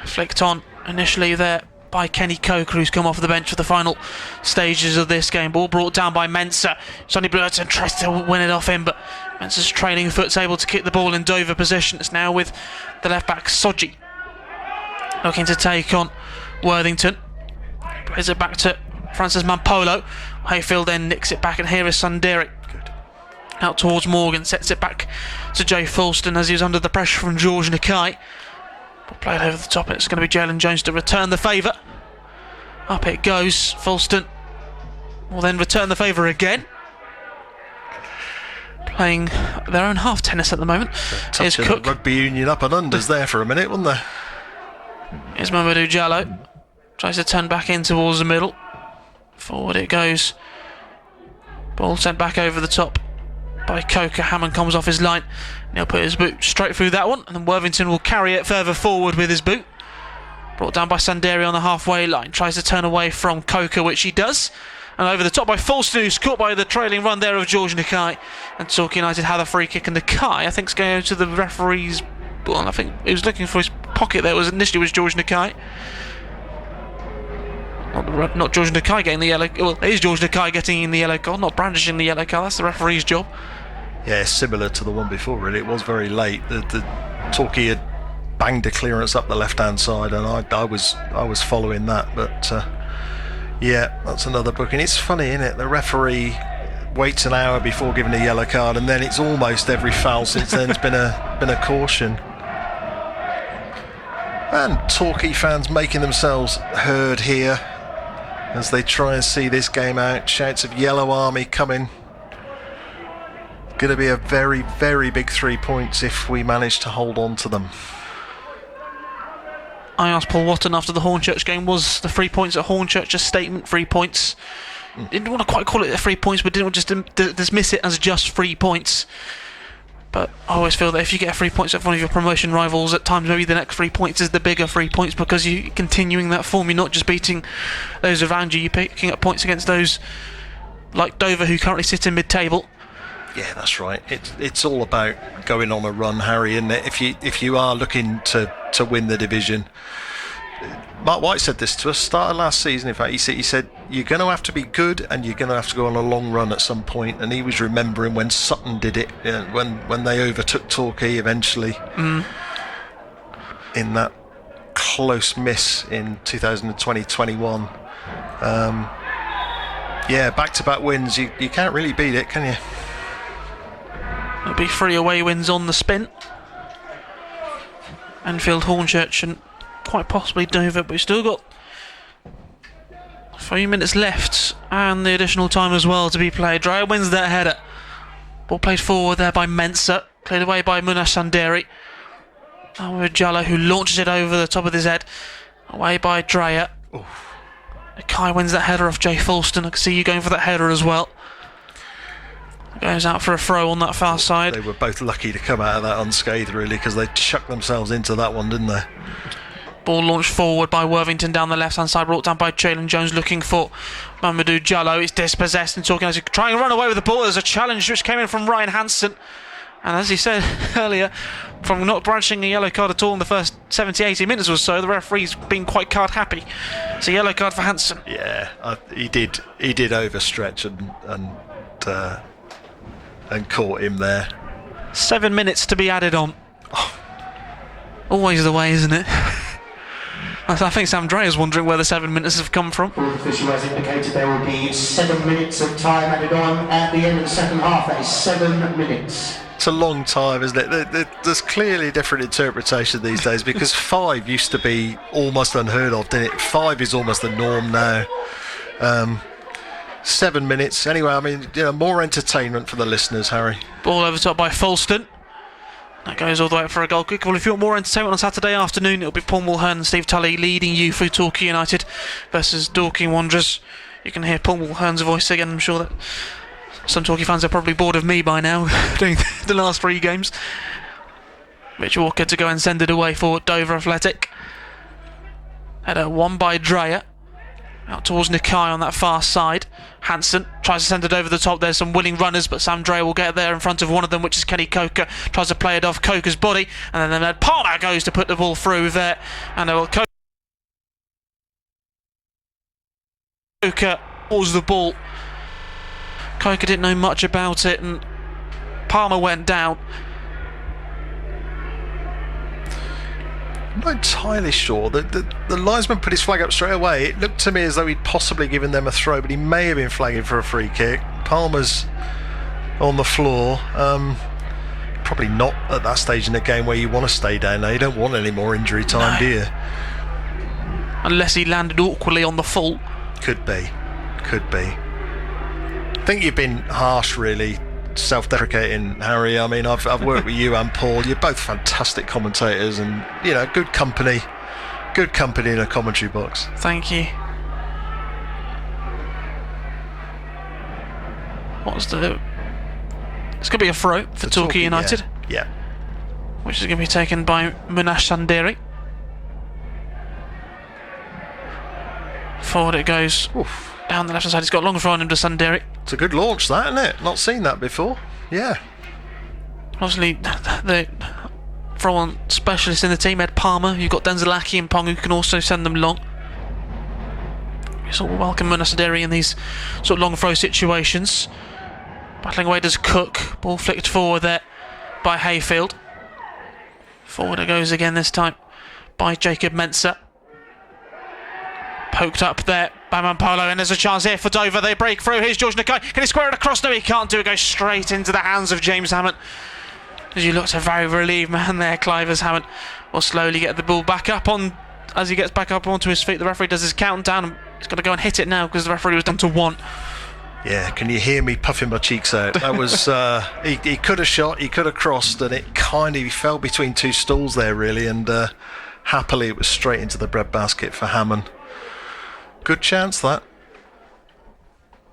Flicked on initially there by Kenny Coker, who's come off the bench for the final stages of this game. Ball brought down by Mensah. Sonny Blurton tries to win it off him, but Mensah's trailing foot's able to kick the ball in Dover position. It's now with the left back Soji looking to take on Worthington. Plays it back to Francis Mampolo. Hayfield then nicks it back, and here is Sunderi. Out towards Morgan, sets it back to Joe Fulston as he was under the pressure from George Nakai. But played over the top, and it's going to be Jalen Jones to return the favour. Up it goes. Fulston will then return the favour again. Playing their own half tennis at the moment. Here's Cook. Rugby union up and unders there for a minute, wasn't there? Here's Mamadou Diallo. Tries to turn back in towards the middle. Forward it goes. Ball sent back over the top by Coker. Hammond comes off his line, and he'll put his boot straight through that one, and then Worthington will carry it further forward with his boot. Brought down by Sanderi on the halfway line. Tries to turn away from Coker, which he does, and over the top by Fulston, who's caught by the trailing run there of George Nakai. And Torquay United had a free kick, and Nakai, I think, is going to the referee's. Well, I think he was looking for his pocket there. Initially was George Nakai. Not George Nakai getting the yellow. Well, it is George Nakai getting in the yellow card, not brandishing the yellow card. That's the referee's job. Yeah, similar to the one before, really. It was very late. The Torquay had banged a clearance up the left-hand side, and I was following that. But yeah, that's another booking. It's funny, isn't it? The referee waits an hour before giving a yellow card, and then it's almost every foul since then has been a caution. And Torquay fans making themselves heard here as they try and see this game out. Shouts of Yellow Army coming. Going to be a very, very big 3 points if we manage to hold on to them. I asked Paul Watton after the Hornchurch game, was the 3 points at Hornchurch a statement? 3 points. Didn't want to quite call it 3 points, but didn't just dismiss it as just 3 points. But I always feel that if you get 3 points at one of your promotion rivals, at times maybe the next 3 points is the bigger 3 points, because you're continuing that form. You're not just beating those around you, you're picking up points against those like Dover, who currently sit in mid-table. Yeah, that's right. It's all about going on a run, Harry, isn't it? If you are looking to win the division. Mark White said this to us start of last season. In fact, he said you're going to have to be good, and you're going to have to go on a long run at some point. And he was remembering when Sutton did it, when they overtook Torquay eventually in that close miss in 2020-21. Yeah, back-to-back wins. You can't really beat it, can you? It'll be 3 away wins on the spin. Enfield, Hornchurch, and quite possibly Dover, but we've still got a few minutes left and the additional time as well to be played. Dreyer wins that header. Ball played forward there by Mensah. Cleared away by Munash Sanderi. And with Jallo, who launches it over the top of his head. Away by Dreyer. Kai wins that header off Jay Fulston. I can see you going for that header as well. Goes out for a throw on that far side. They were both lucky to come out of that unscathed, really, because they chucked themselves into that one, didn't they? Ball launched forward by Worthington down the left-hand side, brought down by Jalen Jones, looking for Mamadou Jallo. It's dispossessed and talking as he trying to run away with the ball. There's a challenge which came in from Ryan Hansen. And as he said earlier, from not branching a yellow card at all in the first 70, 80 minutes or so, the referee's been quite card happy. It's a yellow card for Hansen. Yeah, he did overstretch and caught him there. 7 minutes to be added on. Always the way, isn't it? I think Sam Dreyer is wondering where the 7 minutes have come from. The official has indicated there will be 7 minutes of time added on at the end of the second half. That is 7 minutes. It's a long time, isn't it? There's clearly different interpretation these days, because 5 used to be almost unheard of, didn't it? 5 is almost the norm now. 7 minutes. Anyway, I mean, more entertainment for the listeners, Harry. Ball over top by Fulston. That goes all the way up for a goal kick. Well, if you want more entertainment on Saturday afternoon, it'll be Paul Mulhern and Steve Tully leading you through Torquay United versus Dorking Wanderers. You can hear Paul Mulhern's voice again. I'm sure that some Torquay fans are probably bored of me by now doing the last 3 games. Mitch Walker to go and send it away for Dover Athletic. Header won by Dreyer. Out towards Nikai on that far side. Hansen tries to send it over the top. There's some willing runners, but Sam Dreyer will get there in front of one of them, which is Kenny Coker. Tries to play it off Coker's body, and then Palmer goes to put the ball through there. And Coker pulls the ball. Coker didn't know much about it, and Palmer went down. I'm not entirely sure. The linesman put his flag up straight away. It looked to me as though he'd possibly given them a throw, but he may have been flagging for a free kick. Palmer's on the floor. Probably not at that stage in the game where you want to stay down now. You don't want any more injury time, do you? Unless he landed awkwardly on the full. Could be. I think you've been harsh, really, self-deprecating, Harry. I mean, I've worked with you and Paul. You're both fantastic commentators, and good company in a commentary box. Thank you. It's going to be a throw for Torquay United. Yeah. Which is going to be taken by Munash Sanderi. Forward it goes. Oof. Down the left hand side. He's got a long throw on him to Sanderi. It's a good launch, that, isn't it? Not seen that before. Yeah. Obviously, the throw-on specialist in the team, Ed Palmer. You've got Denzilaki and Pong, who can also send them long. We sort of welcome Munash Sanderi in these sort of long throw situations. Battling away does Cook. Ball flicked forward there by Hayfield. Forward it goes again this time by Jacob Mensah. Poked up there by Mampolo, and there's a chance here for Dover. They break through. Here's George Nakai. Can he square it across? No, he can't do it. Goes straight into the hands of James Hammond. As you look, a very relieved man there, Clivers. Hammond will slowly get the ball back up on. As he gets back up onto his feet, the referee does his countdown, and he's got to go and hit it now because the referee was down to 1. Yeah, can you hear me puffing my cheeks out? That was he could have shot, he could have crossed, and it he fell between 2 stools there, really, and happily it was straight into the breadbasket for Hammond. Good chance, that.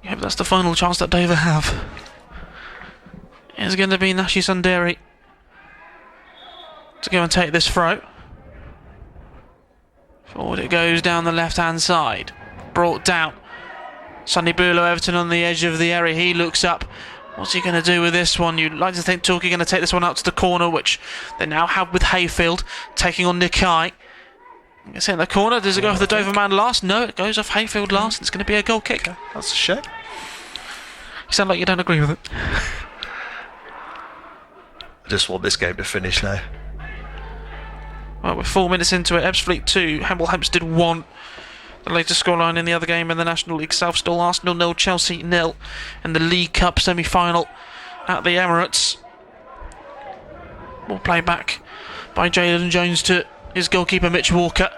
Yeah, but that's the final chance that Dover have. It's going to be Nashi Sanderi to go and take this throw. Forward it goes down the left-hand side. Brought down. Sonny Bulow, Everton on the edge of the area. He looks up. What's he going to do with this one? You'd like to think Torquay are going to take this one out to the corner, which they now have with Hayfield taking on Nikai. It's in the corner. Does it go for the Dover man last? No, it goes off Hayfield last. It's going to be a goal kick. Okay, that's a shame. You sound like you don't agree with it. I just want this game to finish now. Well, we're 4 minutes into it. Ebbsfleet 2, Hemel Hempstead 1. The latest scoreline in the other game in the National League South, still Arsenal 0, Chelsea 0 in the League Cup semi-final at the Emirates. Ball play back by Jalen Jones to his goalkeeper Mitch Walker.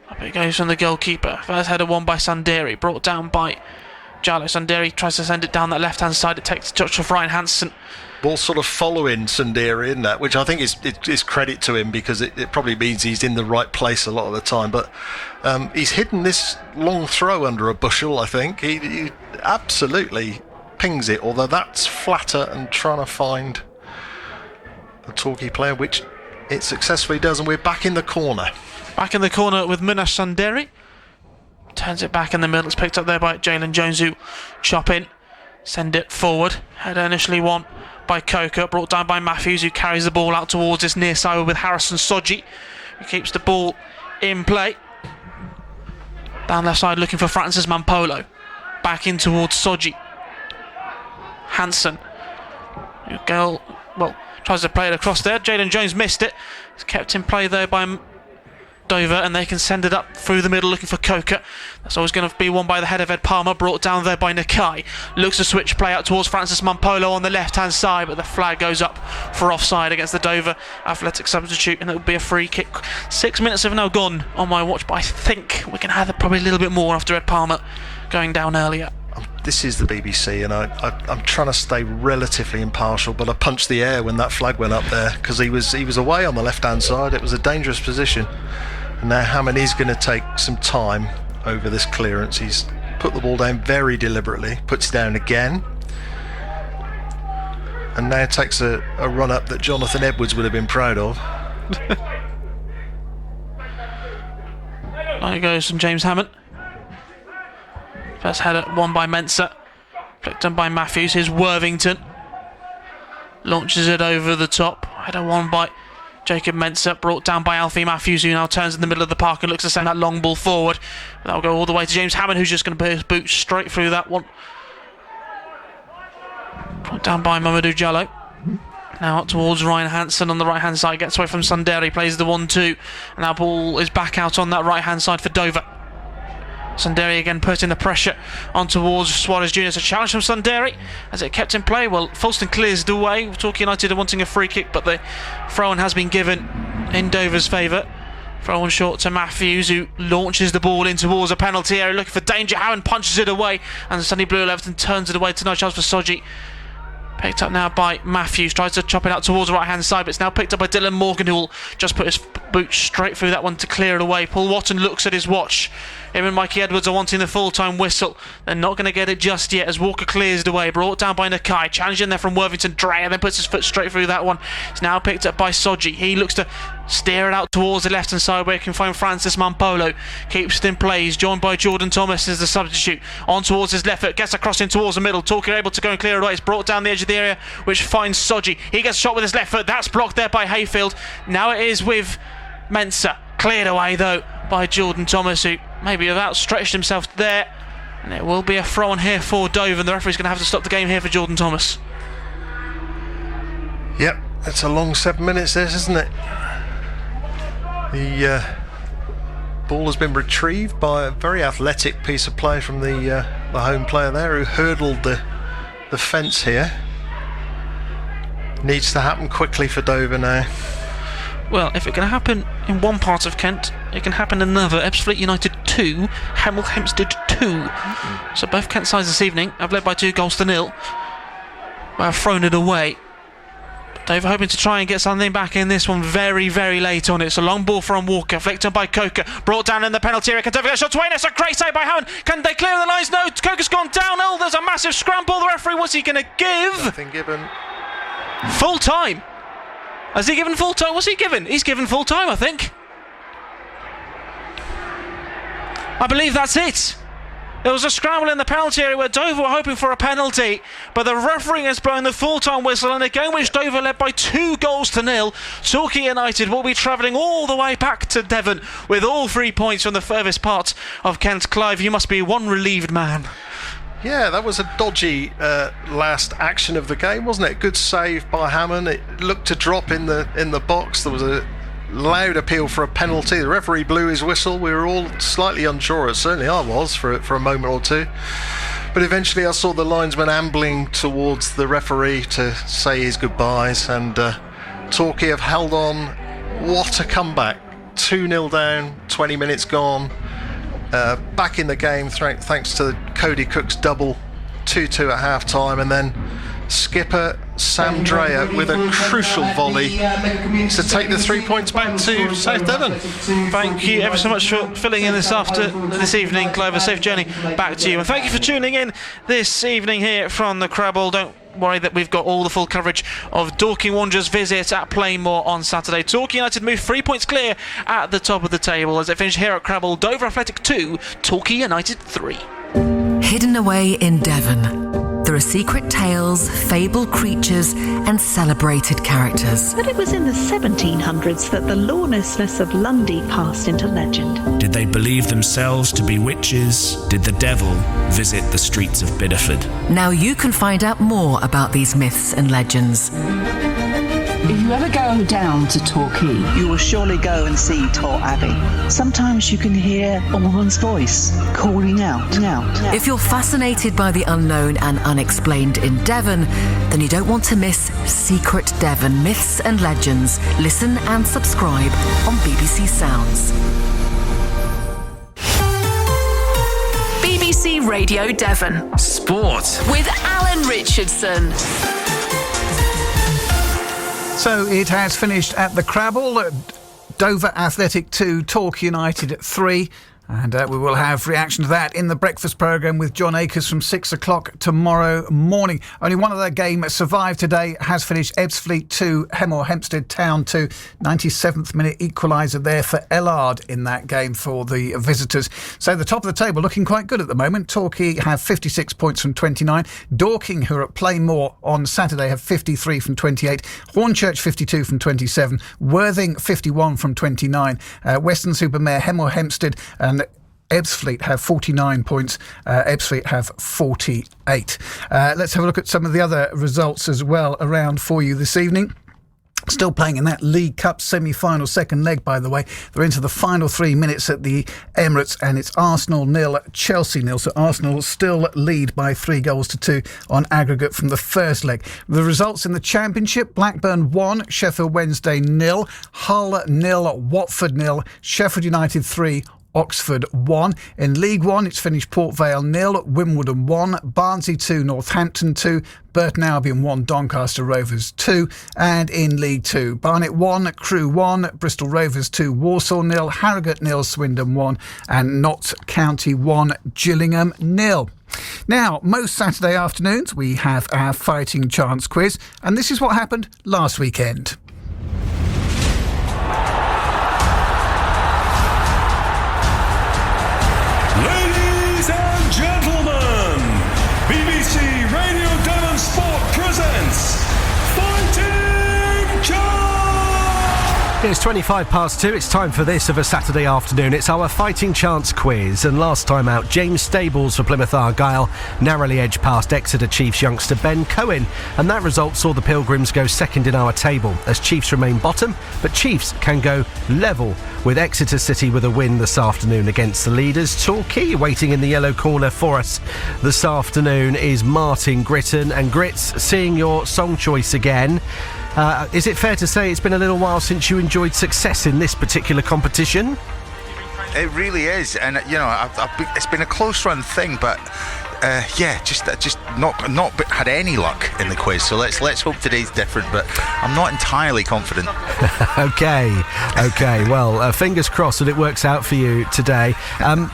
Up it goes from the goalkeeper. First header won by Sanderi, brought down by Jallo. Sanderi tries to send it down that left hand side. It takes the touch of Ryan Hansen. Ball sort of following Sundari in that, which I think is credit to him, because it probably means he's in the right place a lot of the time. But he's hidden this long throw under a bushel, I think. He absolutely pings it, although that's flatter and trying to find the Torquay player, which it successfully does. And we're back in the corner. Back in the corner with Munash Sundari. Turns it back in the middle. It's picked up there by Jalen Jones, who chop in, send it forward. Header initially won by Coker, brought down by Matthews, who carries the ball out towards this near side with Harrison Soji, who keeps the ball in play. Down left side looking for Francis Mampolo. Back in towards Soji. Hansen. Tries to play it across there. Jalen Jones missed it. It's kept in play there by Dover, and they can send it up through the middle looking for Coker. That's always going to be won by the head of Ed Palmer, brought down there by Nakai. Looks to switch play out towards Francis Mampolo on the left hand side, but the flag goes up for offside against the Dover Athletic substitute, and it will be a free kick. 6 minutes have now gone on my watch, but I think we can have it probably a little bit more after Ed Palmer going down earlier. This is the BBC, and I'm trying to stay relatively impartial, but I punched the air when that flag went up there, because he was away on the left hand side. It was a dangerous position, and now Hammond is going to take some time over this clearance. He's put the ball down very deliberately, puts it down again, and now takes a run up that Jonathan Edwards would have been proud of. There goes from James Hammond. First header won by Mensah, flicked on by Matthews. Here's Worthington, launches it over the top. Header won by Jacob Mensah, brought down by Alfie Matthews, who now turns in the middle of the park and looks to send that long ball forward. That'll go all the way to James Hammond, who's just going to put his boot straight through that one. Brought down by Mamadou Diallo. Now up towards Ryan Hansen on the right hand side, gets away from Sundari, plays the 1-2, and that ball is back out on that right hand side for Dover. Sundari again putting the pressure on towards Suarez Jr. It's a challenge from Sundari as it kept in play. Well, Fulston clears the way. Torquay United are wanting a free kick, but the throw-in has been given in Dover's favour. Throw-in short to Matthews, who launches the ball in towards a penalty area looking for danger. Howard punches it away, and Sonny Blue Everton turns it away to no chance for Soji. Picked up now by Matthews, tries to chop it out towards the right hand side, but it's now picked up by Dylan Morgan, who will just put his boot straight through that one to clear it away. Paul Watton looks at his watch. Him and Mikey Edwards are wanting the full-time whistle. They're not going to get it just yet as Walker clears it away, brought down by Nakai, challenging there from Worthington. Dreyer then puts his foot straight through that one. It's now picked up by Soji. He looks to steer it out towards the left hand side where he can find Francis Mampolo. Keeps it in play. He's joined by Jordan Thomas as the substitute. On towards his left foot, gets across in towards the middle. Torquay able to go and clear it away. It's brought down the edge of the area, which finds Soji. He gets shot with his left foot. That's blocked there by Hayfield. Now it is with Mensah. Cleared away though by Jordan Thomas, who maybe have outstretched himself there. And it will be a throw on here for Dover, and the referee's going to have to stop the game here for Jordan Thomas. Yep, it's a long 7 minutes this, isn't it? The ball has been retrieved by a very athletic piece of play from the home player there, who hurdled the fence here. Needs to happen quickly for Dover now. Well, if it can happen in one part of Kent, it can happen in another. Ebbsfleet United 2, Hemel Hempstead 2. So both Kent sides this evening have led by 2-0, but have thrown it away. Dover hoping to try and get something back in this one very, very late on it. It's a long ball from Walker, flicked on by Coker, brought down in the penalty area. Can Dover get a shot to Wayne? It's a great save by Howard. Can they clear the lines? No, Coker's gone down. Oh, there's a massive scramble. The referee, what's he going to give? Nothing given. Full time. Has he given full time? What's he given? He's given full time, I think. I believe that's it. There was a scramble in the penalty area where Dover were hoping for a penalty, but the referee has blown the full-time whistle, and a game which Dover led by 2-0. Torquay United will be travelling all the way back to Devon with all 3 points from the furthest part of Kent. Clive, you must be one relieved man. Yeah, that was a dodgy last action of the game, wasn't it? Good save by Hammond. It looked to drop in the box. There was a loud appeal for a penalty. The referee blew his whistle. We were all slightly unsure, certainly I was, for a moment or two. But eventually I saw the linesman ambling towards the referee to say his goodbyes, and Torquay have held on. What a comeback. 2-0 down, 20 minutes gone. Back in the game thanks to Cody Cook's double, 2-2 at half time, and then skipper Sam Dreyer with a crucial volley to take the 3 points back to South Devon. Thank you ever so much for filling in this evening, Clover. Safe journey back to you. And thank you for tuning in this evening here from the Crabble. Don't worry that we've got all the full coverage of Dorking Wanderers' visit at Plainmoor on Saturday. Torquay United move 3 points clear at the top of the table as they finish here at Crabble. Dover Athletic 2, Torquay United 3. Hidden away in Devon, there are secret tales, fabled creatures and celebrated characters. But it was in the 1700s that the lawlessness of Lundy passed into legend. Did they believe themselves to be witches? Did the devil visit the streets of Bideford? Now you can find out more about these myths and legends. If you ever go down to Torquay, you will surely go and see Tor Abbey. Sometimes you can hear a woman's voice calling out. If you're fascinated by the unknown and unexplained in Devon, then you don't want to miss Secret Devon Myths and Legends. Listen and subscribe on BBC Sounds. BBC Radio Devon. Sport. With Alan Richardson. So it has finished at the Crabble. Dover Athletic 2, Torquay United 3. And we will have reaction to that in the breakfast programme with John Akers from 6 o'clock tomorrow morning. Only one other game survived today, has finished Ebbsfleet 2, Hemel Hempstead Town 2. 97th minute equaliser there for Ellard in that game for the visitors. So the top of the table looking quite good at the moment. Torquay have 56 points from 29. Dorking, who are at Plainmoor on Saturday, have 53 from 28. Hornchurch 52 from 27. Worthing 51 from 29. Weston-super-Mare, Hemel Hempstead and Ebbsfleet have 49 points. Ebbsfleet have 48. Let's have a look at some of the other results as well around for you this evening. Still playing in that League Cup semi-final second leg, by the way. They're into the final 3 minutes at the Emirates, and it's Arsenal 0, Chelsea 0. So Arsenal still lead by 3-2 on aggregate from the first leg. The results in the Championship: Blackburn 1, Sheffield Wednesday 0, Hull 0, Watford 0, Sheffield United 3, Oxford 1. In League 1, it's finished Port Vale 0, Wimbledon 1, Barnsley 2, Northampton 2, Burton Albion 1, Doncaster Rovers 2. And in League 2, Barnet 1, Crewe 1, Bristol Rovers 2, Walsall 0, Harrogate 0, Swindon 1, and Notts County 1, Gillingham 0. Now, most Saturday afternoons, we have our Fighting Chance quiz, and this is what happened last weekend. Ladies and gentlemen, BBC Radio Devon Sport presents Fighting Chance! It's 2:25. It's time for this of a Saturday afternoon. It's our Fighting Chance quiz, and last time out, James Stables for Plymouth Argyle narrowly edged past Exeter Chiefs youngster Ben Cohen, and that result saw the Pilgrims go second in our table as Chiefs remain bottom, but Chiefs can go level with Exeter City with a win this afternoon against the leaders. Torquay waiting in the yellow corner for us this afternoon is Martin Gritton, and Grits, seeing your song choice again. Is it fair to say it's been a little while since you enjoyed success in this particular competition? It really is, and it's been a close run thing, but just not had any luck in the quiz. So let's hope today's different, but I'm not entirely confident. Okay. Well, fingers crossed that it works out for you today.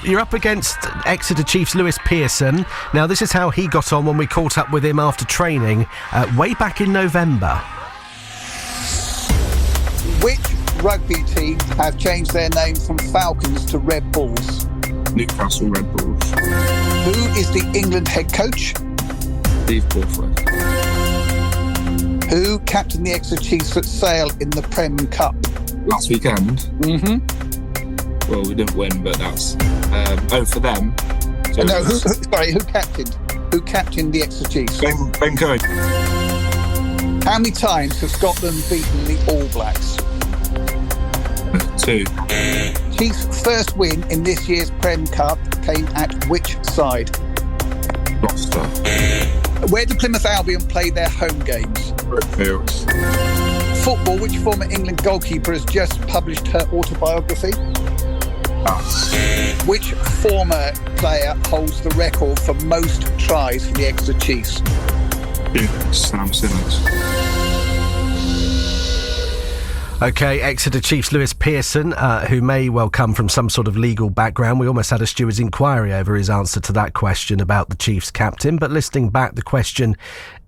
You're up against Exeter Chiefs Lewis Pearson. Now, this is how he got on when we caught up with him after training way back in November. Which rugby team have changed their name from Falcons to Red Bulls? Newcastle Red Bulls. Who is the England head coach? Steve Borthwick. Who captained the Exeter Chiefs at Sale in the Prem Cup? Last weekend? Mm-hmm. Well, we didn't win, but that's... for them. So no, who captained? Who captained the Exeter Chiefs? Ben Cohen. How many times have Scotland beaten the All Blacks? 2. Chiefs' first win in this year's Prem Cup came at which side? Gloucester. Where do Plymouth Albion play their home games? Brickfields. Football, which former England goalkeeper has just published her autobiography? Pass. Which former player holds the record for most tries for the Exeter Chiefs? Sam Simmons. OK, Exeter Chiefs Lewis Pearson, who may well come from some sort of legal background. We almost had a steward's inquiry over his answer to that question about the Chiefs captain, but listening back, the question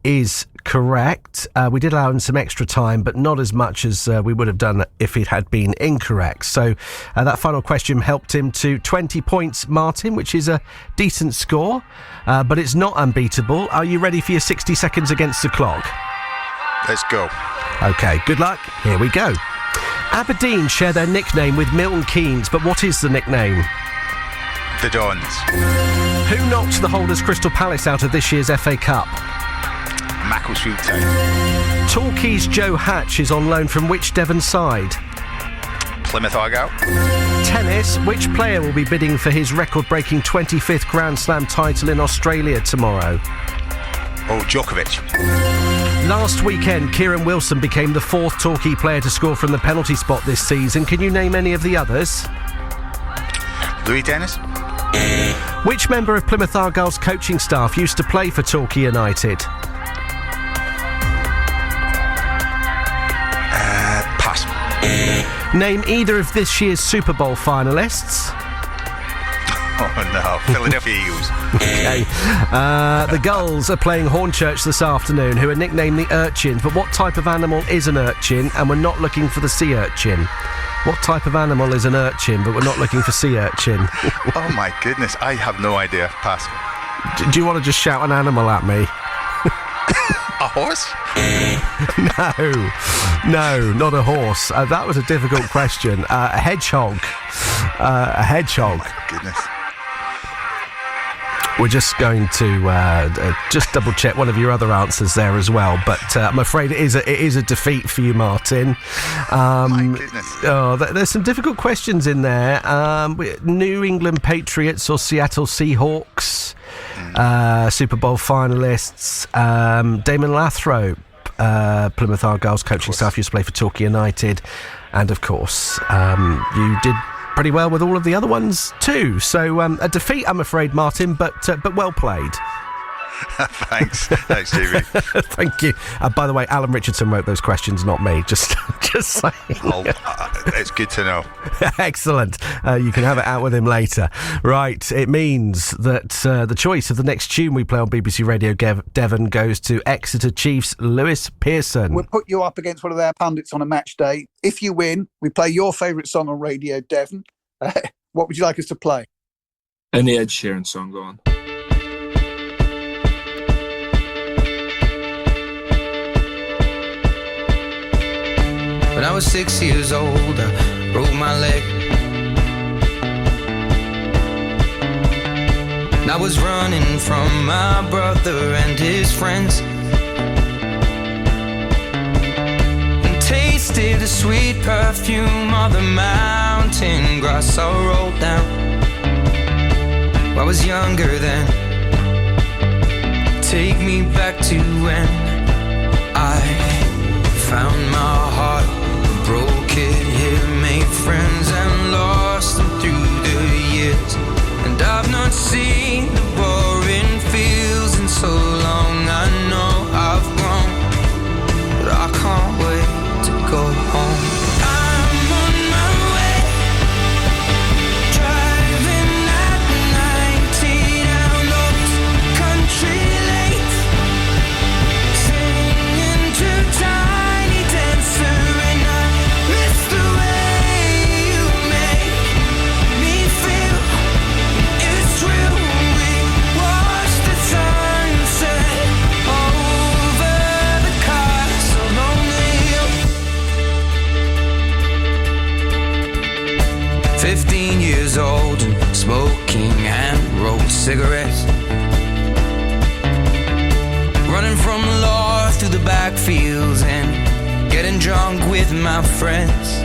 is correct. We did allow him some extra time, but not as much as we would have done if it had been incorrect. So that final question helped him to 20 points, Martin, which is a decent score, but it's not unbeatable. Are you ready for your 60 seconds against the clock? Let's go. OK, good luck. Here we go. Aberdeen share their nickname with Milton Keynes, but what is the nickname? The Dons. Who knocked the holders Crystal Palace out of this year's FA Cup? Macclesfield Town. Torquay's Joe Hatch is on loan from which Devon side? Plymouth Argyle. Tennis, which player will be bidding for his record-breaking 25th Grand Slam title in Australia tomorrow? Oh, Djokovic. Last weekend, Kieran Wilson became the fourth Torquay player to score from the penalty spot this season. Can you name any of the others? Louis Dennis. Which member of Plymouth Argyle's coaching staff used to play for Torquay United? Pass. Name either of this year's Super Bowl finalists. Oh no, Philadelphia Eagles. OK. The Gulls are playing Hornchurch this afternoon, who are nicknamed the Urchins. But what type of animal is an urchin? And we're not looking for the sea urchin. What type of animal is an urchin, but we're not llooking for sea urchin? Oh my goodness, I have no idea. Pass. Do you want to just shout an animal at me? A horse? No, not a horse. That was a difficult question. A hedgehog. A hedgehog. Oh my goodness. We're just going to just double check one of your other answers there as well, but I'm afraid it is a defeat for you, Martin. My goodness. Oh, there's some difficult questions in there. New England Patriots or Seattle Seahawks, Super Bowl finalists, Damon Lathrop, Plymouth Argyle's coaching staff, used to play for Torquay United, and of course, you did pretty well with all of the other ones too. So a defeat, I'm afraid, Martin, but well played. Thanks, Jamie. Thank you. By the way, Alan Richardson wrote those questions, not me. Just saying. Oh, it's good to know. Excellent. You can have it out with him later. Right. It means that the choice of the next tune we play on BBC Radio Devon goes to Exeter Chiefs Lewis Pearson. We'll put you up against one of their pundits on a match day. If you win, we play your favourite song on Radio Devon. What would you like us to play? Any Ed Sheeran song, go on. When I was 6 years old, I broke my leg. And I was running from my brother and his friends, and tasted the sweet perfume of the mountain grass I rolled down. I was younger then. Take me back to when I found my heart, broke it here, made friends and lost them through the years. And I've not seen the boring fields in so long. I know I've grown, but I can't wait to go home. I'm on my way, driving at 90 down those country lanes, singing to Tiny Dancer, and I miss the way you make me feel. It's real. We watch the sunset over the castle on the hill. 15 years old and smoking hand-rolled cigarettes, running from law through the backfields and getting drunk with my friends.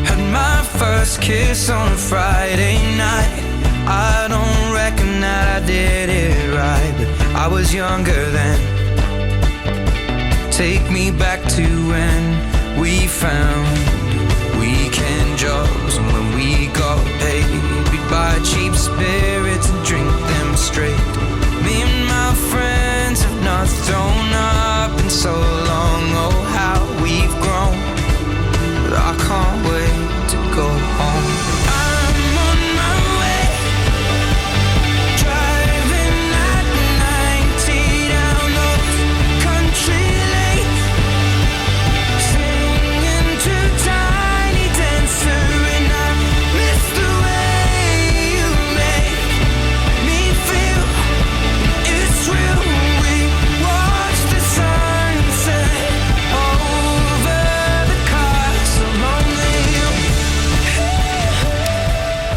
Had my first kiss on a Friday night. I don't reckon that I did it right, but I was younger then. Take me back to when we found weekend jobs, and when we got paid, we'd buy cheap spirits and drink them straight. Me and my friends have not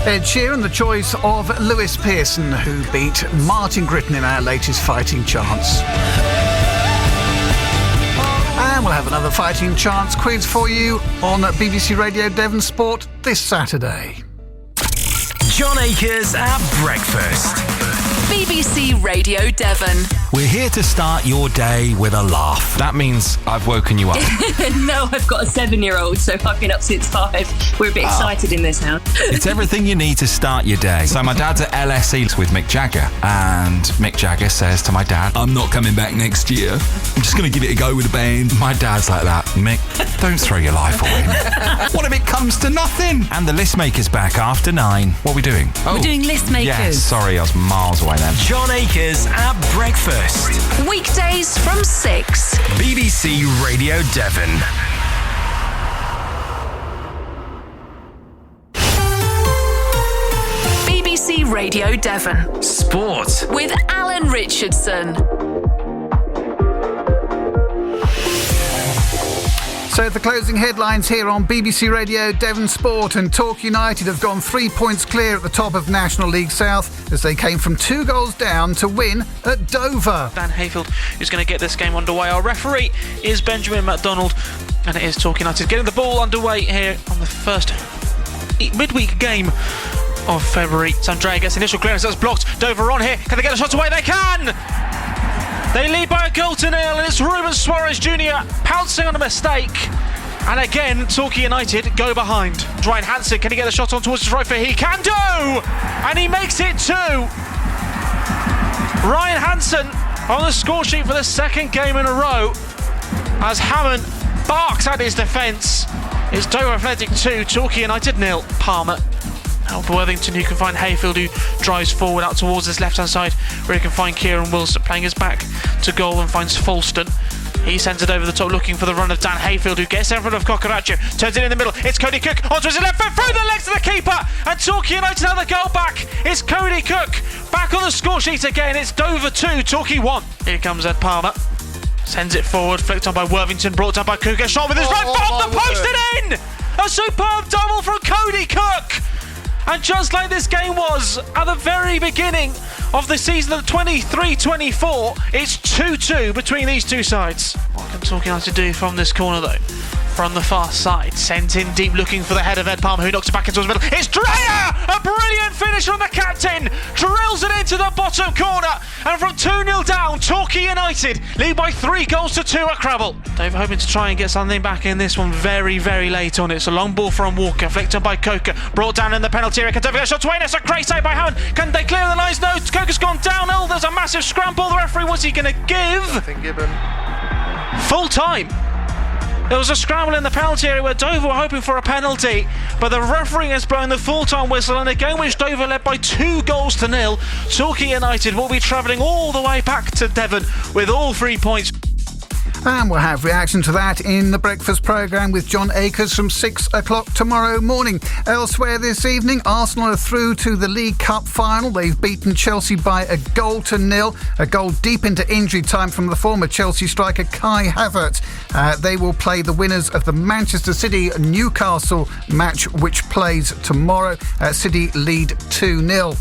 Ed Sheeran, the choice of Lewis Pearson, who beat Martin Gritton in our latest Fighting Chance. And we'll have another Fighting Chance quiz for you on BBC Radio Devon Sport this Saturday. John Akers at breakfast. BBC Radio Devon. We're here to start your day with a laugh. That means I've woken you up. No, I've got a 7-year-old, so I've been up since 5. We're a bit excited in this house. It's everything you need to start your day. So my dad's at LSE with Mick Jagger, and Mick Jagger says to my dad, "I'm not coming back next year. I'm just going to give it a go with the band." My dad's like that, "Mick, don't throw your life away." What if it comes to nothing? And the list maker's back after 9. What are we doing? We're doing list makers. Yes, sorry, I was miles away then. John Akers at breakfast. Weekdays from 6. BBC Radio Devon. BBC Radio Devon. Sport. With Alan Richardson. So the closing headlines here on BBC Radio Devon Sport, and Torquay United have gone 3 points clear at the top of National League South as they came from 2 goals down to win at Dover. Dan Hayfield is going to get this game underway. Our referee is Benjamin MacDonald, and it is Torquay United getting the ball underway here on the first midweek game of February. Sandrea gets initial clearance, that's blocked. Dover on here, can they get a shot away? They can! They lead by a goal to 0, and it's Ruben Suarez Jr. pouncing on a mistake. And again, Torquay United go behind. Ryan Hansen, can he get a shot on towards his right foot? He can do! And he makes it 2. Ryan Hansen on the score sheet for the second game in a row as Hammond barks at his defence. It's Dover Athletic 2, Torquay United 0. Palmer. Now Worthington, who can find Hayfield, who drives forward out towards his left-hand side, where he can find Kieran Wilson playing his back to goal and finds Falston. He sends it over the top looking for the run of Dan Hayfield, who gets in front of Cocoraccio, turns it in the middle. It's Cody Cook onto his left foot, through the legs of the keeper, and Torquay United have the goal back. It's Cody Cook back on the score sheet again. It's Dover 2, Torquay 1. Here comes Ed Palmer. Sends it forward, flicked on by Worthington, brought down by Cook. A shot with his right foot off the post and in! A superb double from Cody Cook! And just like this game was at the very beginning of the season of 23-24, it's 2-2 between these two sides. What can Torquay United do from this corner though? From the far side, sent in deep looking for the head of Ed Palmer, who knocks it back into his middle. It's Dreyer! A brilliant finish from the captain! Drills it into the bottom corner, and from 2-0 down, Torquay United lead by 3 goals to 2 at Crabble. Dover hoping to try and get something back in this one very, very late on. It's a long ball from Walker, flicked on by Coker, brought down in the penalty area. Can Dover get a shot to win? It's a great save by Hammond. Can they clear the lines? No, Coker's gone down. Oh, there's a massive scramble. The referee, what's he going to give? I think given full time. There was a scramble in the penalty area where Dover were hoping for a penalty, but the referee has blown the full-time whistle, and a game which Dover led by 2 goals to 0. Torquay United will be travelling all the way back to Devon with all 3 points. And we'll have reaction to that in the breakfast programme with John Akers from 6 o'clock tomorrow morning. Elsewhere this evening, Arsenal are through to the League Cup final. They've beaten Chelsea by a goal to 0. A goal deep into injury time from the former Chelsea striker Kai Havertz. They will play the winners of the Manchester City-Newcastle match, which plays tomorrow. City lead 2-0.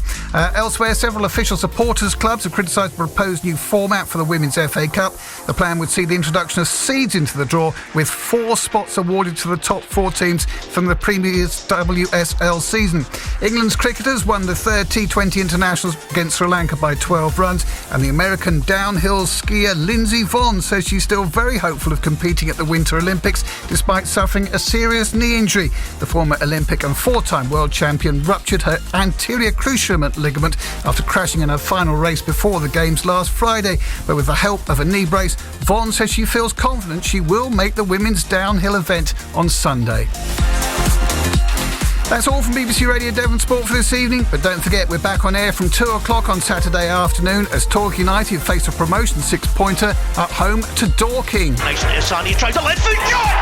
Elsewhere, several official supporters clubs have criticised the proposed new format for the Women's FA Cup. The plan would see the introduction of seeds into the draw, with 4 spots awarded to the top 4 teams from the previous WSL season. England's cricketers won the 3rd T20 internationals against Sri Lanka by 12 runs, and the American downhill skier Lindsey Vonn says she's still very hopeful of competing at the Winter Olympics despite suffering a serious knee injury. The former Olympic and 4-time world champion ruptured her anterior cruciate ligament after crashing in her final race before the Games last Friday, but with the help of a knee brace, Vonn says she feels confident she will make the women's downhill event on Sunday. That's all from BBC Radio Devon Sport for this evening, but don't forget we're back on air from 2 o'clock on Saturday afternoon as Torquay United face a promotion 6-pointer at home to Dorking. Mason Hassani tries a left foot shot,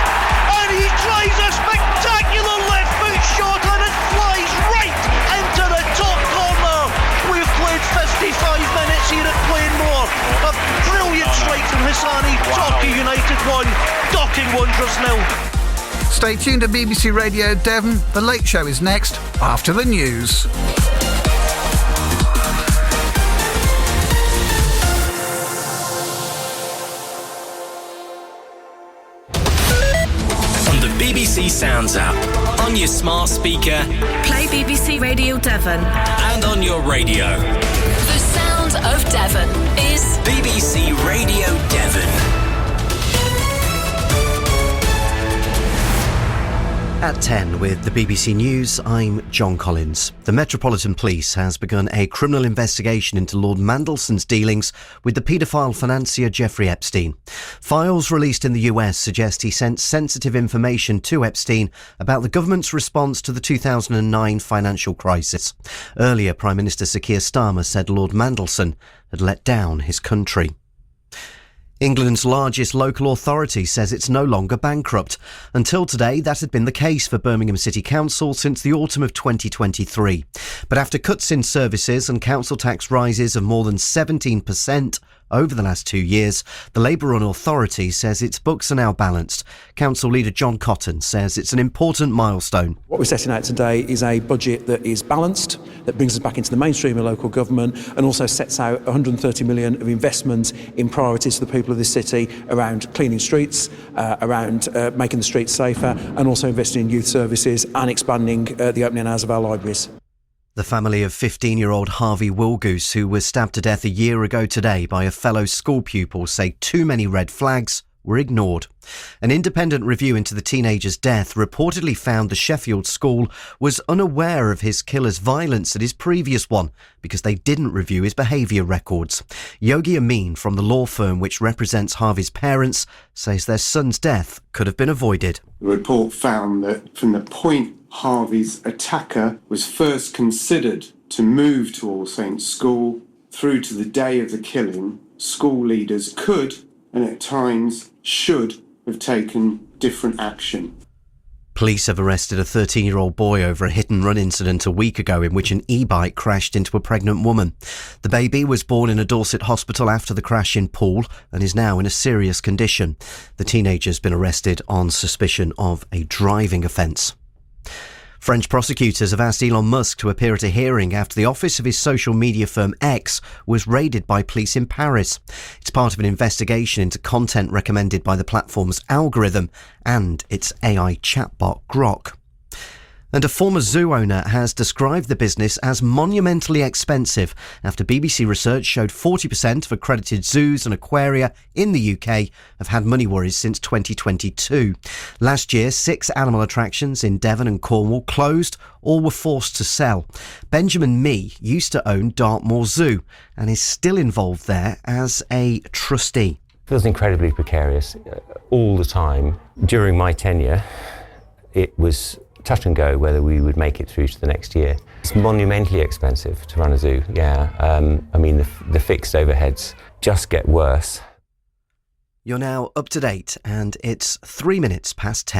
and he tries a spectacular left foot shot, and it flies right into the top corner. We've played 55 minutes here at Plainmoor. A brilliant strike from Hassani. Torquay United 1, Dorking Wanderers 0. Stay tuned to BBC Radio Devon. The Late Show is next, after the news. On the BBC Sounds app, on your smart speaker, Play BBC Radio Devon. and on your radio. The sound of Devon is BBC Radio Devon. At 10 with the BBC News, I'm John Collins. The Metropolitan Police has begun a criminal investigation into Lord Mandelson's dealings with the paedophile financier Jeffrey Epstein. Files released in the US suggest he sent sensitive information to Epstein about the government's response to the 2009 financial crisis. Earlier, Prime Minister Sir Keir Starmer said Lord Mandelson had let down his country. England's largest local authority says it's no longer bankrupt. Until today, that had been the case for Birmingham City Council since the autumn of 2023. But after cuts in services and council tax rises of more than 17% over the last 2 years, the Labour-run authority says its books are now balanced. Council leader John Cotton says it's an important milestone. What we're setting out today is a budget that is balanced, that brings us back into the mainstream of local government, and also sets out 130 million of investment in priorities for the people of this city around cleaning streets, around making the streets safer, and also investing in youth services and expanding the opening hours of our libraries. The family of 15-year-old Harvey Wilgoose, who was stabbed to death a year ago today by a fellow school pupil, say too many red flags were ignored. An independent review into the teenager's death reportedly found the Sheffield school was unaware of his killer's violence at his previous one because they didn't review his behaviour records. Yogi Amin from the law firm which represents Harvey's parents says their son's death could have been avoided. The report found that from the point Harvey's attacker was first considered to move to All Saints School through to the day of the killing, school leaders could, and at times should, have taken different action. Police have arrested a 13-year-old boy over a hit-and-run incident a week ago in which an e-bike crashed into a pregnant woman. The baby was born in a Dorset hospital after the crash in Poole and is now in a serious condition. The teenager's been arrested on suspicion of a driving offence. French prosecutors have asked Elon Musk to appear at a hearing after the office of his social media firm X was raided by police in Paris. It's part of an investigation into content recommended by the platform's algorithm and its AI chatbot Grok. And a former zoo owner has described the business as monumentally expensive after BBC research showed 40% of accredited zoos and aquaria in the UK have had money worries since 2022. Last year, 6 animal attractions in Devon and Cornwall closed or were forced to sell. Benjamin Mee used to own Dartmoor Zoo and is still involved there as a trustee. Feels incredibly precarious all the time. During my tenure, it was touch and go whether we would make it through to the next year. It's monumentally expensive to run a zoo, yeah. I mean, the fixed overheads just get worse. You're now up to date and it's 3 minutes past 10.